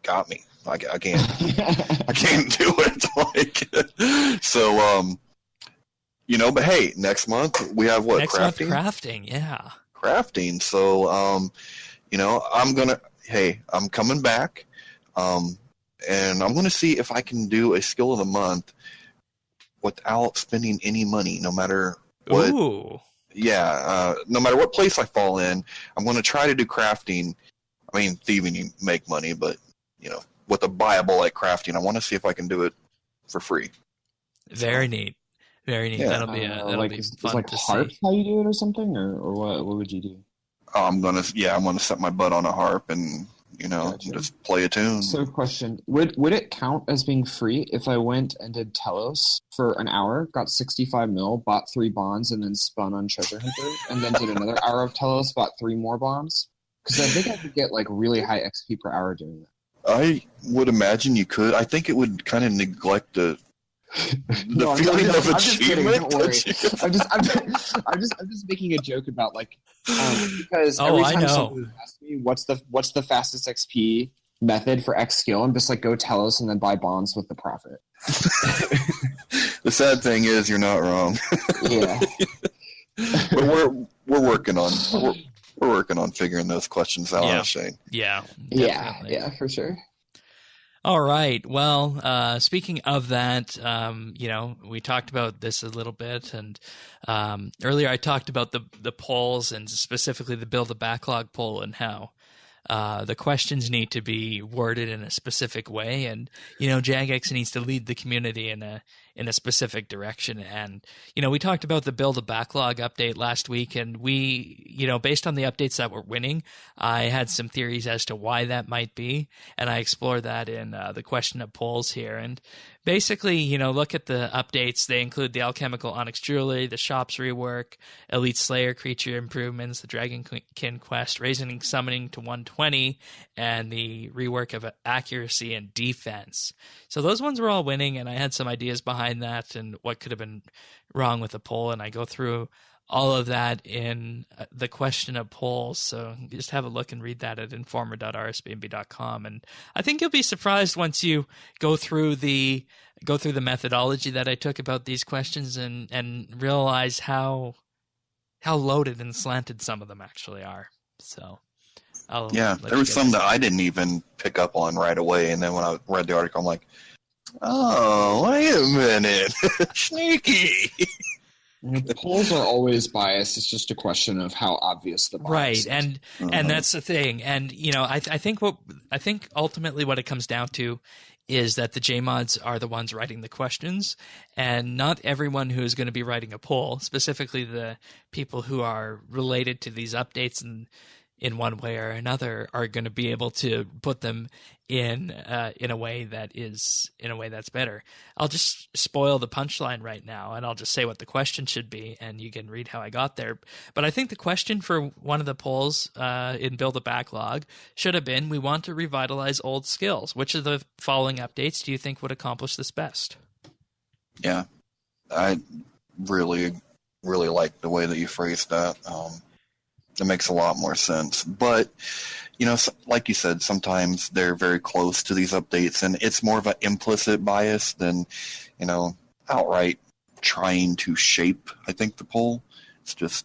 got me. I can't do it. Like, so but hey, next month we have what? Next month, crafting, yeah. Crafting. So I'm coming back. And I'm going to see if I can do a skill of the month without spending any money, no matter what. Ooh. Yeah, no matter what place I fall in, I'm going to try to do crafting. I mean, thieving you make money, but, with a buyable like crafting, I want to see if I can do it for free. Very neat. Very neat. Yeah. That'll be fun to harp see. how you do it or something, or what would you do? Oh, I'm going to set my butt on a harp and, Gotcha. just play a tune. So, question: Would it count as being free if I went and did Telos for an hour, got 65 mil, bought 3 bonds, and then spun on Treasure Hunter, and then did another hour of Telos, bought 3 more bonds? Because I think I could get like really high XP per hour doing that. I would imagine you could. I think it would kind of neglect the No, feeling of I'm just kidding. achievement. Don't worry. I'm just making a joke about because Oh, every I time know. someone asks me what's the fastest XP method for X skill, I'm just like, go Telos and then buy bonds with the profit. The sad thing is you're not wrong. Yeah. But we're working on we're working on figuring those questions out, Yeah. Shane. Yeah. Yeah, for sure. All right. Well, speaking of that, we talked about this a little bit, and earlier I talked about the polls and specifically the Build a Backlog poll and how the questions need to be worded in a specific way, and Jagex needs to lead the community in a specific direction. And we talked about the Build a Backlog update last week, and we based on the updates that were winning, I had some theories as to why that might be, and I explore that in the question of polls here. And basically, look at the updates. They include the Alchemical Onyx Jewelry, the Shops rework, Elite Slayer creature improvements, the Dragonkin quest, raising summoning to 120, and the rework of accuracy and defense. So those ones were all winning, and I had some ideas behind that and what could have been wrong with the poll, and I go through all of that in the question of polls. So just have a look and read that at informer.rsbnb.com. And I think you'll be surprised once you go through the methodology that I took about these questions and realize how loaded and slanted some of them actually are. So There was some that I didn't even pick up on right away, and then when I read the article, I'm like, oh, wait a minute. Sneaky. The polls are always biased. It's just a question of how obvious the bias right, is. and that's the thing. And I think ultimately what it comes down to is that the JMods are the ones writing the questions, and not everyone who is going to be writing a poll, specifically the people who are related to these updates and in one way or another, are going to be able to put them in a way that's better. I'll just spoil the punchline right now, and I'll just say what the question should be, and you can read how I got there. But I think the question for one of the polls in Build a Backlog should have been, we want to revitalize old skills. Which of the following updates do you think would accomplish this best? Yeah, I really, really like the way that you phrased that. It makes a lot more sense. But, like you said, sometimes they're very close to these updates, and it's more of an implicit bias than, outright trying to shape, I think, the poll. It's just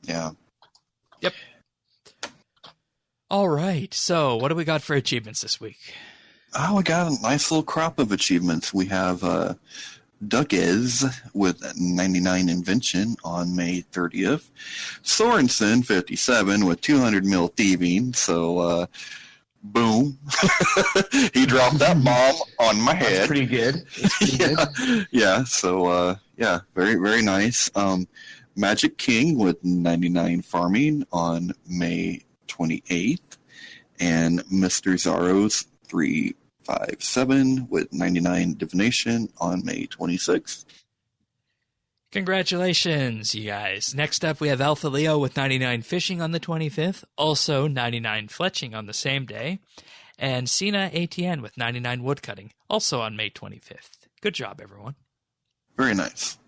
yeah. Yep. All right. So what do we got for achievements this week? Oh, we got a nice little crop of achievements. We have Duckez with 99 invention on May 30th. Sorensen 57 with 200 mil thieving. So, boom. He dropped that bomb on my head. That's pretty good. Yeah. So, very, very nice. Magic King with 99 farming on May 28th. And Mr. Zaro's 357 with 99 divination on May 26th. Congratulations, you guys. Next up, we have Alpha Leo with 99 fishing on the 25th, also 99 fletching on the same day, and Sina ATN with 99 woodcutting, also on May 25th. Good job, everyone. Very nice.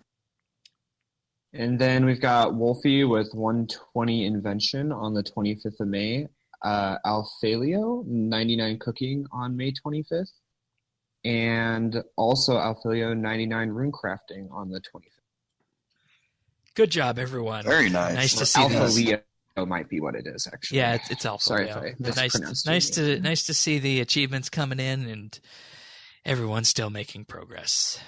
And then we've got Wolfie with 120 invention on the 25th of May. Alphalio, 99 cooking on May 25th. And also Alphalio, 99 rune crafting on the 25th. Good job, everyone. Very nice. Nice to see these. Alphalio might be what it is, actually. Yeah, it's Alpha Sorry Leo. if I mispronounced it. Nice to see the achievements coming in, and everyone's still making progress.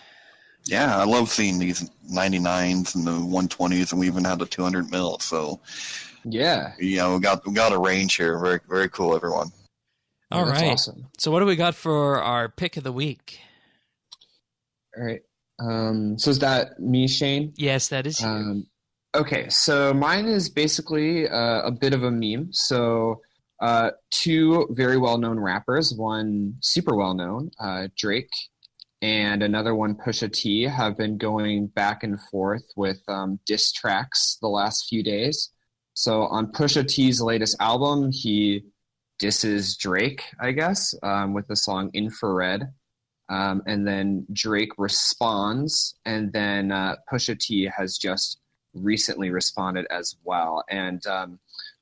Yeah, I love seeing these 99s and the 120s, and we even had the 200 mil. So, Yeah. we got a range here. Very, very cool, everyone. All That's right. awesome. So what do we got for our pick of the week? All right. So is that me, Shane? Yes, that is you. Okay, so mine is basically a bit of a meme. So two very well-known rappers, one super well-known, Drake, and another one, Pusha T, have been going back and forth with diss tracks the last few days. So on Pusha T's latest album, he disses Drake, I guess, with the song Infrared. And then Drake responds, and then Pusha T has just recently responded as well. And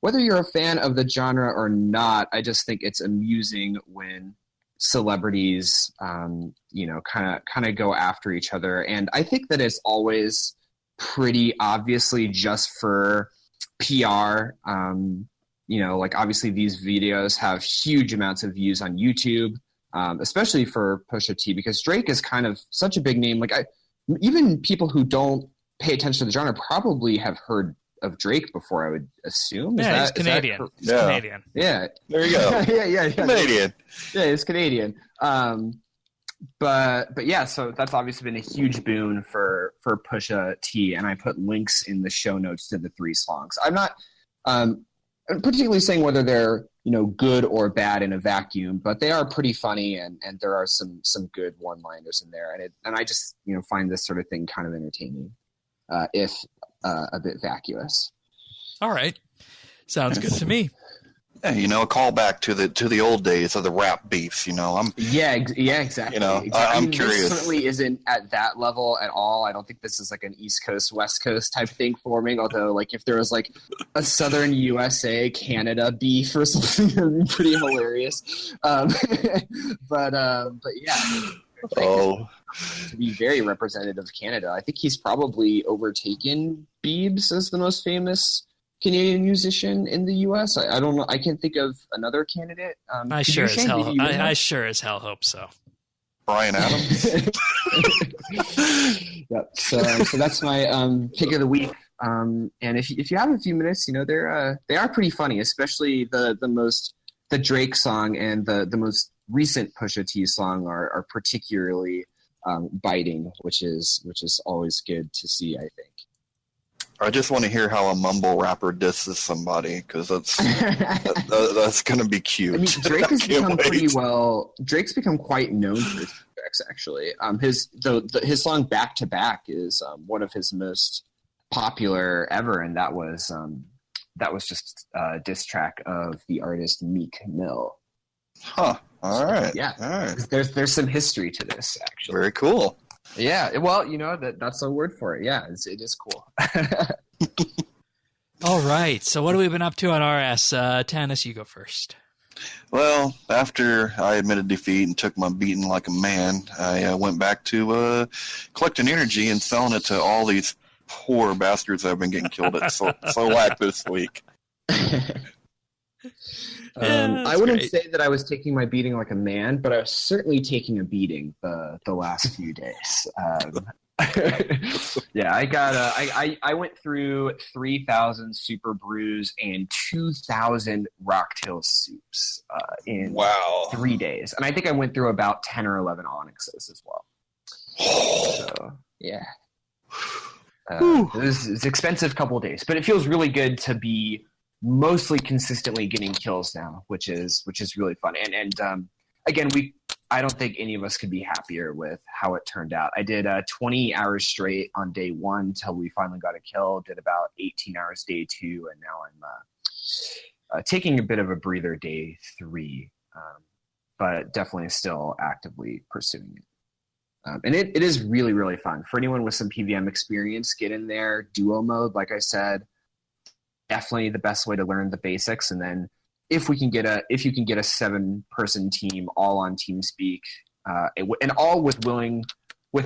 whether you're a fan of the genre or not, I just think it's amusing when celebrities, kind of go after each other. And I think that it's always pretty obviously just for PR. Like obviously these videos have huge amounts of views on YouTube, especially for Pusha T, because Drake is kind of such a big name. Like even people who don't pay attention to the genre probably have heard of Drake before, I would assume. He's Canadian. He's Canadian. Yeah. There you go. yeah. Canadian. Yeah, he's Canadian. But yeah, so that's obviously been a huge boon for Pusha T, and I put links in the show notes to the 3 songs. I'm not particularly saying whether they're good or bad in a vacuum, but they are pretty funny, and there are some good one-liners in there, and I just find this sort of thing kind of entertaining, if a bit vacuous. All right, sounds good to me. Yeah, a callback to the old days of the rap beefs. Exactly. I'm curious. This certainly isn't at that level at all. I don't think this is like an East Coast, West Coast type thing forming. Although, like, if there was like a Southern USA Canada beef or something, that'd be pretty hilarious. But yeah. To be very representative of Canada. I think he's probably overtaken Biebs as the most famous Canadian musician in the U.S. I don't know. I can't think of another candidate. I sure as hell hope so. Bryan Adams. Yep. So that's my pick of the week. And if you have a few minutes, they are pretty funny, especially the Drake song and the most recent Pusha T song are particularly biting, which is always good to see, I think. I just want to hear how a mumble rapper disses somebody, because that's going to be cute. I mean, Drake has become Drake's become quite known for his tracks, actually. His song "Back to Back" is one of his most popular ever, and that was just a diss track of the artist Meek Mill. Huh. All right. Yeah. All right. There's some history to this, actually. Very cool. Yeah, well, that's a word for it. Yeah, it is cool. All right, so what have we been up to on RS? Tanis, you go first. Well, after I admitted defeat and took my beating like a man, I went back to collecting energy and selling it to all these poor bastards that have been getting killed at Solak'ed this week. I wouldn't say that I was taking my beating like a man, but I was certainly taking a beating the last few days. Yeah, I went through 3,000 super brews and 2,000 rocktail soups in 3 days, and I think I went through about 10 or 11 onyxes as well. So yeah, it was an expensive couple of days, but it feels really good to be mostly consistently getting kills now, which is really fun. And again, I don't think any of us could be happier with how it turned out. I did 20 hours straight on day 1 till we finally got a kill. Did about 18 hours day 2, and now I'm taking a bit of a breather day 3, but definitely still actively pursuing it. And it is really, really fun. For anyone with some PVM experience, get in there. Duo mode, like I said, definitely the best way to learn the basics. And then if you can get a 7-person team all on TeamSpeak, and all with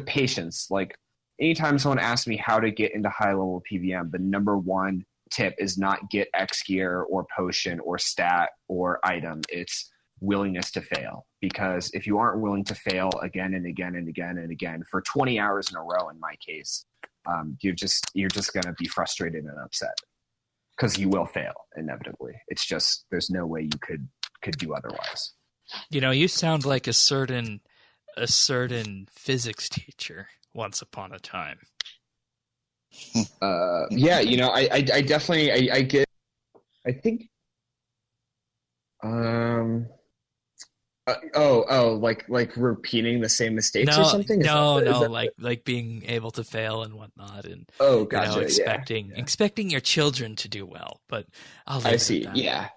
patience. Like anytime someone asks me how to get into high level PVM, the number one tip is not get X gear or potion or stat or item. It's willingness to fail. Because if you aren't willing to fail again and again and again and again for 20 hours in a row, in my case, you're just going to be frustrated and upset because you will fail inevitably. It's just there's no way you could do otherwise. You know, you sound like a certain physics teacher once upon a time. Yeah, you know, I definitely I get. I think. Like repeating the same mistakes or something? No, like being able to fail and whatnot, and gotcha, expecting your children to do well. But I'll leave I it see. at that. Yeah.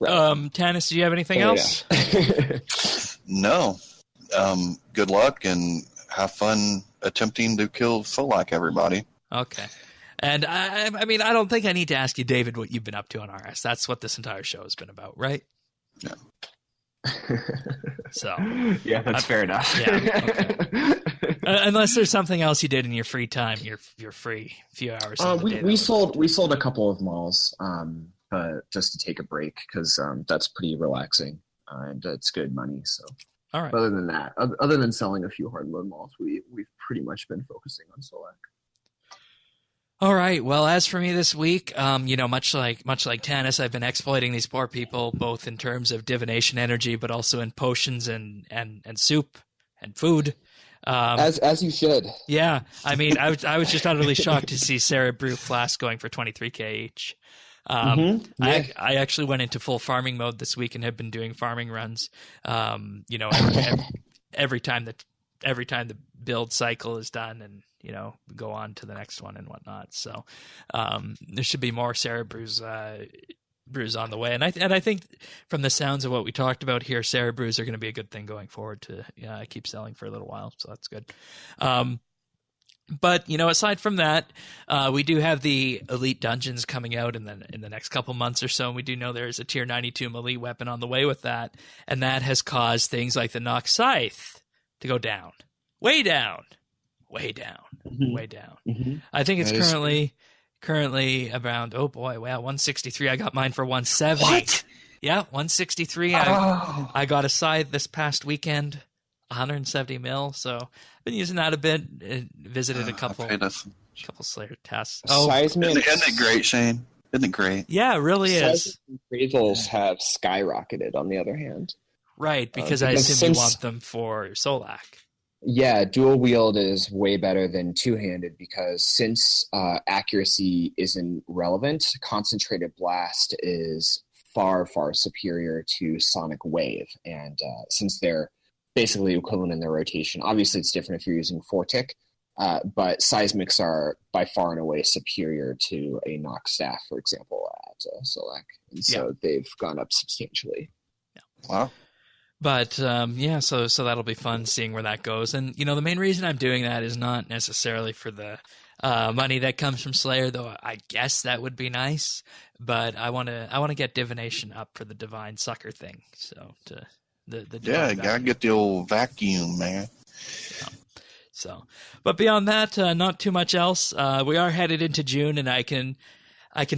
Right. Tanis, do you have anything else? Yeah. No. Good luck and have fun attempting to kill Solak'ed, everybody. Okay. And I mean, I don't think I need to ask you, David, what you've been up to on RS. That's what this entire show has been about, right? Yeah. So yeah, that's fair enough. Yeah. Okay. Unless there's something else you did in your free time, you're free a few hours. We sold a couple of malls, just to take a break because that's pretty relaxing and it's good money. So, all right. Other than that, other than selling a few hard load malls, we've pretty much been focusing on Solak'ed. All right. Well, as for me this week, you know, much like Tanis, I've been exploiting these poor people, both in terms of divination energy, but also in potions and soup and food. As you should. Yeah. I mean, I was just utterly shocked to see Sarah Brew Flask going for 23K each. I actually went into full farming mode this week and have been doing farming runs. You know, every time the build cycle is done, and you know, go on to the next one and whatnot. So there should be more Sarah brews on the way, and I think from the sounds of what we talked about here, Sarah brews are going to be a good thing going forward to keep selling for a little while. So that's good. But you know, aside from that, we do have the elite dungeons coming out in the next couple months or so, and we do know there's a tier 92 melee weapon on the way with that, and that has caused things like the Nox Scythe to go down, way down. Mm-hmm. I think it's currently around 163. I got mine for 170. What? Yeah, 163. I got a scythe this past weekend, 170 mil. So I've been using that a bit. Visited a couple Slayer tests. Isn't it great, Shane? Isn't it great? Yeah, it really is. Appraisals have skyrocketed. On the other hand, right? Because I assume you want them for Solak'ed. Yeah, dual wield is way better than two-handed because since accuracy isn't relevant, concentrated blast is far, far superior to sonic wave. And since they're basically equivalent in their rotation, obviously it's different if you're using Fortic, but seismics are by far and away superior to a Nox staff, for example, at Solak'ed. And so they've gone up substantially. Yeah. Wow. But so that'll be fun seeing where that goes. And you know, the main reason I'm doing that is not necessarily for the money that comes from Slayer, though I guess that would be nice. But I want to get divination up for the divine sucker thing. So the gotta get the old vacuum, man. So, but beyond that, not too much else. We are headed into June, and I can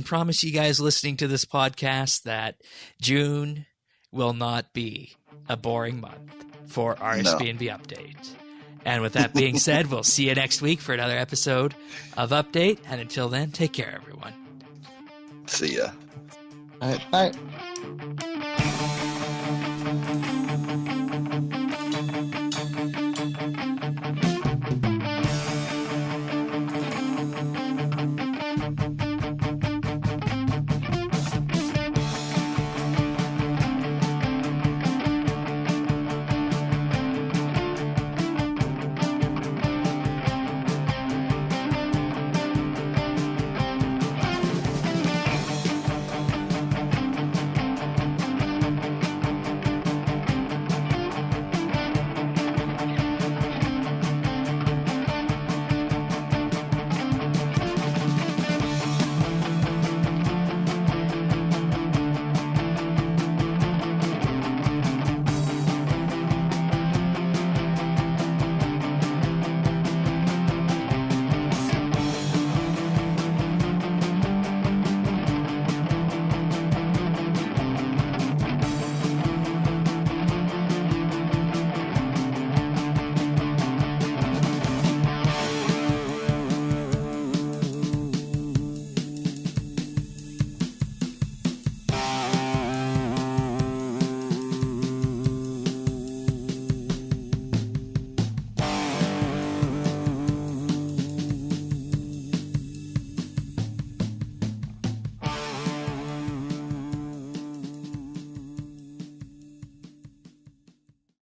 promise you guys listening to this podcast that June will not be a boring month for RSBANDB Update. And with that being said, we'll see you next week for another episode of Update. And until then, take care, everyone. See ya. All right, bye.